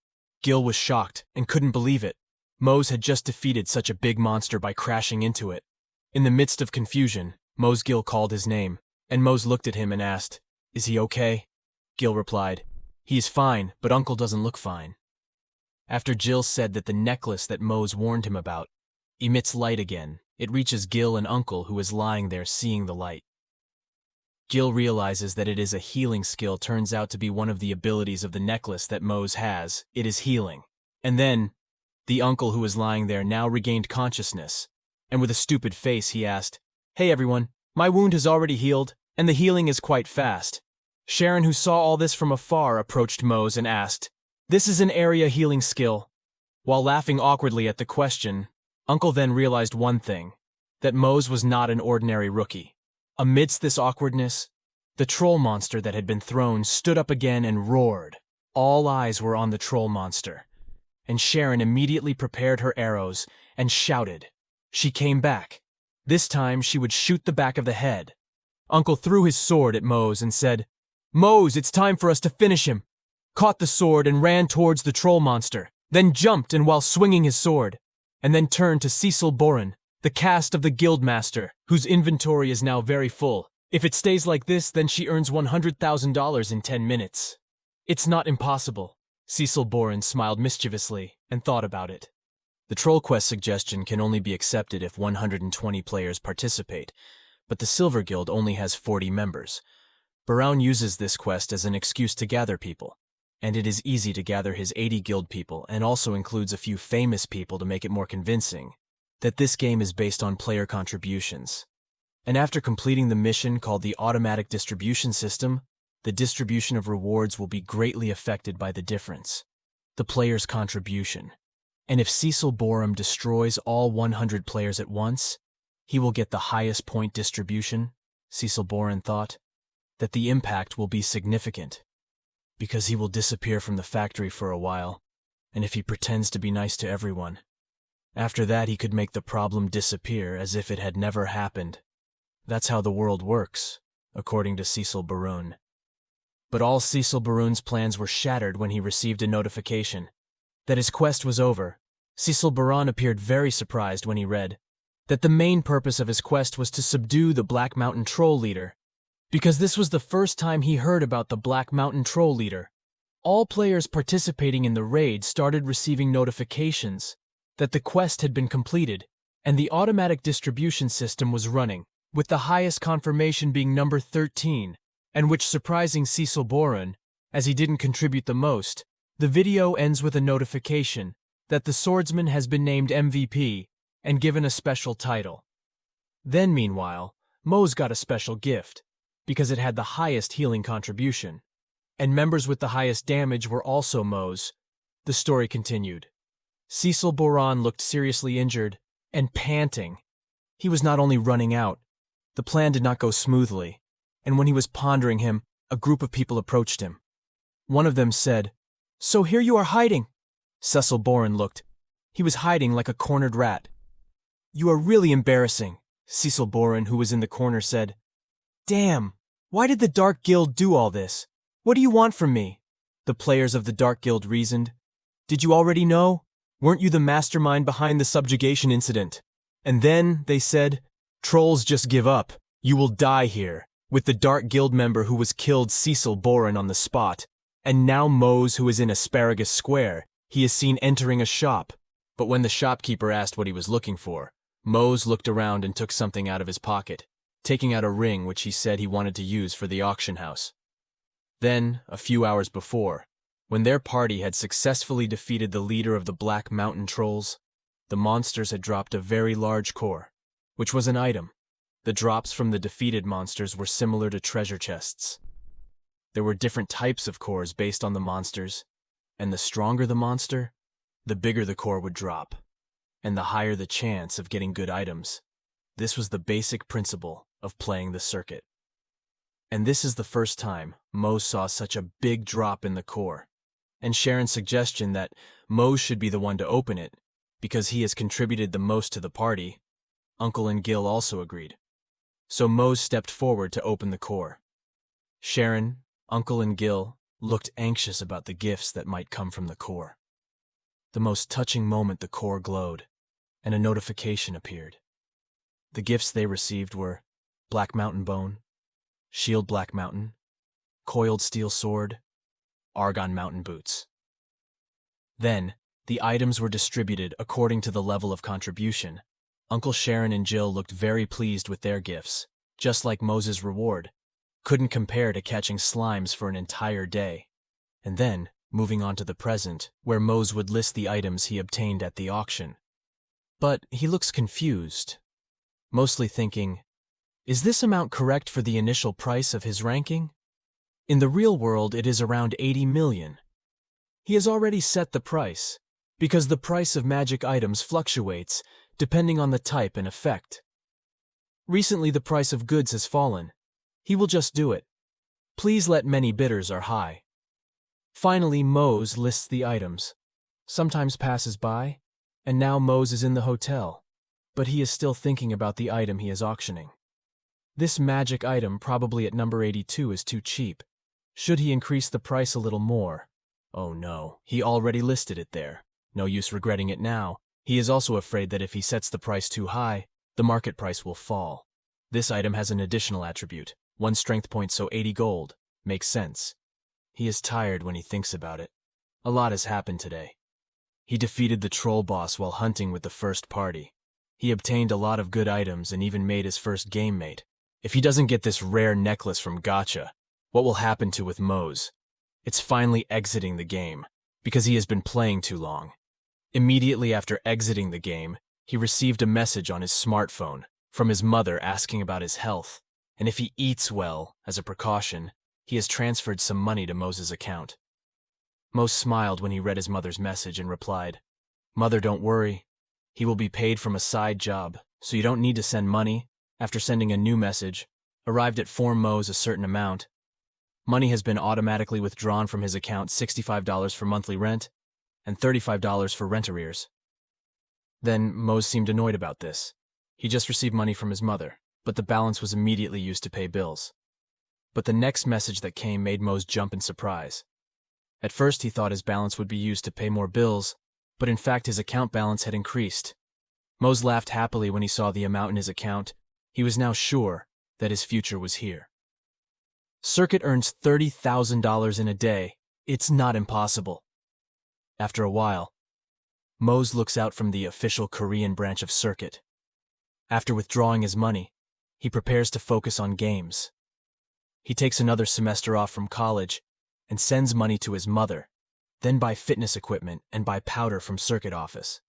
Gil was shocked and couldn't believe it. Mose had just defeated such a big monster by crashing into it. In the midst of confusion, Mose Gil called his name, and Mose looked at him and asked, "Is he okay?" Gil replied, "He's fine, but Uncle doesn't look fine." After Jill said that the necklace that Mose warned him about emits light again, it reaches Gil and Uncle, who is lying there seeing the light. Gil realizes that it is a healing skill. Turns out to be one of the abilities of the necklace that Mose has. It is healing. And then, the uncle who was lying there now regained consciousness, and with a stupid face he asked, "Hey everyone, my wound has already healed, and the healing is quite fast." Sharon, who saw all this from afar, approached Mose and asked, "This is an area healing skill." While laughing awkwardly at the question, Uncle then realized one thing, that Mose was not an ordinary rookie. Amidst this awkwardness, the troll monster that had been thrown stood up again and roared. All eyes were on the troll monster, and Sharon immediately prepared her arrows and shouted. She came back. This time she would shoot the back of the head. Uncle threw his sword at Mose and said, "Mose, it's time for us to finish him," caught the sword and ran towards the troll monster, then jumped and while swinging his sword, and then turned to Cecil Boren, the cast of the Guildmaster, whose inventory is now very full. If it stays like this, then she earns $100,000 in 10 minutes. It's not impossible. Cecil Boren smiled mischievously and thought about it. The Troll Quest suggestion can only be accepted if 120 players participate, but the Silver Guild only has 40 members. Brown uses this quest as an excuse to gather people, and it is easy to gather his 80 guild people and also includes a few famous people to make it more convincing that this game is based on player contributions. And after completing the mission called the Automatic Distribution System, the distribution of rewards will be greatly affected by the difference, the player's contribution. And if Cecil Boren destroys all 100 players at once, he will get the highest point distribution. Cecil Boren thought that the impact will be significant, because he will disappear from the factory for a while, and if he pretends to be nice to everyone, after that he could make the problem disappear as if it had never happened. That's how the world works, according to Cecil Boren. But all Cecil Boren's plans were shattered when he received a notification that his quest was over. Cecil Boren appeared very surprised when he read that the main purpose of his quest was to subdue the Black Mountain Troll Leader, because this was the first time he heard about the Black Mountain Troll Leader. All players participating in the raid started receiving notifications that the quest had been completed, and the automatic distribution system was running, with the highest confirmation being number 13, and which surprising Cecil Boren, as he didn't contribute the most. The video ends with a notification that the swordsman has been named MVP and given a special title. Then, meanwhile, Mose got a special gift, because it had the highest healing contribution, and members with the highest damage were also Mose. The story continued. Cecil Boren looked seriously injured and panting. He was not only running out, the plan did not go smoothly, and when he was pondering him, a group of people approached him. One of them said, "So here you are hiding." Cecil Boren looked. He was hiding like a cornered rat. "You are really embarrassing," Cecil Boren, who was in the corner, said. "Damn, why did the Dark Guild do all this? What do you want from me?" The players of the Dark Guild reasoned. "Did you already know? Weren't you the mastermind behind the subjugation incident?" And then, they said, "Trolls just give up. You will die here," with the Dark Guild member who was killed, Cecil Boren, on the spot. And now Mose, who is in Asparagus Square, he is seen entering a shop. But when the shopkeeper asked what he was looking for, Mose looked around and took something out of his pocket, taking out a ring which he said he wanted to use for the auction house. Then, a few hours before, when their party had successfully defeated the leader of the Black Mountain Trolls, the monsters had dropped a very large core, which was an item. The drops from the defeated monsters were similar to treasure chests. There were different types of cores based on the monsters, and the stronger the monster, the bigger the core would drop, and the higher the chance of getting good items. This was the basic principle of playing the circuit. And this is the first time Mose saw such a big drop in the core, and Sharon's suggestion that Mose should be the one to open it, because he has contributed the most to the party, Uncle and Gil also agreed. So Mose stepped forward to open the core. Sharon, Uncle, and Gil looked anxious about the gifts that might come from the core. The most touching moment, the core glowed, and a notification appeared. The gifts they received were Black Mountain Bone, Shield Black Mountain, Coiled Steel Sword, Argon Mountain Boots. Then, the items were distributed according to the level of contribution. Uncle Sharon and Jill looked very pleased with their gifts, just like Mose's reward. Couldn't compare to catching slimes for an entire day. And then, moving on to the present, where Mose would list the items he obtained at the auction. But he looks confused, mostly thinking, is this amount correct for the initial price of his ranking? In the real world, it is around 80 million. He has already set the price, because the price of magic items fluctuates depending on the type and effect. Recently, the price of goods has fallen. He will just do it. Please let many bidders are high. Finally, Mose lists the items. Sometimes passes by, and now Mose is in the hotel, but he is still thinking about the item he is auctioning. This magic item, probably at number 82, is too cheap. Should he increase the price a little more? Oh no, he already listed it there. No use regretting it now. He is also afraid that if he sets the price too high, the market price will fall. This item has an additional attribute, 1 strength point, so 80 gold. Makes sense. He is tired when he thinks about it. A lot has happened today. He defeated the troll boss while hunting with the first party. He obtained a lot of good items and even made his first game mate. If he doesn't get this rare necklace from Gacha, what will happen to with Mose? It's finally exiting the game, because he has been playing too long. Immediately after exiting the game, he received a message on his smartphone from his mother asking about his health, and if he eats well, as a precaution, he has transferred some money to Mose's account. Mose smiled when he read his mother's message and replied, "Mother, don't worry. He will be paid from a side job, so you don't need to send money." After sending a new message, arrived at form Mose a certain amount. Money has been automatically withdrawn from his account, $65 for monthly rent and $35 for rent arrears. Then Mose seemed annoyed about this. He just received money from his mother, but the balance was immediately used to pay bills. But the next message that came made Mose jump in surprise. At first he thought his balance would be used to pay more bills, but in fact his account balance had increased. Mose laughed happily when he saw the amount in his account. He was now sure that his future was here. Circuit earns $30,000 in a day. It's not impossible. After a while, Mose looks out from the official Korean branch of Circuit. After withdrawing his money, he prepares to focus on games. He takes another semester off from college and sends money to his mother, then buy fitness equipment and buy powder from Circuit office.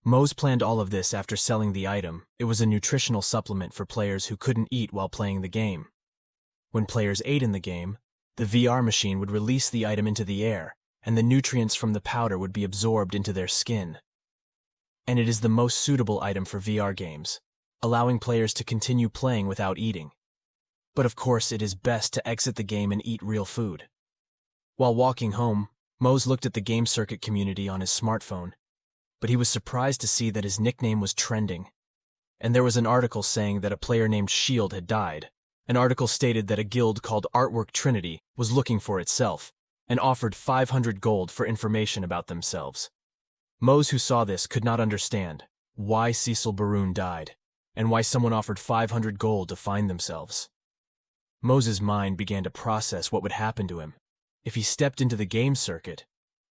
Mose planned all of this after selling the item. It was a nutritional supplement for players who couldn't eat while playing the game. When players ate in the game, the VR machine would release the item into the air, and the nutrients from the powder would be absorbed into their skin. And it is the most suitable item for VR games, allowing players to continue playing without eating. But of course, it is best to exit the game and eat real food. While walking home, Mose looked at the game Circuit community on his smartphone, but he was surprised to see that his nickname was trending. And there was an article saying that a player named Shield had died. An article stated that a guild called Artwork Trinity was looking for itself, and offered 500 gold for information about themselves. Mose, who saw this, could not understand why Cecil Baroon died, and why someone offered 500 gold to find themselves. Mose's mind began to process what would happen to him. If he stepped into the game Circuit,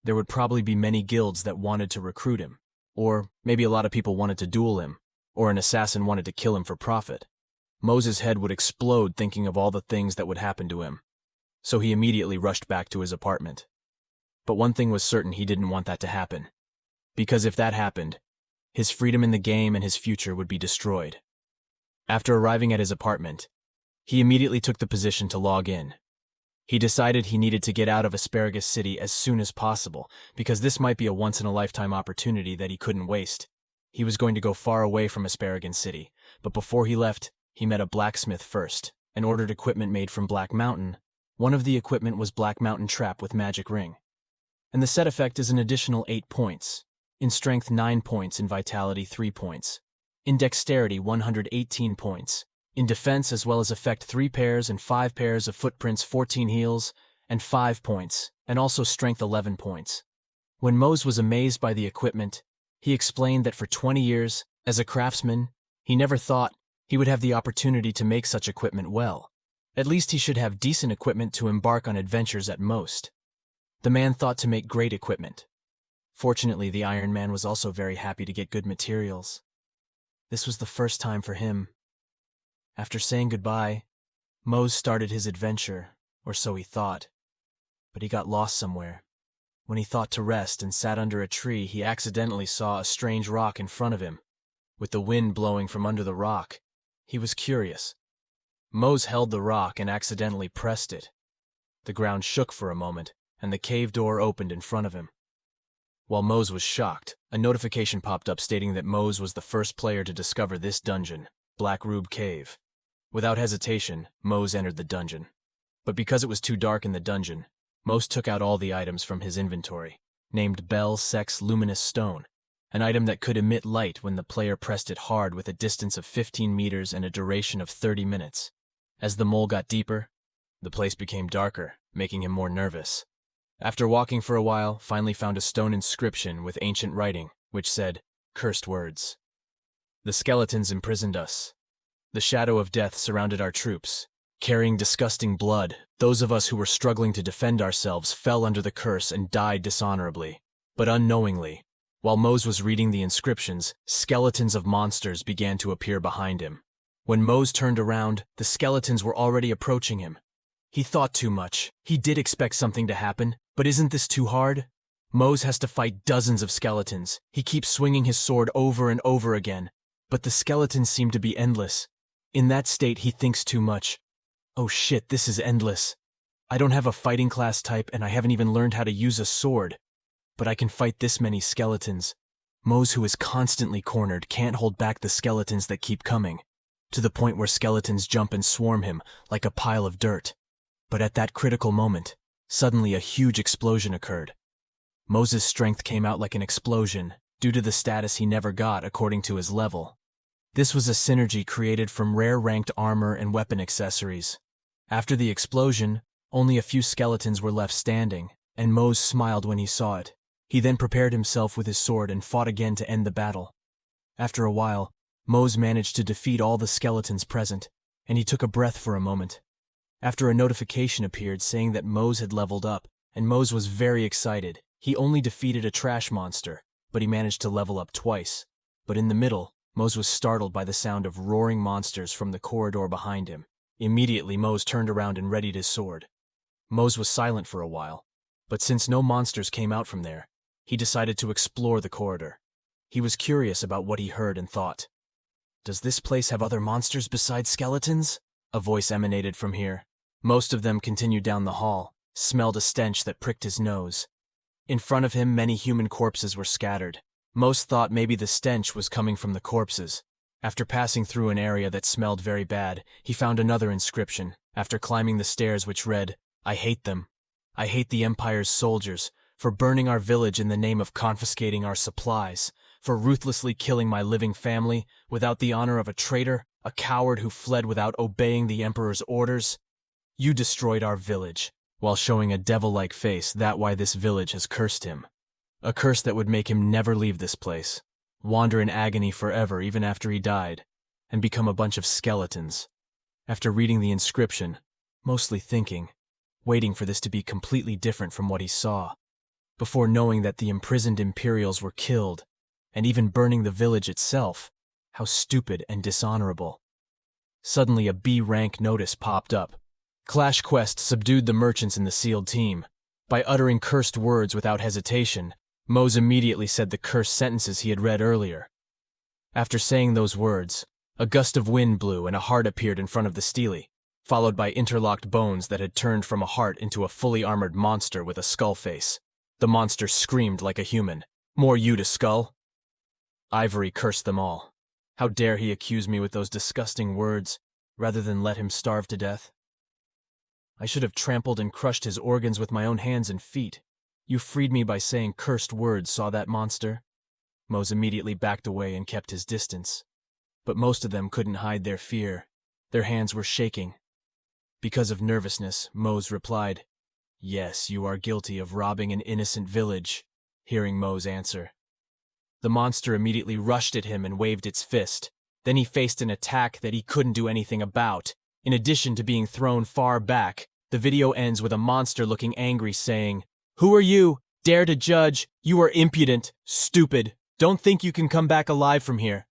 there would probably be many guilds that wanted to recruit him, or maybe a lot of people wanted to duel him, or an assassin wanted to kill him for profit. Mose's head would explode thinking of all the things that would happen to him, so he immediately rushed back to his apartment. But one thing was certain: he didn't want that to happen, because if that happened, his freedom in the game and his future would be destroyed. After arriving at his apartment, he immediately took the position to log in. He decided he needed to get out of Asparagus City as soon as possible, because this might be a once-in-a-lifetime opportunity that he couldn't waste. He was going to go far away from Asparagus City, but before he left, he met a blacksmith first and ordered equipment made from Black Mountain. One of the equipment was Black Mountain Trap with Magic Ring. And the set effect is an additional 8 points. In strength 9 points, in vitality 3 points. In dexterity 118 points. In defense as well as effect 3 pairs and 5 pairs of footprints 14 heals and 5 points, and also strength 11 points. When Mose was amazed by the equipment, he explained that for 20 years, as a craftsman, he never thought he would have the opportunity to make such equipment well. At least he should have decent equipment to embark on adventures at most. The man thought to make great equipment. Fortunately, the Iron Man was also very happy to get good materials. This was the first time for him. After saying goodbye, Mose started his adventure, or so he thought. But he got lost somewhere. When he thought to rest and sat under a tree, he accidentally saw a strange rock in front of him. With the wind blowing from under the rock, he was curious. Mose held the rock and accidentally pressed it. The ground shook for a moment, and the cave door opened in front of him. While Mose was shocked, a notification popped up stating that Mose was the first player to discover this dungeon, Black Rube Cave. Without hesitation, Mose entered the dungeon. But because it was too dark in the dungeon, Mose took out all the items from his inventory, named Bell Sex Luminous Stone, an item that could emit light when the player pressed it hard with a distance of 15 meters and a duration of 30 minutes. As the mole got deeper, the place became darker, making him more nervous. After walking for a while, finally found a stone inscription with ancient writing, which said, "Cursed words. The skeletons imprisoned us. The shadow of death surrounded our troops. Carrying disgusting blood, those of us who were struggling to defend ourselves fell under the curse and died dishonorably, but unknowingly. While Mose was reading the inscriptions, skeletons of monsters began to appear behind him. When Mose turned around, the skeletons were already approaching him. He thought too much. He did expect something to happen, but isn't this too hard? Mose has to fight dozens of skeletons. He keeps swinging his sword over and over again, but the skeletons seem to be endless. In that state, he thinks too much. Oh shit, this is endless. I don't have a fighting class type and I haven't even learned how to use a sword. But I can fight this many skeletons. Mose, who is constantly cornered, can't hold back the skeletons that keep coming, to the point where skeletons jump and swarm him like a pile of dirt. But at that critical moment, suddenly a huge explosion occurred. Mose's strength came out like an explosion, due to the status he never got according to his level. This was a synergy created from rare ranked armor and weapon accessories. After the explosion, only a few skeletons were left standing, and Mose smiled when he saw it. He then prepared himself with his sword and fought again to end the battle. After a while, Mose managed to defeat all the skeletons present, and he took a breath for a moment. After a notification appeared saying that Mose had leveled up, and Mose was very excited. He only defeated a trash monster, but he managed to level up twice. But in the middle, Mose was startled by the sound of roaring monsters from the corridor behind him. Immediately, Mose turned around and readied his sword. Mose was silent for a while, but since no monsters came out from there, he decided to explore the corridor. He was curious about what he heard and thought. Does this place have other monsters besides skeletons? A voice emanated from here. Most of them continued down the hall, smelled a stench that pricked his nose. In front of him, many human corpses were scattered. Most thought maybe the stench was coming from the corpses. After passing through an area that smelled very bad, he found another inscription, after climbing the stairs, which read, "I hate them. I hate the Empire's soldiers, for burning our village in the name of confiscating our supplies, for ruthlessly killing my living family without the honor of a traitor, a coward who fled without obeying the Emperor's orders. You destroyed our village," while showing a devil-like face. That's why this village has cursed him. A curse that would make him never leave this place, wander in agony forever even after he died, and become a bunch of skeletons. After reading the inscription, mostly thinking, waiting for this to be completely different from what he saw, before knowing that the imprisoned Imperials were killed, and even burning the village itself, how stupid and dishonorable. Suddenly a B-rank notice popped up. Clash Quest subdued the merchants in the sealed team. By uttering cursed words without hesitation, Mose immediately said the cursed sentences he had read earlier. After saying those words, a gust of wind blew and a heart appeared in front of the stele. followed by interlocked bones that had turned from a heart into a fully armored monster with a skull face. The monster screamed like a human. "More you to skull?" Ivory cursed them all. How dare he accuse me with those disgusting words, rather than let him starve to death? I should have trampled and crushed his organs with my own hands and feet. You freed me by saying cursed words, saw that monster? Mose immediately backed away and kept his distance. But most of them couldn't hide their fear. Their hands were shaking. Because of nervousness, Mose replied, "Yes, you are guilty of robbing an innocent village," hearing Mose answer. The monster immediately rushed at him and waved its fist. Then he faced an attack that he couldn't do anything about. In addition to being thrown far back, the video ends with a monster looking angry saying, "Who are you? Dare to judge? You are impudent, stupid. Don't think you can come back alive from here."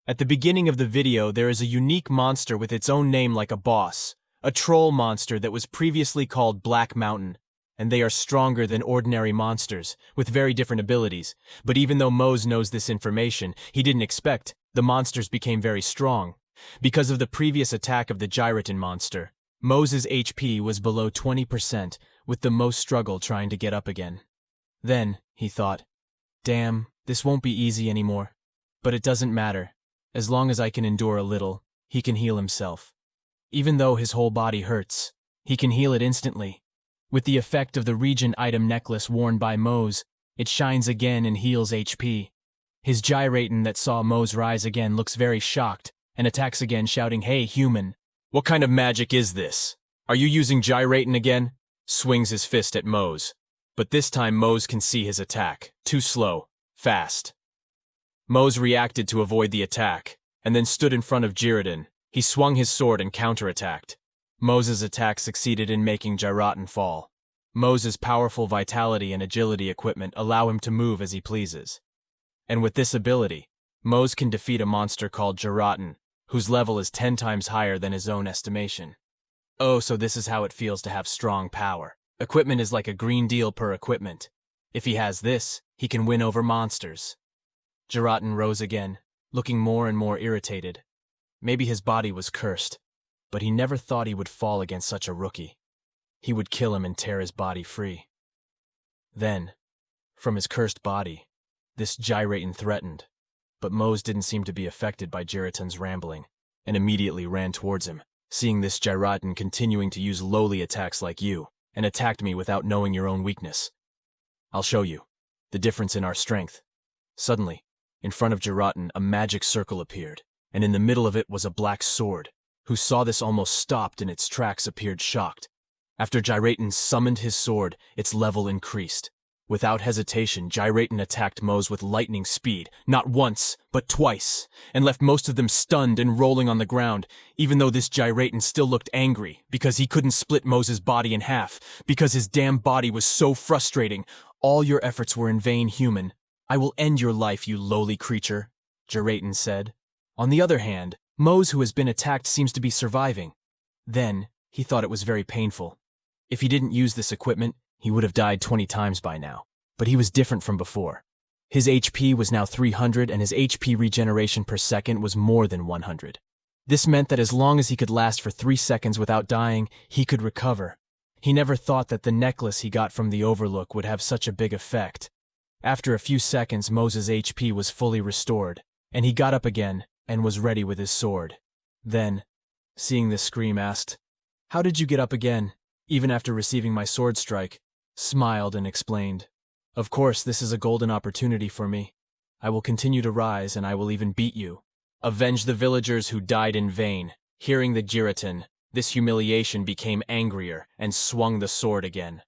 At the beginning of the video, there is a unique monster with its own name like a boss, a troll monster that was previously called Black Mountain, and they are stronger than ordinary monsters, with very different abilities. But even though Mose knows this information, he didn't expect the monsters became very strong. Because of the previous attack of the Gyraton monster, Mose's HP was below 20%, with the most struggle trying to get up again. Then, he thought, "Damn, this won't be easy anymore. But it doesn't matter. As long as I can endure a little, he can heal himself. Even though his whole body hurts, he can heal it instantly. With the effect of the Regent item necklace worn by Mose, it shines again and heals HP. His Gyraton that saw Mose rise again looks very shocked, and attacks again shouting, 'Hey, human! What kind of magic is this? Are you using Gyraton again?' Swings his fist at Mose. But this time Mose can see his attack. Too slow. Fast. Mose reacted to avoid the attack, and then stood in front of Gyraton. He swung his sword and counterattacked. Mose's attack succeeded in making Gyraton fall. Mose's powerful vitality and agility equipment allow him to move as he pleases. And with this ability, Mose can defeat a monster called Gyraton, whose level is 10 times higher than his own estimation. Oh, so this is how it feels to have strong power. Equipment is like a green deal per equipment. If he has this, he can win over monsters. Gyraton rose again, looking more and more irritated. Maybe his body was cursed, but he never thought he would fall against such a rookie. He would kill him and tear his body free. Then, from his cursed body, this Gyraton threatened, but Mose didn't seem to be affected by Gyraton's rambling, and immediately ran towards him, seeing this Gyraton continuing to use lowly attacks like you, and attacked me without knowing your own weakness. I'll show you the difference in our strength. Suddenly, in front of Gyraton, a magic circle appeared, and in the middle of it was a black sword. Who saw this almost stopped in its tracks appeared shocked. After Gyraton summoned his sword, its level increased. Without hesitation, Gyraton attacked Mose with lightning speed, not once, but twice, and left most of them stunned and rolling on the ground, even though this Gyraton still looked angry, because he couldn't split Mose's body in half, because his damn body was so frustrating. "All your efforts were in vain, human. I will end your life, you lowly creature," Gyraton said. On the other hand, Mose, who has been attacked, seems to be surviving. Then, he thought it was very painful. If he didn't use this equipment, he would have died 20 times by now. But he was different from before. His HP was now 300, and his HP regeneration per second was more than 100. This meant that as long as he could last for 3 seconds without dying, he could recover. He never thought that the necklace he got from the Overlook would have such a big effect. After a few seconds, Mose's HP was fully restored, and he got up again and was ready with his sword. Then, seeing this scream, asked, "How did you get up again, even after receiving my sword strike?" Smiled and explained, "Of course, this is a golden opportunity for me. I will continue to rise, and I will even beat you. Avenge the villagers who died in vain." Hearing the Gyraton, this humiliation became angrier and swung the sword again.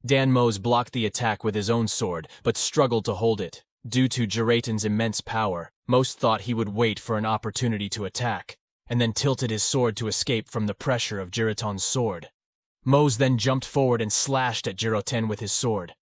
Dan Mose blocked the attack with his own sword, but struggled to hold it. Due to Gyraton's immense power, Mose thought he would wait for an opportunity to attack, and then tilted his sword to escape from the pressure of Gyraton's sword. Mose then jumped forward and slashed at Gyraton with his sword.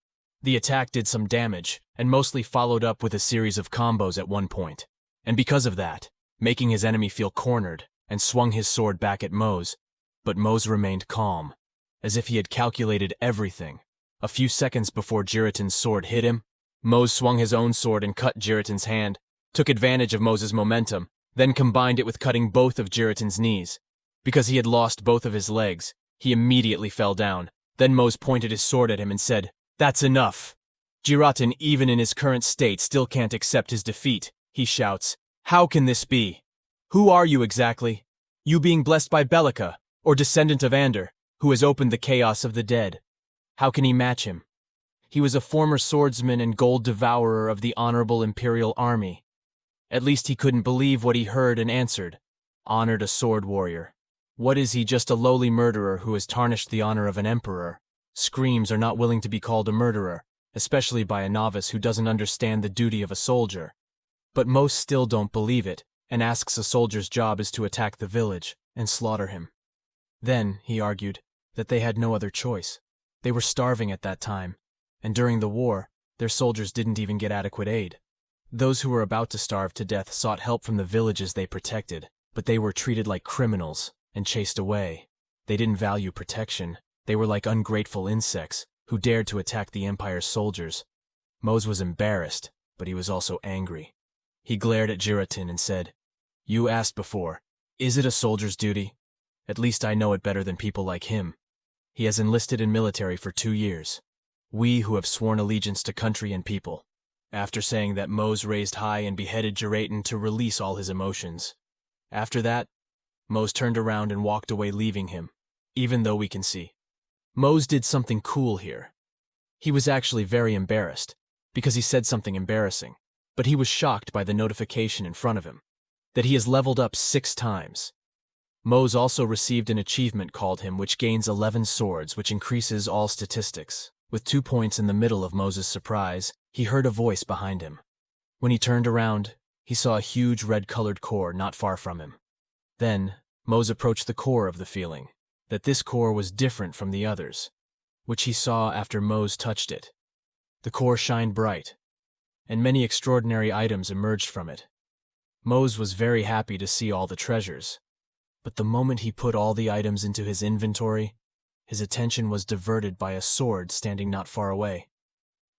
The attack did some damage, and mostly followed up with a series of combos at one point. And because of that, making his enemy feel cornered, and swung his sword back at Mose. But Mose remained calm, as if he had calculated everything. A few seconds before Gyraton's sword hit him, Mose swung his own sword and cut Gyraton's hand, took advantage of Mose's momentum, then combined it with cutting both of Gyraton's knees. Because he had lost both of his legs, he immediately fell down. Then Mose pointed his sword at him and said, "That's enough." Jiraten, even in his current state, still can't accept his defeat. He shouts, "How can this be? Who are you exactly? You being blessed by Bellica, or descendant of Ander, who has opened the chaos of the dead? How can he match him? He was a former swordsman and gold devourer of the honorable imperial army. At least he couldn't believe what he heard and answered, honored a sword warrior. What is he, just a lowly murderer who has tarnished the honor of an emperor? Screams are not willing to be called a murderer, especially by a novice who doesn't understand the duty of a soldier. But most still don't believe it, and asks a soldier's job is to attack the village and slaughter him. Then, he argued, that they had no other choice. They were starving at that time, and during the war, their soldiers didn't even get adequate aid. Those who were about to starve to death sought help from the villages they protected, but they were treated like criminals and chased away. They didn't value protection. They were like ungrateful insects who dared to attack the Empire's soldiers. Mose was embarrassed, but he was also angry. He glared at Jiraten and said, "You asked before, is it a soldier's duty? At least I know it better than people like him. He has enlisted in military for 2 years. We who have sworn allegiance to country and people." After saying that, Mose raised high and beheaded Jiraten to release all his emotions. After that, Mose turned around and walked away, leaving him, even though we can see. Mose did something cool here. He was actually very embarrassed, because he said something embarrassing, but he was shocked by the notification in front of him, that he has leveled up 6 times. Mose also received an achievement called him, which gains 11 swords, which increases all statistics. With 2 points in the middle of Mose's surprise, he heard a voice behind him. When he turned around, he saw a huge red-colored core not far from him. Then, Mose approached the core of the feeling, that this core was different from the others, which he saw after Mose touched it. The core shined bright, and many extraordinary items emerged from it. Mose was very happy to see all the treasures, but the moment he put all the items into his inventory, his attention was diverted by a sword standing not far away.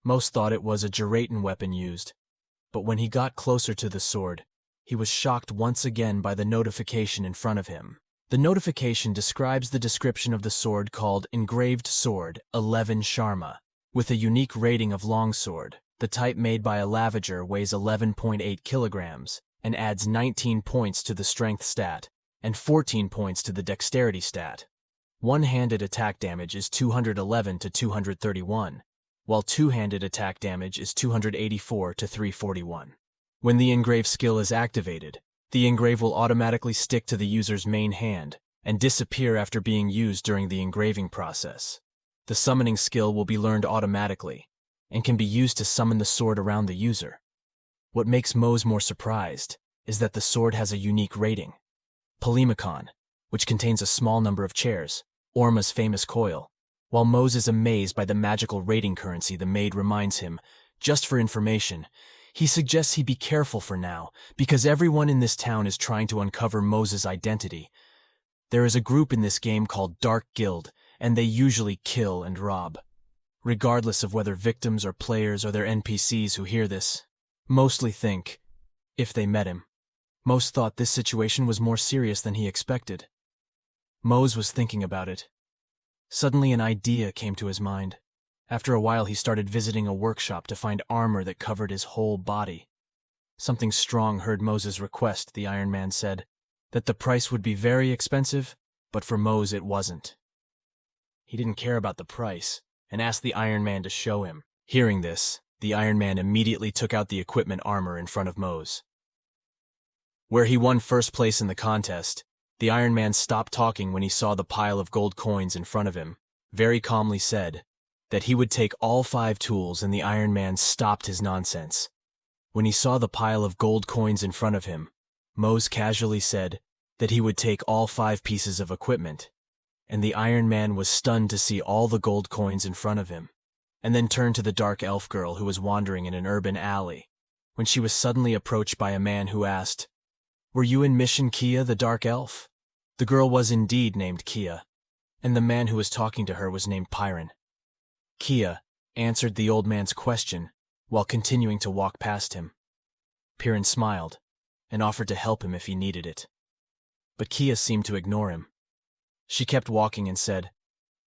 Mose thought it was a Jiraten weapon used, but when he got closer to the sword, he was shocked once again by the notification in front of him. The notification describes the description of the sword called Engraved Sword 11 Sharma, with a unique rating of longsword. The type made by a Lavager weighs 11.8 kilograms and adds 19 points to the strength stat and 14 points to the dexterity stat. One-handed attack damage is 211 to 231, while two-handed attack damage is 284 to 341. When the engrave skill is activated, the engrave will automatically stick to the user's main hand and disappear after being used during the engraving process. The summoning skill will be learned automatically and can be used to summon the sword around the user. What makes Mose more surprised is that the sword has a unique rating. Polemicon, which contains a small number of chairs, Orma's famous coil. While Mose is amazed by the magical rating currency the maid reminds him, just for information, he suggests he be careful for now, because everyone in this town is trying to uncover Mose's identity. There is a group in this game called Dark Guild, and they usually kill and rob. Regardless of whether victims or players or their NPCs who hear this, mostly think, if they met him. Mose thought this situation was more serious than he expected. Mose was thinking about it. Suddenly an idea came to his mind. After a while he started visiting a workshop to find armor that covered his whole body. Something strong heard Mose's request, the Iron Man said, that the price would be very expensive, but for Mose it wasn't. He didn't care about the price, and asked the Iron Man to show him. Hearing this, the Iron Man immediately took out the equipment armor in front of Mose. Where he won first place in the contest, the Iron Man stopped talking when he saw the pile of gold coins in front of him, very calmly said that he would take all 5 tools, and the Iron Man stopped his nonsense. When he saw the pile of gold coins in front of him, Mose casually said that he would take all 5 pieces of equipment, and the Iron Man was stunned to see all the gold coins in front of him, and then turned to the dark elf girl who was wandering in an urban alley, when she was suddenly approached by a man who asked, "Were you in Mission Kia, the dark elf?" The girl was indeed named Kia, and the man who was talking to her was named Pyron. Kia answered the old man's question while continuing to walk past him. Pyron smiled and offered to help him if he needed it. But Kia seemed to ignore him. She kept walking and said,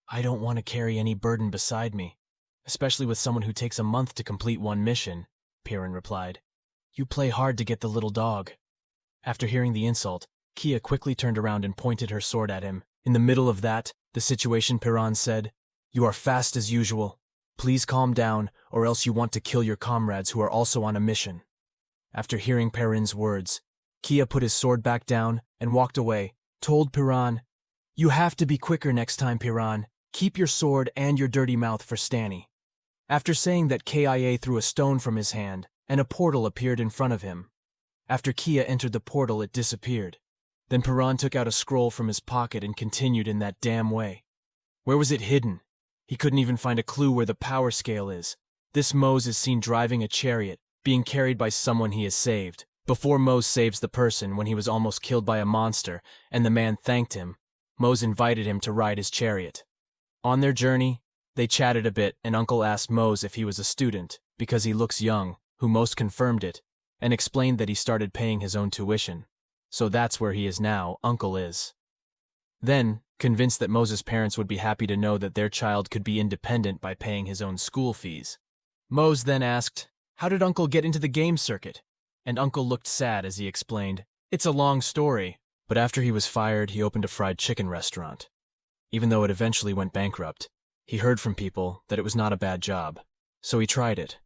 "I don't want to carry any burden beside me, especially with someone who takes a month to complete one mission," Piran replied. "You play hard to get the little dog." After hearing the insult, Kia quickly turned around and pointed her sword at him. In the middle of the situation, Piran said, "You are fast as usual. Please calm down, or else you want to kill your comrades who are also on a mission." After hearing Piran's words, Kia put his sword back down and walked away, told Piran, "You have to be quicker next time, Piran. Keep your sword and your dirty mouth for Stanny." After saying that, Kia threw a stone from his hand, and a portal appeared in front of him. After Kia entered the portal, it disappeared. Then Piran took out a scroll from his pocket and continued in that damn way. Where was it hidden? He couldn't even find a clue where the power scale is. This Mose is seen driving a chariot, being carried by someone he has saved. Before Mose saves the person, when he was almost killed by a monster, and the man thanked him, Mose invited him to ride his chariot. On their journey, they chatted a bit, and Uncle asked Mose if he was a student, because he looks young, who Mose confirmed it, and explained that he started paying his own tuition. So that's where he is now, Uncle is. Then, convinced that Mose's parents would be happy to know that their child could be independent by paying his own school fees, Mose then asked, "How did Uncle get into the game circuit?" And Uncle looked sad as he explained, "It's a long story." But after he was fired, he opened a fried chicken restaurant. Even though it eventually went bankrupt, he heard from people that it was not a bad job, so he tried it.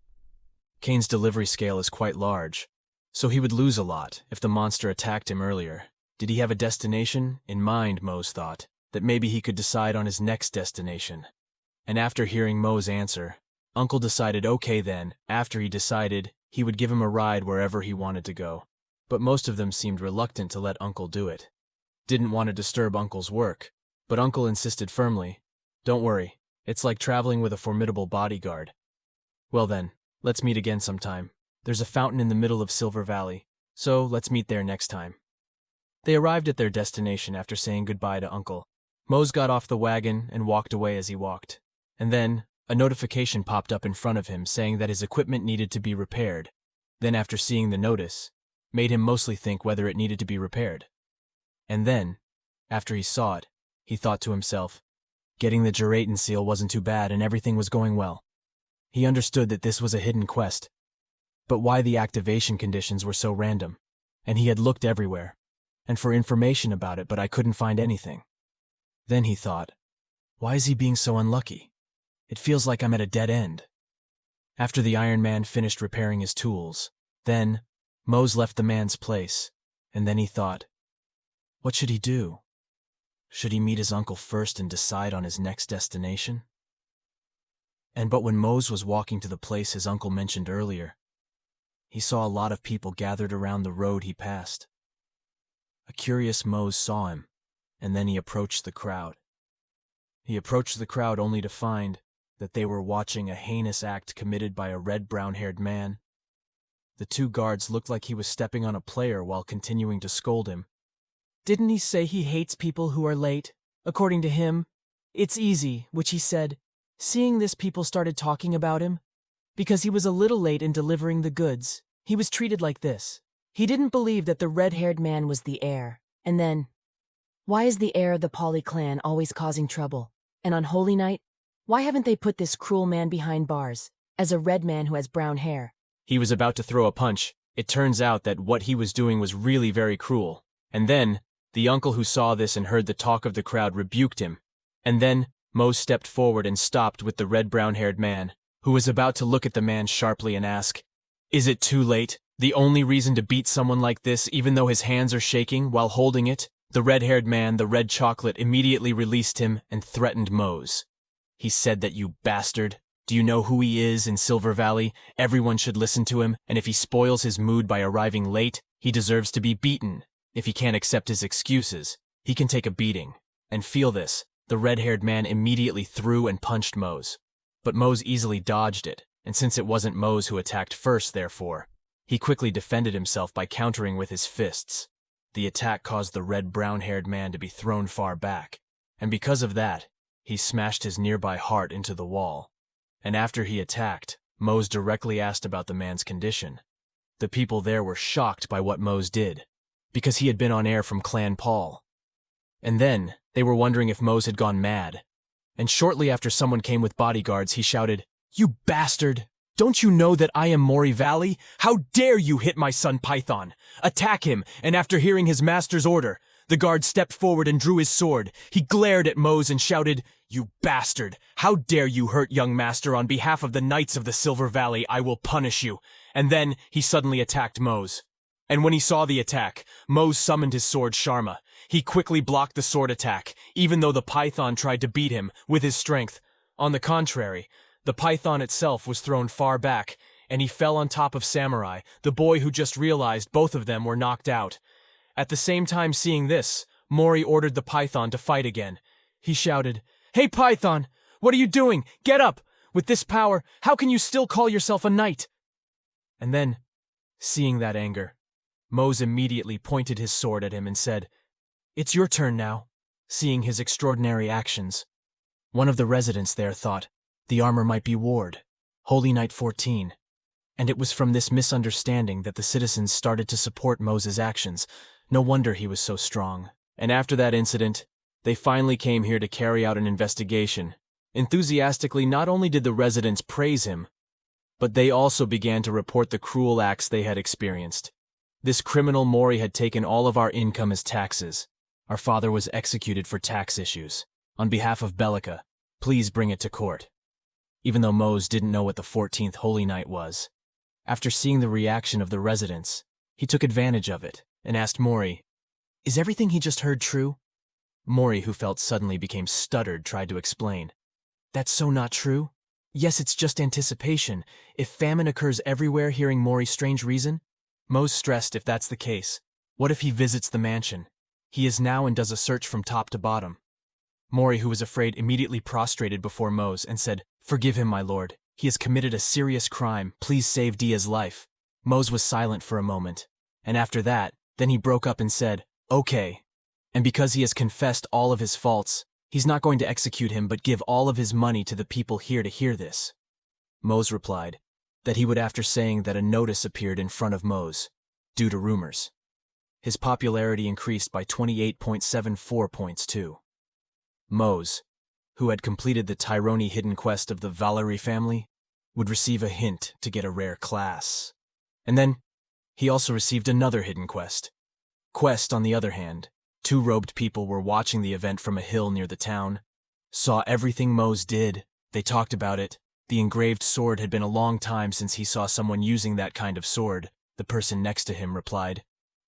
Kane's delivery scale is quite large, so he would lose a lot if the monster attacked him earlier. Did he have a destination in mind, Mose thought, that maybe he could decide on his next destination? And after hearing Mo's answer, Uncle decided okay then, after he decided, he would give him a ride wherever he wanted to go. But most of them seemed reluctant to let Uncle do it. Didn't want to disturb Uncle's work, but Uncle insisted firmly, "Don't worry, it's like traveling with a formidable bodyguard." "Well then, let's meet again sometime. There's a fountain in the middle of Silver Valley, so let's meet there next time." They arrived at their destination after saying goodbye to Uncle. Mose got off the wagon and walked away as he walked. And then, a notification popped up in front of him saying that his equipment needed to be repaired. Then after seeing the notice, made him mostly think whether it needed to be repaired. And then, after he saw it, he thought to himself, getting the Jeratin seal wasn't too bad and everything was going well. He understood that this was a hidden quest. But why the activation conditions were so random? And he had looked everywhere, and for information about it, but I couldn't find anything. Then he thought, why is he being so unlucky? It feels like I'm at a dead end. After the Iron Man finished repairing his tools, then Mose left the man's place, and then he thought, what should he do? Should he meet his uncle first and decide on his next destination? But when Mose was walking to the place his uncle mentioned earlier, he saw a lot of people gathered around the road he passed. A curious Mose saw him, and then he approached the crowd. He approached the crowd only to find that they were watching a heinous act committed by a red brown-haired man. The two guards looked like he was stepping on a player while continuing to scold him. Didn't he say he hates people who are late? According to him, it's easy, which he said. Seeing this, people started talking about him. Because he was a little late in delivering the goods, he was treated like this. He didn't believe that the red-haired man was the heir. And then, why is the heir of the Pauli clan always causing trouble? And on Holy Night, why haven't they put this cruel man behind bars, as a red man who has brown hair? He was about to throw a punch. It turns out that what he was doing was really very cruel. And then, the uncle who saw this and heard the talk of the crowd rebuked him. And then, Mose stepped forward and stopped with the red brown-haired man, who was about to look at the man sharply and ask, is it too late? The only reason to beat someone like this, even though his hands are shaking while holding it? The red-haired man, the red chocolate, immediately released him and threatened Mose. He said that, you bastard. Do you know who he is in Silver Valley? Everyone should listen to him, and if he spoils his mood by arriving late, he deserves to be beaten. If he can't accept his excuses, he can take a beating. And feel this, the red-haired man immediately threw and punched Mose. But Mose easily dodged it, and since it wasn't Mose who attacked first, therefore, he quickly defended himself by countering with his fists. The attack caused the red brown-haired man to be thrown far back, and because of that, he smashed his nearby heart into the wall. And after he attacked, Mose directly asked about the man's condition. The people there were shocked by what Mose did, because he had been on air from Clan Paul. And then, They were wondering if Mose had gone mad. And shortly after someone came with bodyguards, he shouted, "You bastard! Don't you know that I am Mori Valley? How dare you hit my son Python? Attack him!" And after hearing his master's order, the guard stepped forward and drew his sword. He glared at Mose and shouted, "You bastard! How dare you hurt young master? On behalf of the Knights of the Silver Valley, I will punish you." And then he suddenly attacked Mose. And when he saw the attack, Mose summoned his sword Sharma. He quickly blocked the sword attack, even though the python tried to beat him with his strength. On the contrary, the python itself was thrown far back, and he fell on top of Samurai, the boy who just realized both of them were knocked out. At the same time seeing this, Mori ordered the python to fight again. He shouted, "Hey Python, what are you doing? Get up! With this power, how can you still call yourself a knight?" And then, seeing that anger, Mose immediately pointed his sword at him and said, "It's your turn now." Seeing his extraordinary actions, one of the residents there thought the armor might be Ward, Holy Knight 14, and it was from this misunderstanding that the citizens started to support Mose's actions. No wonder he was so strong. And after that incident, they finally came here to carry out an investigation. Enthusiastically, not only did the residents praise him, but they also began to report the cruel acts they had experienced. This criminal Mori had taken all of our income as taxes. Our father was executed for tax issues. On behalf of Bellica, please bring it to court. Even though Mose didn't know what the 14th Holy Night was. After seeing the reaction of the residents, he took advantage of it and asked Mori, "Is everything he just heard true?" Mori, who felt suddenly became stuttered, tried to explain. "That's so not true. Yes, it's just anticipation. If famine occurs everywhere, hearing Mori's strange reason." Mose stressed, if that's the case, what if he visits the mansion? He is now and does a search from top to bottom. Mori, who was afraid, immediately prostrated before Mose and said, "Forgive him, my lord. He has committed a serious crime. Please save Dia's life." Mose was silent for a moment, and after that, then he broke up and said, "Okay." And because he has confessed all of his faults, he's not going to execute him but give all of his money to the people here to hear this. Mose replied that he would, after saying that a notice appeared in front of Mose, due to rumors. His popularity increased by 28.74 points too. Mose, who had completed the Tyrone hidden quest of the Valerie family, would receive a hint to get a rare class. And then, he also received another hidden quest. Quest, on the other hand, two robed people were watching the event from a hill near the town, saw everything Mose did, they talked about it. The engraved sword had been a long time since he saw someone using that kind of sword. The person next to him replied,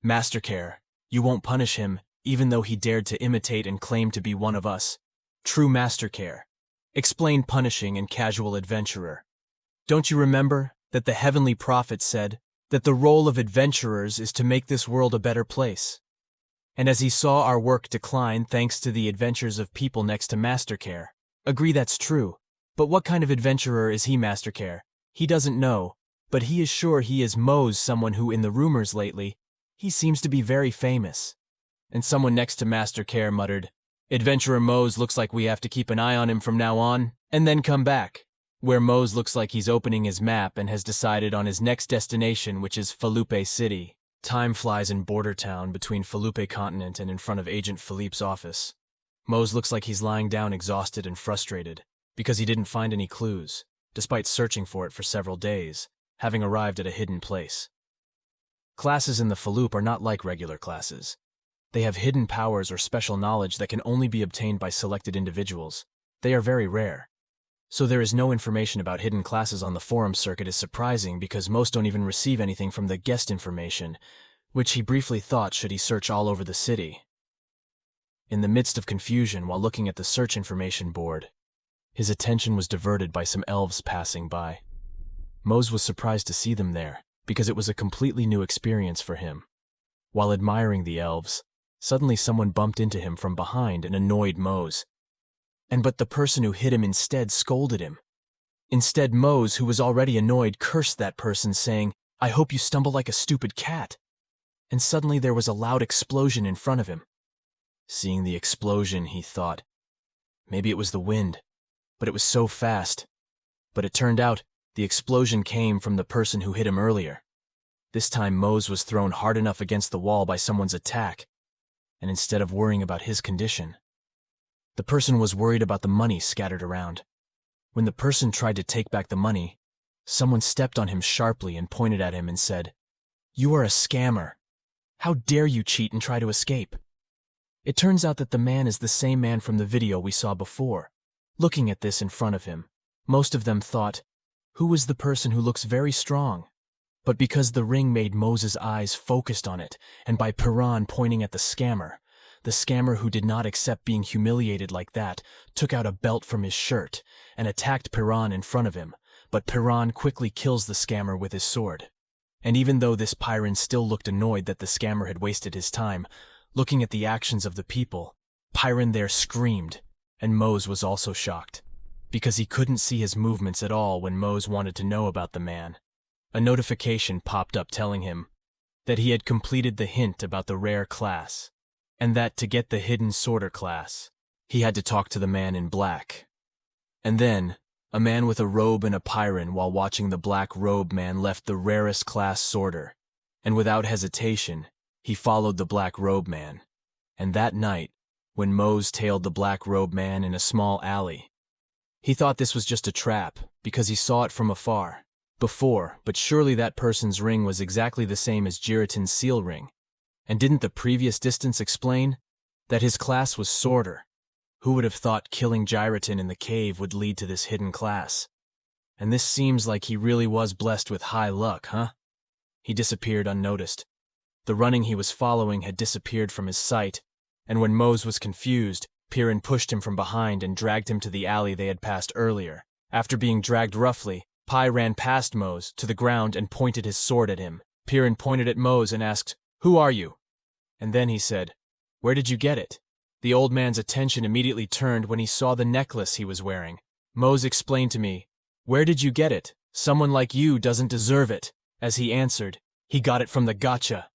"Mastercare, you won't punish him, even though he dared to imitate and claim to be one of us. True Mastercare. Explain punishing and casual adventurer. Don't you remember that the heavenly prophet said that the role of adventurers is to make this world a better place? And as he saw our work decline thanks to the adventures of people next to Mastercare, agree that's true. But what kind of adventurer is he, Mastercare? He doesn't know, but he is sure he is Mose, someone who, in the rumors lately, he seems to be very famous." And someone next to Mastercare muttered, "Adventurer Mose looks like we have to keep an eye on him from now on, and then come back." Where Mose looks like he's opening his map and has decided on his next destination, which is Falupe City. Time flies in border town between Falupe Continent and in front of Agent Philippe's office. Mose looks like he's lying down exhausted and frustrated, because he didn't find any clues, despite searching for it for several days, having arrived at a hidden place. Classes in the Falupe are not like regular classes. They have hidden powers or special knowledge that can only be obtained by selected individuals. They are very rare. So there is no information about hidden classes on the forum circuit is surprising because most don't even receive anything from the guest information, which he briefly thought should he search all over the city. In the midst of confusion while looking at the search information board, his attention was diverted by some elves passing by. Mose was surprised to see them there, because it was a completely new experience for him. While admiring the elves, suddenly someone bumped into him from behind and annoyed Mose. But the person who hit him instead scolded him. Instead, Mose, who was already annoyed, cursed that person, saying, "I hope you stumble like a stupid cat." And suddenly there was a loud explosion in front of him. Seeing the explosion, he thought, maybe it was the wind. But it was so fast. But it turned out the explosion came from the person who hit him earlier. This time Mose was thrown hard enough against the wall by someone's attack, and instead of worrying about his condition, The person was worried about the money scattered around. When the person tried to take back the money, someone stepped on him sharply and pointed at him and said, "You are a scammer. How dare you cheat and try to escape?" It turns out that the man is the same man from the video we saw before. Looking at this in front of him, most of them thought, who is the person who looks very strong? But because the ring made Moses' eyes focused on it, and by Piran pointing at the scammer who did not accept being humiliated like that, took out a belt from his shirt and attacked Piran in front of him, but Piran quickly kills the scammer with his sword. And even though this Piran still looked annoyed that the scammer had wasted his time, looking at the actions of the people, Piran there screamed, and Mose was also shocked, because he couldn't see his movements at all when Mose wanted to know about the man. A notification popped up telling him that he had completed the hint about the rare class, and that to get the hidden sorter class, he had to talk to the man in black. And then, a man with a robe and a Piran while watching the black robe man left the rarest class sorter, and without hesitation, he followed the black robe man. And that night, when Mose tailed the black robe man in a small alley, he thought this was just a trap because he saw it from afar before, but surely that person's ring was exactly the same as Jiratin's seal ring. And didn't the previous distance explain that his class was sorter? Who would have thought killing Jiratin in the cave would lead to this hidden class? And this seems like he really was blessed with high luck, huh? He disappeared unnoticed. The running he was following had disappeared from his sight, and when Mose was confused, Piran pushed him from behind and dragged him to the alley they had passed earlier. After being dragged roughly, Pi ran past Mose to the ground and pointed his sword at him. Piran pointed at Mose and asked, "Who are you?" And then he said, "Where did you get it?" The old man's attention immediately turned when he saw the necklace he was wearing. Mose explained to me, "Where did you get it? Someone like you doesn't deserve it." As he answered, "He got it from the gacha."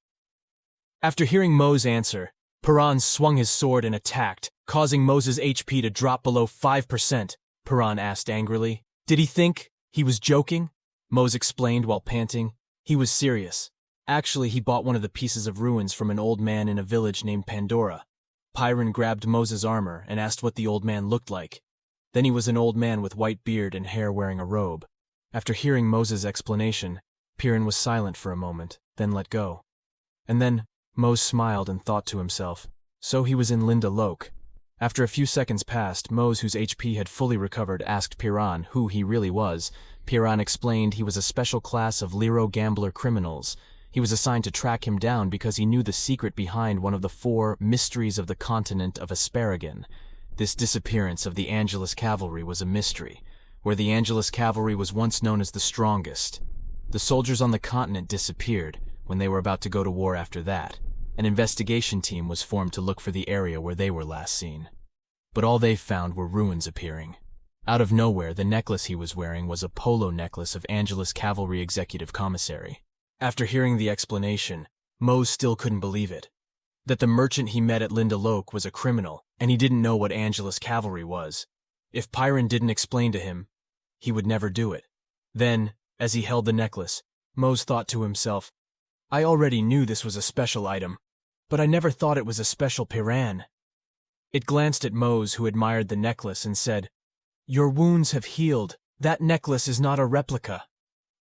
After hearing Mose answer, Piran swung his sword and attacked, causing Moses' HP to drop below 5%. Piran asked angrily, "Did he think he was joking?" Mose explained while panting, "He was serious. Actually, he bought one of the pieces of ruins from an old man in a village named Pandora." Piran grabbed Moses' armor and asked what the old man looked like. Then he was an old man with white beard and hair wearing a robe. After hearing Moses' explanation, Piran was silent for a moment, then let go. And then Mose smiled and thought to himself, so he was in Linda Loke. After a few seconds passed, Mose, whose HP had fully recovered, asked Piran who he really was. Piran explained he was a special class of Liro gambler criminals. He was assigned to track him down because he knew the secret behind one of the 4 mysteries of the continent of Asparagan. This disappearance of the Angelus cavalry was a mystery, where the Angelus cavalry was once known as the strongest. The soldiers on the continent disappeared when they were about to go to war after that. An investigation team was formed to look for the area where they were last seen. But all they found were ruins appearing. Out of nowhere, the necklace he was wearing was a polo necklace of Angelus Cavalry Executive Commissary. After hearing the explanation, Mose still couldn't believe it. That the merchant he met at Linda Loke was a criminal, and he didn't know what Angelus Cavalry was. If Piran didn't explain to him, he would never do it. Then, as he held the necklace, Mose thought to himself, "I already knew this was a special item, but I never thought it was a special Piran." It glanced at Mose, who admired the necklace, and said, "Your wounds have healed. That necklace is not a replica."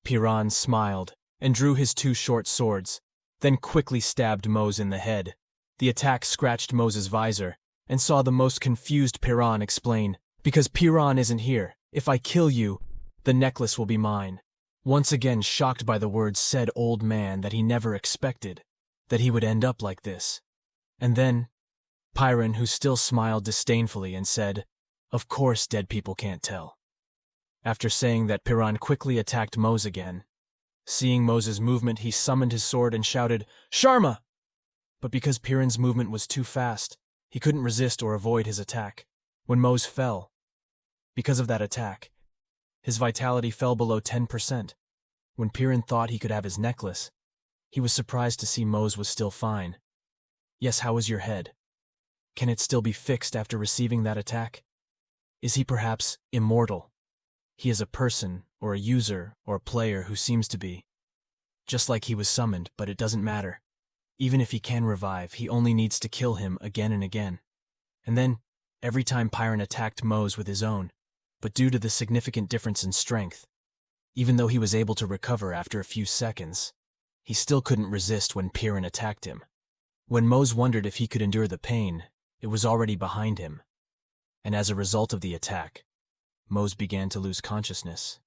Piran smiled and drew his 2 short swords, then quickly stabbed Mose in the head. The attack scratched Mose's visor, and saw the most confused Piran explain, "Because Piran isn't here. If I kill you, the necklace will be mine." Once again shocked by the words, said old man that he never expected that he would end up like this. And then Piran, who still smiled disdainfully, and said, "Of course dead people can't tell." After saying that, Piran quickly attacked Mose again. Seeing Mose's movement, he summoned his sword and shouted, "Sharma!" But because Piran's movement was too fast, he couldn't resist or avoid his attack. When Mose fell, because of that attack, his vitality fell below 10%. When Piran thought he could have his necklace, he was surprised to see Mose was still fine. "Yes, how is your head? Can it still be fixed after receiving that attack? Is he perhaps immortal? He is a person, or a user, or a player who seems to be. Just like he was summoned, but it doesn't matter. Even if he can revive, he only needs to kill him again and again. And then every time Pyron attacked Mose with his own, but due to the significant difference in strength, even though he was able to recover after a few seconds, he still couldn't resist when Pyron attacked him. When Mose wondered if he could endure the pain, it was already behind him, and as a result of the attack, Mose began to lose consciousness.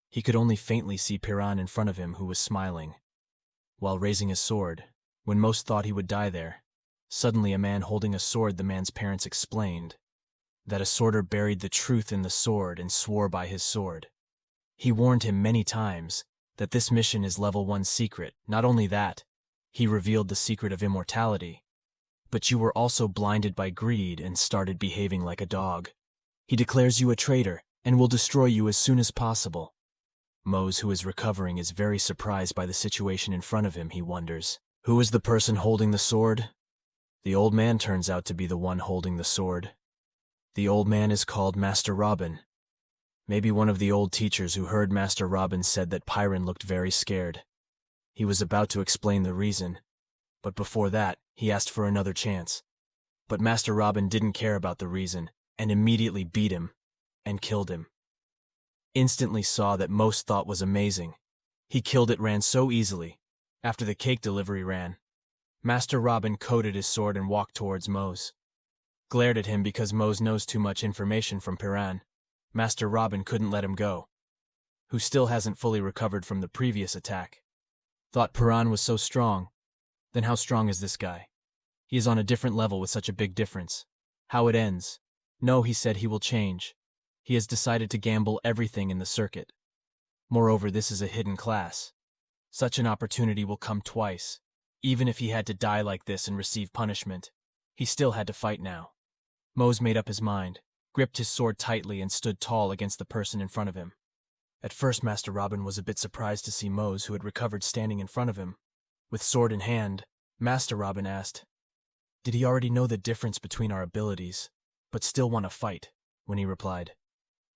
He could only faintly see Pyron in front of him, who was smiling. While raising his sword, when Mose thought he would die there, suddenly a man holding a sword, the man's parents explained that a sworder buried the truth in the sword and swore by his sword. He warned him many times that this mission is level 1 secret. Not only that, he revealed the secret of immortality, but you were also blinded by greed and started behaving like a dog. He declares you a traitor and will destroy you as soon as possible. Mose, who is recovering, is very surprised by the situation in front of him. He wonders, who is the person holding the sword? The old man turns out to be the one holding the sword. The old man is called Master Robin. Maybe one of the old teachers who heard Master Robin said that Pyron looked very scared. He was about to explain the reason, but before that, he asked for another chance. But Master Robin didn't care about the reason and immediately beat him and killed him. Instantly saw that Mose thought was amazing. He killed it, ran so easily. After the cake delivery ran, Master Robin coated his sword and walked towards Mose. Glared at him because Mose knows too much information from Pyron. Master Robin couldn't let him go, who still hasn't fully recovered from the previous attack. Thought Pyron was so strong. Then how strong is this guy? He is on a different level with such a big difference. How it ends? No, he said he will change. He has decided to gamble everything in the circuit. Moreover, this is a hidden class. Such an opportunity will come twice. Even if he had to die like this and receive punishment, he still had to fight now. Mose made up his mind, gripped his sword tightly, and stood tall against the person in front of him. At first, Master Robin was a bit surprised to see Mose, who had recovered, standing in front of him. With sword in hand, Master Robin asked, "Did he already know the difference between our abilities, but still want to fight?" When he replied,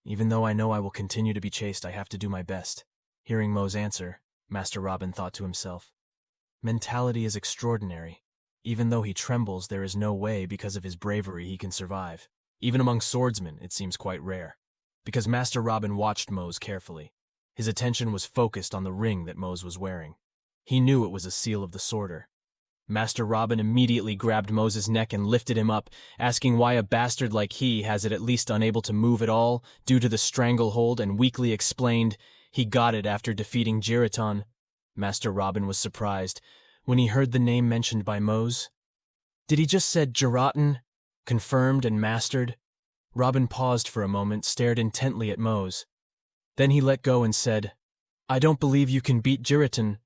"Even though I know I will continue to be chased, I have to do my best." Hearing Mo's answer, Master Robin thought to himself, mentality is extraordinary. Even though he trembles, there is no way because of his bravery he can survive. Even among swordsmen, it seems quite rare. Because Master Robin watched Mose carefully. His attention was focused on the ring that Mose was wearing. He knew it was a seal of the sworder. Master Robin immediately grabbed Mose's neck and lifted him up, asking why a bastard like he has it, at least unable to move at all due to the stranglehold, and weakly explained he got it after defeating Jiraton. Master Robin was surprised when he heard the name mentioned by Mose. Did he just said Jiraton? Confirmed and mastered? Robin paused for a moment, stared intently at Mose. Then he let go and said, "I don't believe you can beat Jiraton,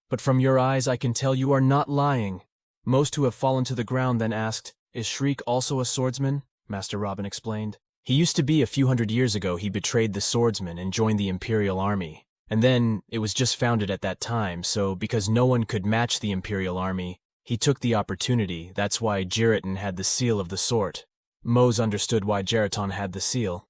but from your eyes I can tell you are not lying." Most who have fallen to the ground then asked, "Is Shriek also a swordsman?" Master Robin explained. He used to be. A few hundred years ago he betrayed the swordsman and joined the Imperial Army. And then it was just founded at that time, so because no one could match the Imperial Army, he took the opportunity. That's why Jiraton had the seal of the sword. Mose understood why Jiraton had the seal,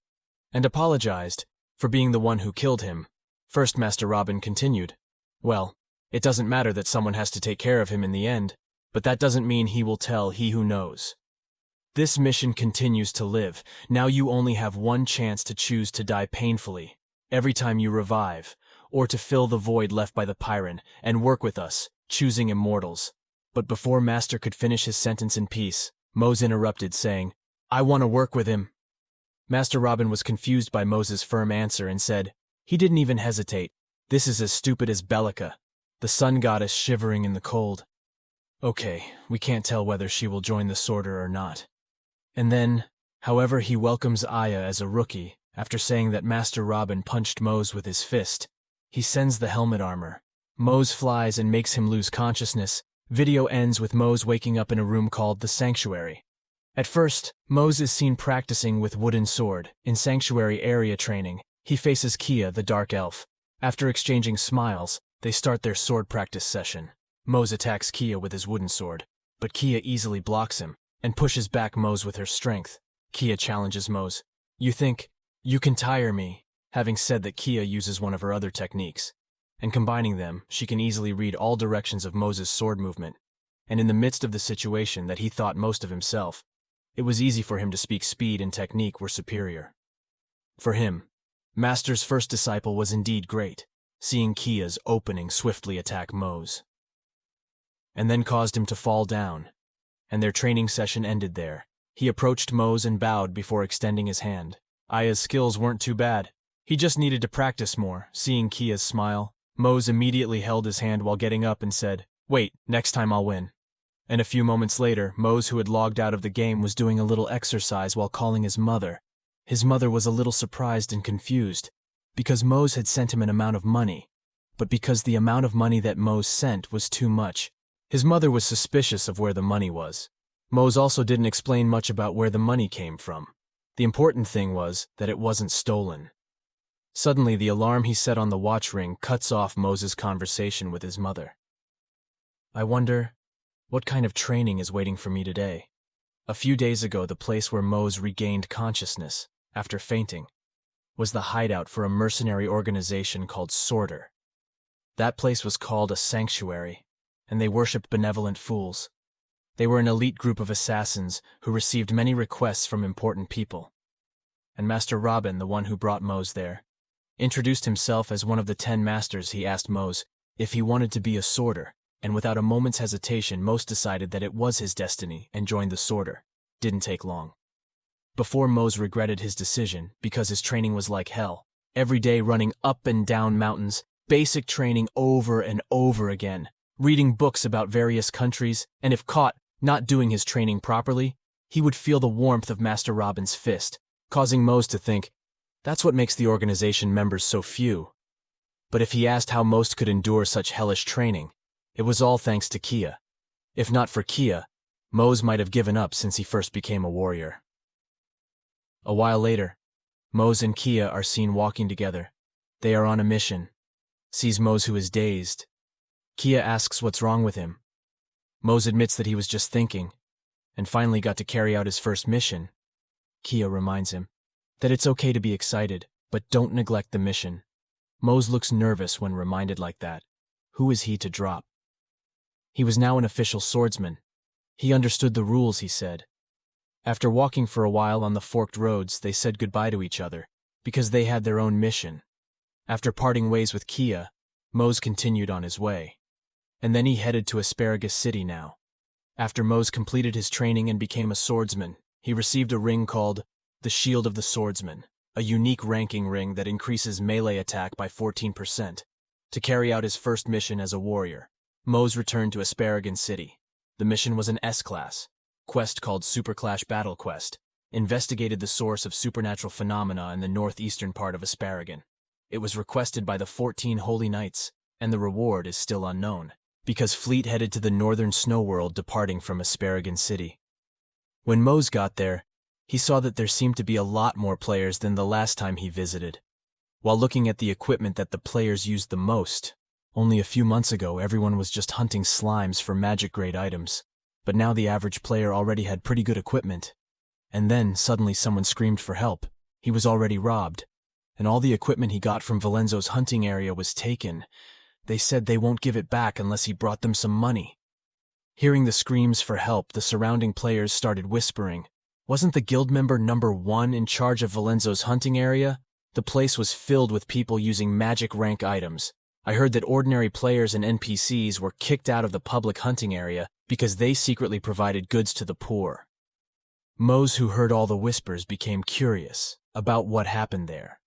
and apologized for being the one who killed him. First, Master Robin continued, "Well, it doesn't matter that someone has to take care of him in the end, but that doesn't mean he will tell he who knows. This mission continues to live. Now you only have one chance to choose to die painfully every time you revive, or to fill the void left by the Pyron and work with us, choosing immortals." But before Master could finish his sentence in peace, Mose interrupted, saying, "I want to work with him." Master Robin was confused by Mose's firm answer and said, he didn't even hesitate, "This is as stupid as Bellica, the sun goddess shivering in the cold. Okay, we can't tell whether she will join the sworder or not." And then, however, he welcomes Aya as a rookie. After saying that Master Robin punched Mose with his fist, he sends the helmet armor. Mose flies and makes him lose consciousness. Video ends with Mose waking up in a room called the Sanctuary. At first, Mose is seen practicing with wooden sword. In Sanctuary area training, he faces Kia, the dark elf. After exchanging smiles, they start their sword practice session. Mose attacks Kia with his wooden sword, but Kia easily blocks him and pushes back Mose with her strength. Kia challenges Mose, "You think you can tire me?" Having said that, Kia uses one of her other techniques, and combining them, she can easily read all directions of Mose's sword movement. And in the midst of the situation that he thought most of himself, It was easy for him to speak speed and technique were superior. For him, Master's first disciple was indeed great, seeing Kia's opening swiftly attack Mo's. And then caused him to fall down, and their training session ended there. He approached Mo's and bowed before extending his hand. Aya's skills weren't too bad. He just needed to practice more. Seeing Kia's smile, Mo's immediately held his hand while getting up and said, "Wait, next time I'll win." And a few moments later, Mo's, who had logged out of the game, was doing a little exercise while calling his mother. His mother was a little surprised and confused, because Mo's had sent him an amount of money, but because the amount of money that Mo's sent was too much, his mother was suspicious of where the money was. Mo's also didn't explain much about where the money came from. The important thing was that it wasn't stolen. Suddenly, the alarm he set on the watch ring cuts off Mo's conversation with his mother. I wonder what kind of training is waiting for me today. A few days ago, the place where Mo's regained consciousness, after fainting, was the hideout for a mercenary organization called Sorter. That place was called a sanctuary, and they worshipped benevolent fools. They were an elite group of assassins who received many requests from important people. And Master Robin, the one who brought Mo's there, introduced himself as one of the 10 masters. He asked Mo's if he wanted to be a sorter, and without a moment's hesitation, Mo's decided that it was his destiny and joined the sorter. Didn't take long. Before Mo's regretted his decision, because his training was like hell, every day running up and down mountains, basic training over and over again, reading books about various countries, and if caught not doing his training properly, he would feel the warmth of Master Robin's fist, causing Mo's to think, that's what makes the organization members so few. But if he asked how most could endure such hellish training, it was all thanks to Kia. If not for Kia, Mo's might have given up since he first became a warrior. A while later, Mo's and Kia are seen walking together. They are on a mission. Sees Mo's, who is dazed. Kia asks what's wrong with him. Mo's admits that he was just thinking, and finally got to carry out his first mission. Kia reminds him that it's okay to be excited, but don't neglect the mission. Mo's looks nervous when reminded like that. Who is he to drop? He was now an official swordsman. He understood the rules, he said. After walking for a while on the forked roads, they said goodbye to each other, because they had their own mission. After parting ways with Kia, Mo's continued on his way. And then he headed to Asparagus City now. After Mo's completed his training and became a swordsman, he received a ring called the Shield of the Swordsman, a unique ranking ring that increases melee attack by 14%. To carry out his first mission as a warrior, Mo's returned to Asparagus City. The mission was an S-class quest called Super Clash Battle Quest, investigated the source of supernatural phenomena in the northeastern part of Asparagus. It was requested by the 14 Holy Knights, and the reward is still unknown, because Fleet headed to the northern snow world departing from Asparagus City. When Mo's got there, he saw that there seemed to be a lot more players than the last time he visited. While looking at the equipment that the players used the most, only a few months ago everyone was just hunting slimes for magic-grade items, but now the average player already had pretty good equipment. And then, suddenly someone screamed for help. He was already robbed, and all the equipment he got from Valenzo's hunting area was taken. They said they won't give it back unless he brought them some money. Hearing the screams for help, the surrounding players started whispering. Wasn't the guild member number 1 in charge of Valenzo's hunting area? The place was filled with people using magic rank items. I heard that ordinary players and NPCs were kicked out of the public hunting area because they secretly provided goods to the poor. Mo's, who heard all the whispers, became curious about what happened there.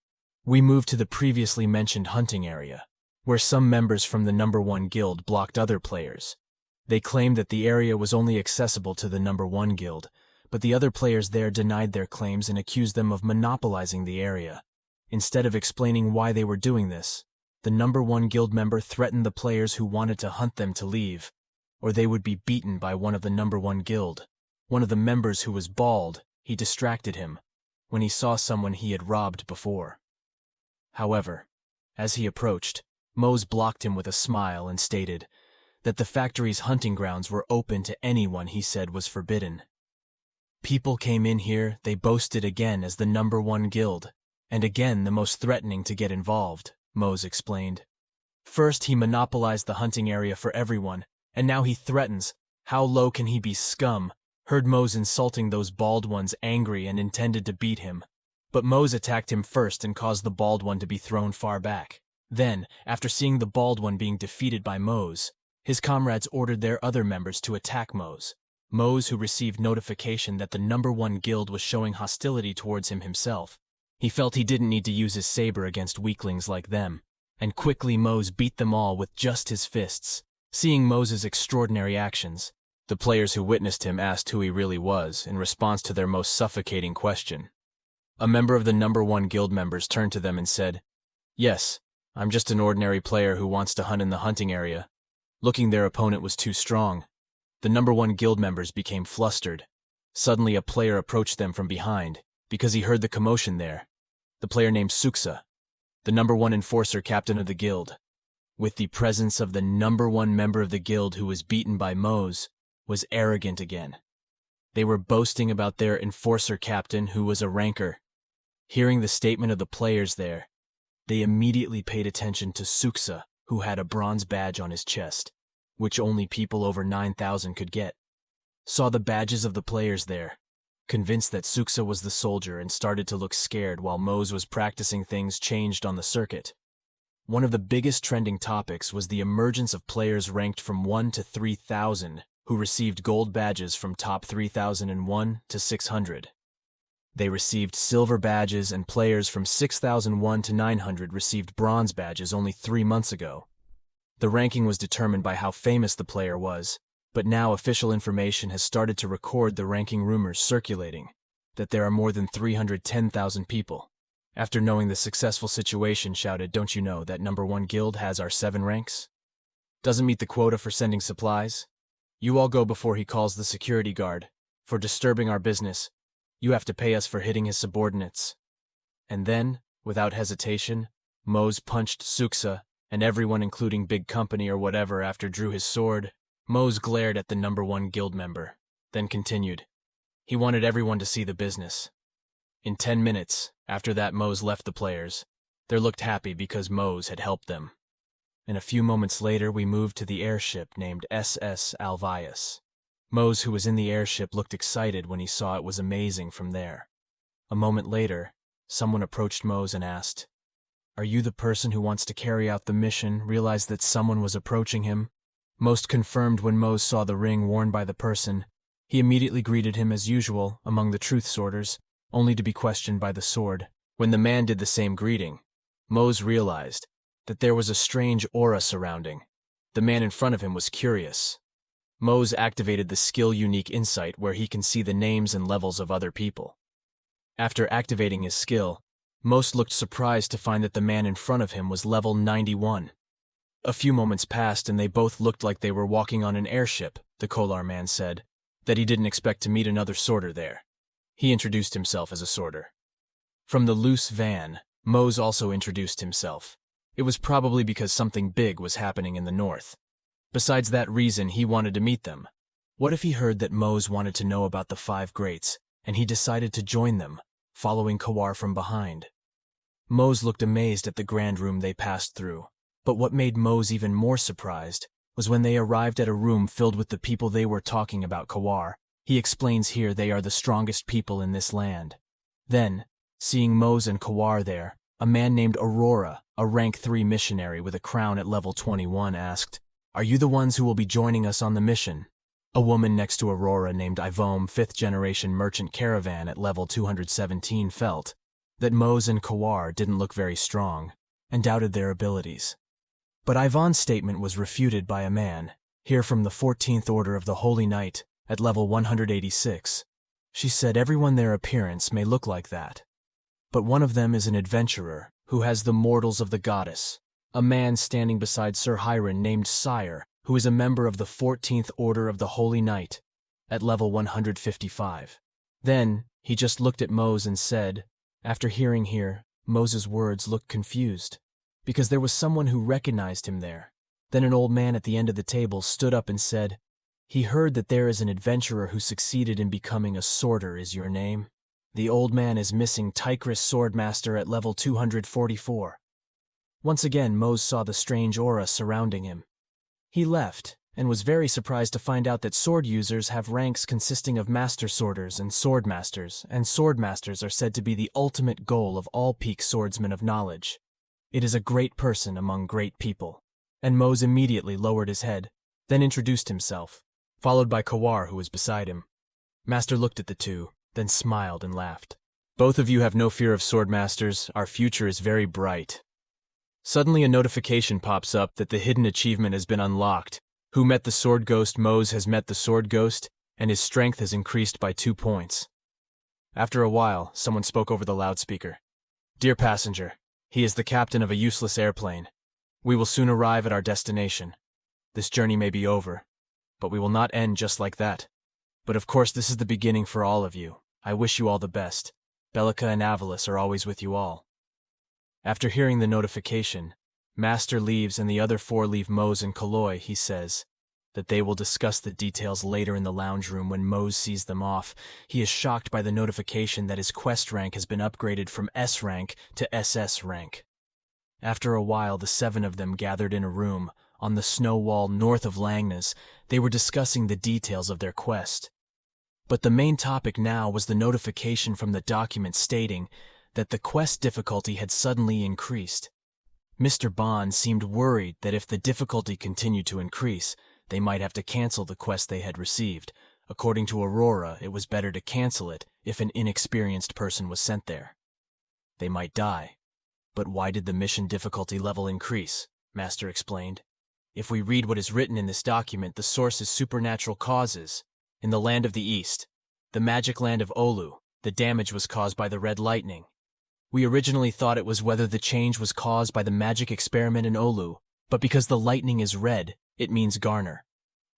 We moved to the previously mentioned hunting area, where some members from the number 1 guild blocked other players. They claimed that the area was only accessible to the number 1 guild, but the other players there denied their claims and accused them of monopolizing the area. Instead of explaining why they were doing this, the number 1 guild member threatened the players who wanted to hunt them to leave, or they would be beaten by one of the number 1 guild. One of the members, who was bald, he distracted him when he saw someone he had robbed before. However, as he approached, Mo's blocked him with a smile and stated that the factory's hunting grounds were open to anyone he said was forbidden. People came in here, they boasted again as the number 1 guild, and again the most threatening to get involved, Mo's explained. First he monopolized the hunting area for everyone, and now he threatens. How low can he be, scum? heard Mose insulting those bald ones, angry and intended to beat him. But Mose attacked him first and caused the bald one to be thrown far back. Then, after seeing the bald one being defeated by Mose, his comrades ordered their other members to attack Mose. Mose, who received notification that the #1 guild was showing hostility towards him himself, he felt he didn't need to use his saber against weaklings like them, and quickly Mose beat them all with just his fists. Seeing Mose's extraordinary actions, the players who witnessed him asked who he really was in response to their most suffocating question. A member of the #1 guild members turned to them and said, "Yes, I'm just an ordinary player who wants to hunt in the hunting area." Looking, their opponent was too strong. The #1 guild members became flustered. Suddenly a player approached them from behind, because he heard the commotion there. The player named Suksa, the #1 enforcer captain of the guild, with the presence of the #1 member of the guild who was beaten by Mose, was arrogant again. They were boasting about their enforcer captain who was a ranker. Hearing the statement of the players there, they immediately paid attention to Suksa, who had a bronze badge on his chest, which only people over 9,000 could get. Saw the badges of the players there, convinced that Suksa was the soldier, and started to look scared while Mose was practicing things changed on the circuit. One of the biggest trending topics was the emergence of players ranked from 1 to 3,000 who received gold badges from top 3,001 to 600. They received silver badges, and players from 6,001 to 900 received bronze badges only 3 months ago. The ranking was determined by how famous the player was, but now official information has started to record the ranking rumors circulating, that there are more than 310,000 people. After knowing the successful situation, shouted, "Don't you know that #1 guild has our 7 ranks? Doesn't meet the quota for sending supplies? You all go before he calls the security guard. For disturbing our business, you have to pay us for hitting his subordinates." And then, without hesitation, Mose punched Suksa, and everyone, including big company or whatever, after drew his sword. Mose glared at the #1 guild member, then continued. He wanted everyone to see the business. In 10 minutes, after that, Mose left the players. They looked happy because Mose had helped them. And a few moments later, we moved to the airship named SS Alvius. Mose, who was in the airship, looked excited when he saw it was amazing from there. A moment later, someone approached Mose and asked, "Are you the person who wants to carry out the mission?" Realized that someone was approaching him. Most confirmed when Mose saw the ring worn by the person. He immediately greeted him as usual among the truth sorters, only to be questioned by the sword. When the man did the same greeting, Mose realized that there was a strange aura surrounding. The man in front of him was curious. Mose activated the skill Unique Insight, where he can see the names and levels of other people. After activating his skill, Mose looked surprised to find that the man in front of him was level 91. A few moments passed and they both looked like they were walking on an airship. The Kolar man said that he didn't expect to meet another sorter there. He introduced himself as a sorter. From the loose van, Mose also introduced himself. It was probably because something big was happening in the north. Besides that reason, he wanted to meet them. What if he heard that Mose wanted to know about the 5 greats, and he decided to join them, following Kawar from behind? Mose looked amazed at the grand room they passed through, but what made Mose even more surprised was when they arrived at a room filled with the people they were talking about. Kawar, he explains here, they are the strongest people in this land. Then, seeing Mose and Kawar there, a man named Aurora, a rank 3 missionary with a crown at level 21, asked, "Are you the ones who will be joining us on the mission?" A woman next to Aurora named Ivom, 5th generation merchant caravan at level 217, felt that Mose and Kawar didn't look very strong, and doubted their abilities. But Ivon's statement was refuted by a man, here from the 14th Order of the Holy Knight, at level 186. She said everyone their appearance may look like that, but one of them is an adventurer who has the mortals of the goddess, a man standing beside Sir Hiron named Sire, who is a member of the 14th Order of the Holy Knight, at level 155. Then, he just looked at Mose and said, after hearing here, Mose's words looked confused, because there was someone who recognized him there. Then an old man at the end of the table stood up and said, "He heard that there is an adventurer who succeeded in becoming a sorter. Is your name?" The old man is missing Tigris Swordmaster at level 244. Once again, Mose saw the strange aura surrounding him. He left, and was very surprised to find out that sword users have ranks consisting of master sworders and sword masters are said to be the ultimate goal of all peak swordsmen of knowledge. It is a great person among great people. And Mose immediately lowered his head, then introduced himself, followed by Kawar, who was beside him. Master looked at the two, then smiled and laughed. Both of you have no fear of sword masters. Our future is very bright. Suddenly a notification pops up that the hidden achievement has been unlocked. Who met the sword ghost? Mose has met the sword ghost, and his strength has increased by 2 points. After a while, someone spoke over the loudspeaker. Dear passenger, he is the captain of a useless airplane. We will soon arrive at our destination. This journey may be over, but we will not end just like that. But of course this is the beginning for all of you. I wish you all the best. Bellica and Avalis are always with you all. After hearing the notification, Master leaves and the other 4 leave Mose and Kaloi. He says that they will discuss the details later in the lounge room. When Mose sees them off, he is shocked by the notification that his quest rank has been upgraded from S rank to SS rank. After a while, the 7 of them gathered in a room on the snow wall north of Langnes. They were discussing the details of their quest. But the main topic now was the notification from the document stating that the quest difficulty had suddenly increased. Mr. Bond seemed worried that if the difficulty continued to increase, they might have to cancel the quest they had received. According to Aurora, it was better to cancel it if an inexperienced person was sent there. They might die. But why did the mission difficulty level increase? Master explained. If we read what is written in this document, the source is supernatural causes. In the land of the East, the magic land of Olu, the damage was caused by the red lightning. We originally thought it was whether the change was caused by the magic experiment in Olu, but because the lightning is red, it means Garner.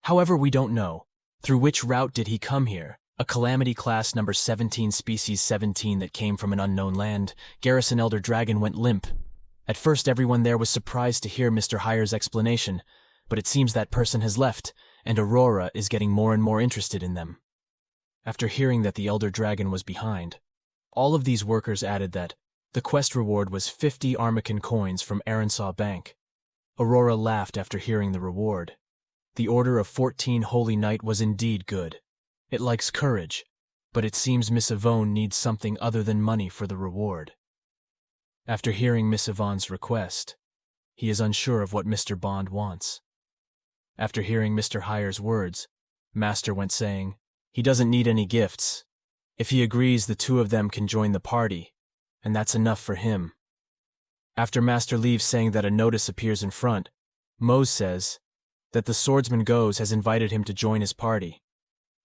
However, we don't know. Through which route did he come here? A calamity class number 17, species 17 that came from an unknown land. Garrison Elder Dragon went limp. At first everyone there was surprised to hear Mr. Hire's explanation, but it seems that person has left, and Aurora is getting more and more interested in them. After hearing that the Elder Dragon was behind, all of these workers added that the quest reward was 50 Armacan coins from Aransaw Bank. Aurora laughed after hearing the reward. The Order of 14 Holy Knight was indeed good. It likes courage, but it seems Miss Yvonne needs something other than money for the reward. After hearing Miss Yvonne's request, he is unsure of what Mr. Bond wants. After hearing Mr. Hire's words, Master went saying, he doesn't need any gifts. If he agrees, the 2 of them can join the party, and that's enough for him. After Master leaves saying that a notice appears in front, Mose says that the swordsman Goes has invited him to join his party.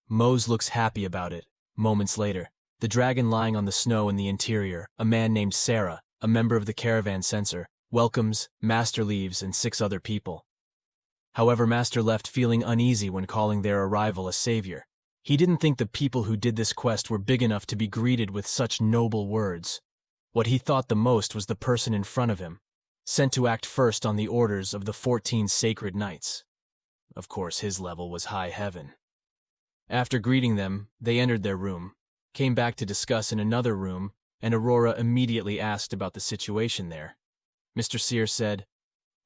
Mose looks happy about it. Moments later, the dragon lying on the snow in the interior, a man named Sarah, a member of the caravan censor, welcomes, Master leaves, and 6 other people. However, Master left feeling uneasy when calling their arrival a savior. He didn't think the people who did this quest were big enough to be greeted with such noble words. What he thought the most was the person in front of him, sent to act first on the orders of the 14 sacred knights. Of course, his level was high heaven. After greeting them, they entered their room, came back to discuss in another room, and Aurora immediately asked about the situation there. Mr. Sear said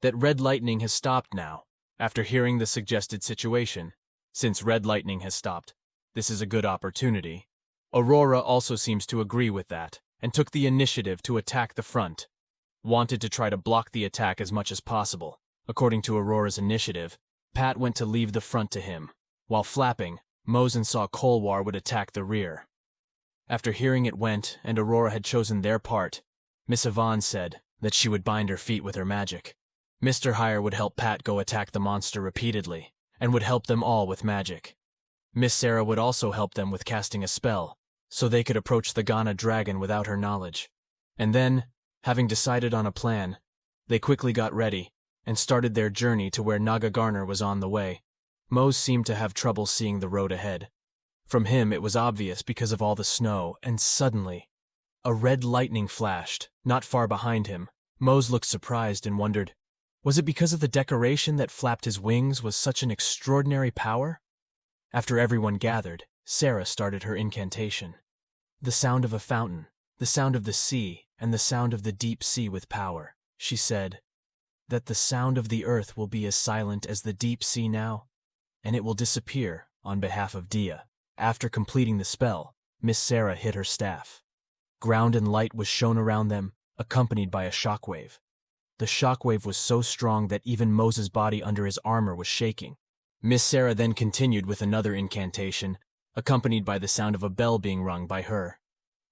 that red lightning has stopped now. After hearing the suggested situation, since red lightning has stopped, this is a good opportunity. Aurora also seems to agree with that, and took the initiative to attack the front. Wanted to try to block the attack as much as possible. According to Aurora's initiative, Pat went to leave the front to him. While flapping, Mosen saw Kolwar would attack the rear. After hearing it went, and Aurora had chosen their part, Miss Yvonne said that she would bind her feet with her magic. Mr. Hire would help Pat go attack the monster repeatedly, and would help them all with magic. Miss Sarah would also help them with casting a spell, so they could approach the Ghana dragon without her knowledge. And then, having decided on a plan, they quickly got ready, and started their journey to where Naga Garner was on the way. Mose seemed to have trouble seeing the road ahead. From him it was obvious because of all the snow, and suddenly, a red lightning flashed, not far behind him. Mose looked surprised and wondered, was it because of the decoration that flapped his wings was such an extraordinary power? After everyone gathered, Sarah started her incantation. The sound of a fountain, the sound of the sea, and the sound of the deep sea with power. She said that the sound of the earth will be as silent as the deep sea now. and it will disappear on behalf of Dia. After completing the spell, Miss Sarah hit her staff. Ground and light was shown around them, accompanied by a shockwave. The shockwave was so strong that even Moses' body under his armor was shaking. Miss Sarah then continued with another incantation, accompanied by the sound of a bell being rung by her.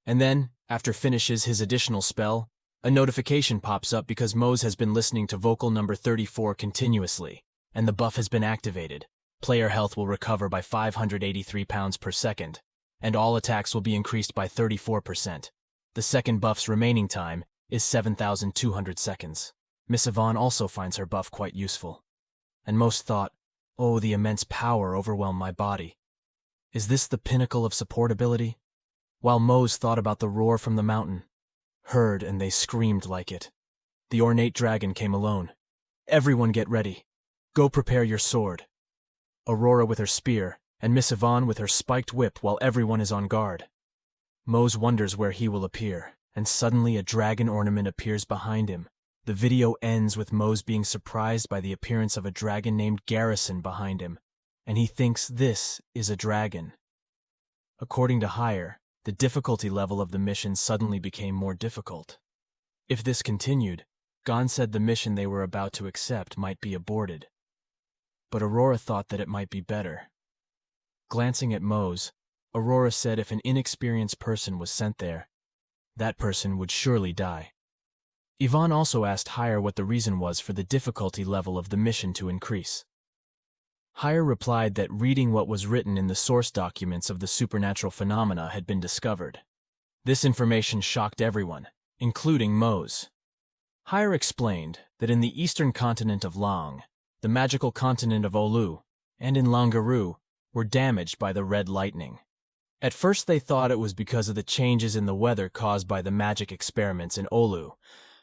And then, after finishes his additional spell, a notification pops up because Mose has been listening to vocal number 34 continuously, and the buff has been activated. Player health will recover by 583 pounds per second, and all attacks will be increased by 34%. The second buff's remaining time is 7,200 seconds. Miss Yvonne also finds her buff quite useful. And Mose thought, oh, the immense power overwhelmed my body. Is this the pinnacle of supportability? While Mose thought about the roar from the mountain, heard and they screamed like it. The ornate dragon came alone. Everyone get ready. Go prepare your sword. Aurora with her spear, and Miss Yvonne with her spiked whip while everyone is on guard. Mose wonders where he will appear, and suddenly a dragon ornament appears behind him. The video ends with Mose being surprised by the appearance of a dragon named Garrison behind him, and he thinks this is a dragon. According to Hire, the difficulty level of the mission suddenly became more difficult. If this continued, Gon said the mission they were about to accept might be aborted. But Aurora thought that it might be better. Glancing at Mose, Aurora said if an inexperienced person was sent there, that person would surely die. Yvonne also asked Hire what the reason was for the difficulty level of the mission to increase. Hire replied that reading what was written in the source documents of the supernatural phenomena had been discovered. This information shocked everyone, including Mose. Hire explained that in the eastern continent of Lang, the magical continent of Olu, and in Langaru, were damaged by the red lightning. At first they thought it was because of the changes in the weather caused by the magic experiments in Olu.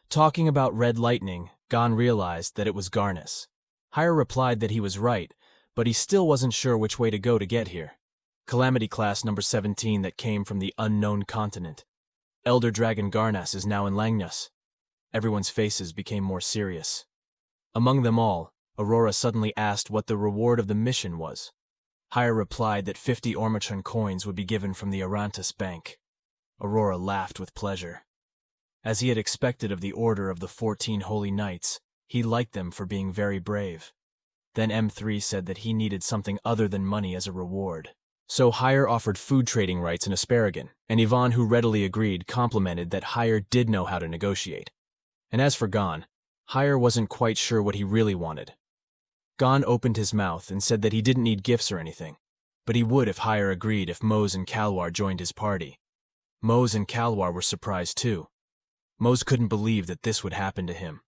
Talking about red lightning, Gon realized that it was Garnus. Hire replied that he was right, but he still wasn't sure which way to go to get here. Calamity Class number 17 that came from the unknown continent. Elder Dragon Garnas is now in Langnus. Everyone's faces became more serious. Among them all, Aurora suddenly asked what the reward of the mission was. Hire replied that 50 Ormachun coins would be given from the Arantus Bank. Aurora laughed with pleasure. As he had expected of the Order of the 14 Holy Knights, he liked them for being very brave. Then M3 said that he needed something other than money as a reward. So Hire offered food trading rights in Asparagon, and Yvonne, who readily agreed, complimented that Hire did know how to negotiate. And as for Gon, Hire wasn't quite sure what he really wanted. Gon opened his mouth and said that he didn't need gifts or anything, but he would if Hire agreed if Mose and Kalwar joined his party. Mose and Kalwar were surprised too. Mose couldn't believe that this would happen to him.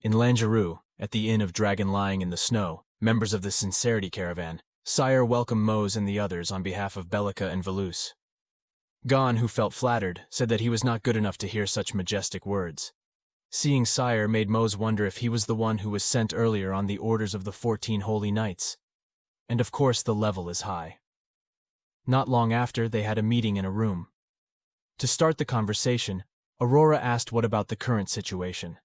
In Langeru, at the Inn of Dragon Lying in the Snow, members of the Sincerity Caravan, Sire welcomed Mose and the others on behalf of Bellica and Velus. Gon, who felt flattered, said that he was not good enough to hear such majestic words. Seeing Sire made Mose wonder if he was the one who was sent earlier on the orders of the 14 Holy Knights. And of course the level is high. Not long after, they had a meeting in a room. To start the conversation, Aurora asked what about the current situation.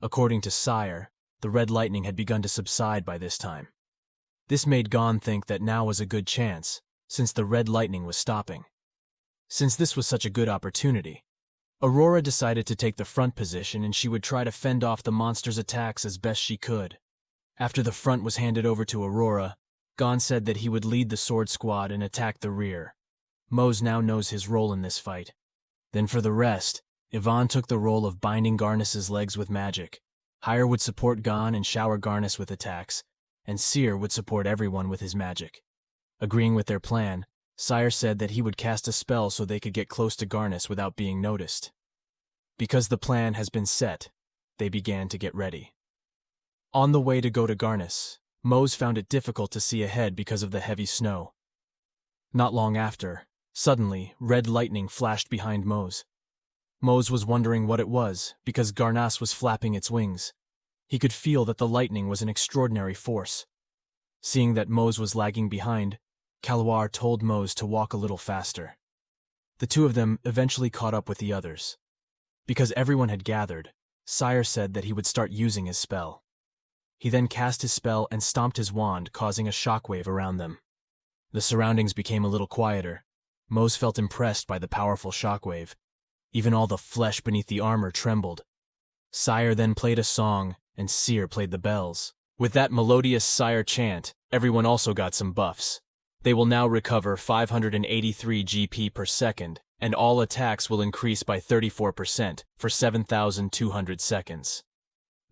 According to Sire, the red lightning had begun to subside by this time. This made Gon think that now was a good chance, since the red lightning was stopping. Since this was such a good opportunity, Aurora decided to take the front position and she would try to fend off the monster's attacks as best she could. After the front was handed over to Aurora, Gon said that he would lead the sword squad and attack the rear. Mose now knows his role in this fight. Then for the rest, Yvonne took the role of binding Garnus's legs with magic. Hire would support Gon and shower Garnus with attacks, and Seer would support everyone with his magic. Agreeing with their plan, Sire said that he would cast a spell so they could get close to Garnus without being noticed. Because the plan has been set, they began to get ready. On the way to go to Garnus, Mose found it difficult to see ahead because of the heavy snow. Not long after, suddenly, red lightning flashed behind Mose. Mose was wondering what it was, because Garnas was flapping its wings. He could feel that the lightning was an extraordinary force. Seeing that Mose was lagging behind, Kalwar told Mose to walk a little faster. The two of them eventually caught up with the others. Because everyone had gathered, Sire said that he would start using his spell. He then cast his spell and stomped his wand, causing a shockwave around them. The surroundings became a little quieter. Mose felt impressed by the powerful shockwave. Even all the flesh beneath the armor trembled. Sire then played a song, and Seer played the bells. With that melodious Sire chant, everyone also got some buffs. They will now recover 583 GP per second, and all attacks will increase by 34% for 7,200 seconds.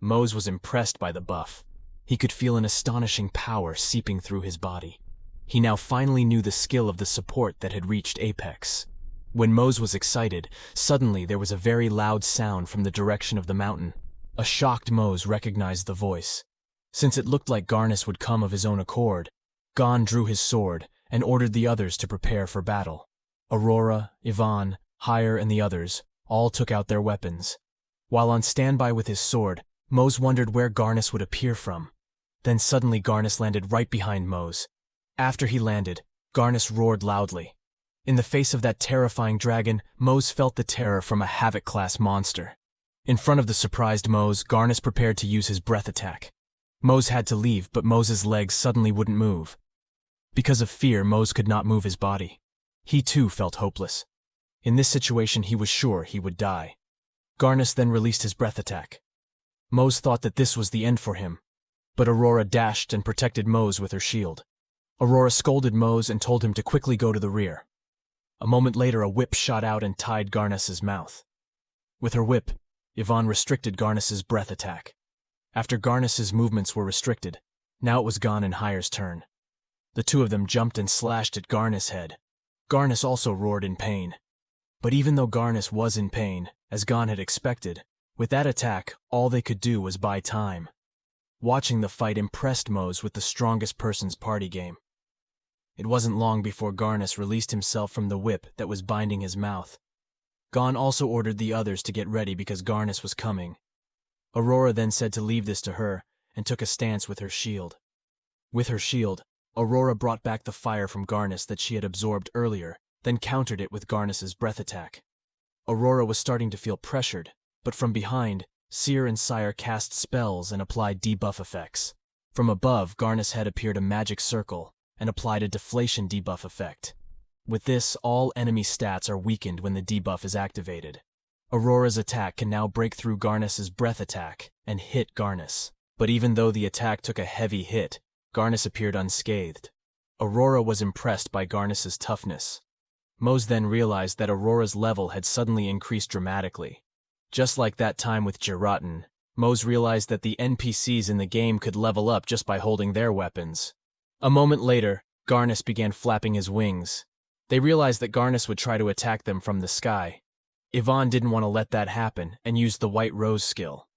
Mose was impressed by the buff. He could feel an astonishing power seeping through his body. He now finally knew the skill of the support that had reached apex. When Mose was excited, suddenly there was a very loud sound from the direction of the mountain. A shocked Mose recognized the voice. Since it looked like Garnus would come of his own accord, Gon drew his sword and ordered the others to prepare for battle. Aurora, Yvonne, Hire, and the others all took out their weapons. While on standby with his sword, Mose wondered where Garnus would appear from. Then suddenly Garnus landed right behind Mose. After he landed, Garnus roared loudly. In the face of that terrifying dragon, Mose felt the terror from a Havoc-class monster. In front of the surprised Mose, Garnus prepared to use his breath attack. Mose had to leave, but Mose's legs suddenly wouldn't move. Because of fear, Mose could not move his body. He too felt hopeless. In this situation, he was sure he would die. Garnus then released his breath attack. Mose thought that this was the end for him, but Aurora dashed and protected Mose with her shield. Aurora scolded Mose and told him to quickly go to the rear. A moment later, a whip shot out and tied Garnus's mouth. With her whip, Yvonne restricted Garnus's breath attack. After Garnus's movements were restricted, now it was Gon and Hire's turn. The two of them jumped and slashed at Garnus' head. Garnus also roared in pain. But even though Garnus was in pain, as Gon had expected, with that attack, all they could do was buy time. Watching the fight impressed Mose with the strongest person's party game. It wasn't long before Garnus released himself from the whip that was binding his mouth. Gon also ordered the others to get ready because Garnus was coming. Aurora then said to leave this to her and took a stance with her shield. With her shield, Aurora brought back the fire from Garnus that she had absorbed earlier, then countered it with Garnus's breath attack. Aurora was starting to feel pressured, but from behind, Seer and Sire cast spells and applied debuff effects. From above, Garnus' head appeared a magic circle and applied a deflation debuff effect. With this, all enemy stats are weakened when the debuff is activated. Aurora's attack can now break through Garnus's breath attack and hit Garnus. But even though the attack took a heavy hit, Garnus appeared unscathed. Aurora was impressed by Garnus's toughness. Mose then realized that Aurora's level had suddenly increased dramatically. Just like that time with Jiraten, Mose realized that the NPCs in the game could level up just by holding their weapons. A moment later, Garnus began flapping his wings. They realized that Garnus would try to attack them from the sky. Yvonne didn't want to let that happen and used the White Rose skill.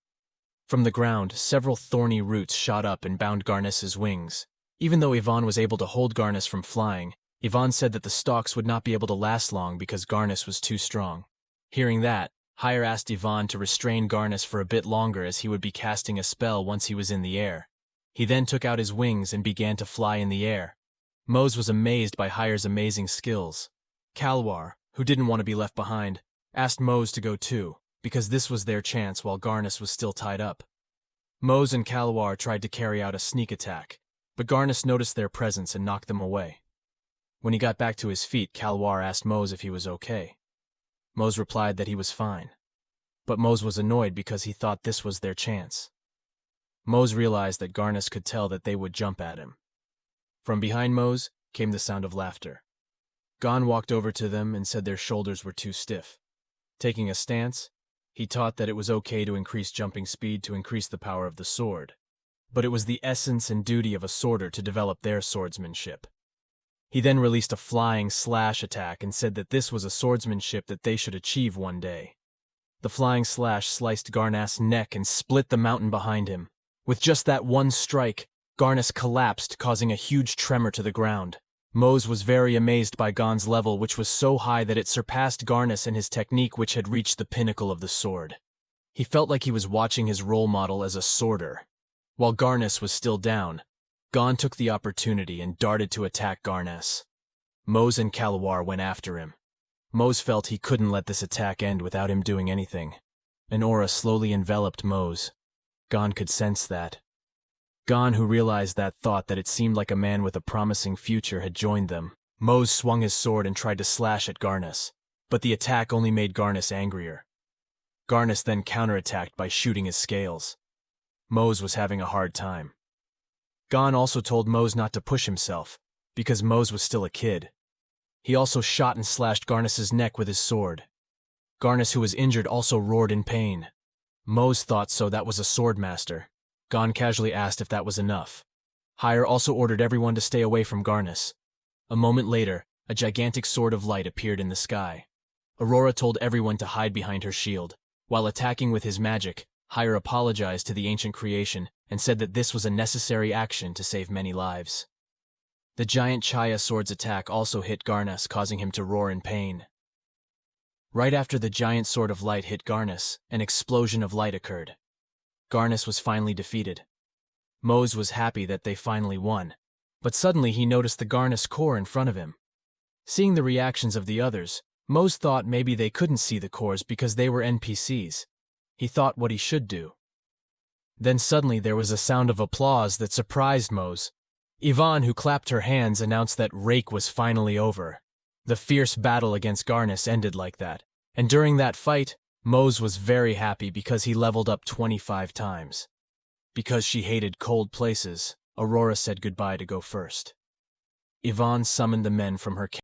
From the ground, several thorny roots shot up and bound Garnus's wings. Even though Yvonne was able to hold Garnus from flying, Yvonne said that the stalks would not be able to last long because Garnus was too strong. Hearing that, Hire asked Yvonne to restrain Garnus for a bit longer as he would be casting a spell once he was in the air. He then took out his wings and began to fly in the air. Mose was amazed by Hire's amazing skills. Kalwar, who didn't want to be left behind, asked Mose to go too, because this was their chance while Garnus was still tied up. Mose and Kalwar tried to carry out a sneak attack, but Garnus noticed their presence and knocked them away. When he got back to his feet, Kalwar asked Mose if he was okay. Mose replied that he was fine, but Mose was annoyed because he thought this was their chance. Mose realized that Garnus could tell that they would jump at him. From behind Mose came the sound of laughter. Gon walked over to them and said their shoulders were too stiff. Taking a stance, he taught that it was okay to increase jumping speed to increase the power of the sword, but it was the essence and duty of a sworder to develop their swordsmanship. He then released a flying slash attack and said that this was a swordsmanship that they should achieve one day. The flying slash sliced Garnus' neck and split the mountain behind him. With just that one strike, Garnus collapsed, causing a huge tremor to the ground. Mose was very amazed by Gon's level, which was so high that it surpassed Garnus and his technique, which had reached the pinnacle of the sword. He felt like he was watching his role model as a sworder. While Garnus was still down, Gon took the opportunity and darted to attack Garnus. Mose and Kalwar went after him. Mose felt he couldn't let this attack end without him doing anything. An aura slowly enveloped Mose. Gon could sense that. Gon, who realized that thought that it seemed like a man with a promising future had joined them. Mose swung his sword and tried to slash at Garnus, but the attack only made Garnus angrier. Garnus then counterattacked by shooting his scales. Mose was having a hard time. Gon also told Mose not to push himself, because Mose was still a kid. He also shot and slashed Garnus's neck with his sword. Garnus, who was injured, also roared in pain. Mose thought so that was a sword master. Gon casually asked if that was enough. Hire also ordered everyone to stay away from Garnus. A moment later, a gigantic sword of light appeared in the sky. Aurora told everyone to hide behind her shield. While attacking with his magic, Hire apologized to the ancient creation and said that this was a necessary action to save many lives. The giant Chaya sword's attack also hit Garnus, causing him to roar in pain. Right after the giant sword of light hit Garnus, an explosion of light occurred. Garnus was finally defeated. Mose was happy that they finally won, but suddenly he noticed the Garnus core in front of him. Seeing the reactions of the others, Mose thought maybe they couldn't see the cores because they were NPCs. He thought what he should do. Then suddenly there was a sound of applause that surprised Mose. Yvonne, who clapped her hands, announced that Rake was finally over. The fierce battle against Garnus ended like that, and during that fight, Mose was very happy because he leveled up 25 times. Because she hated cold places, Aurora said goodbye to go first. Yvonne summoned the men from her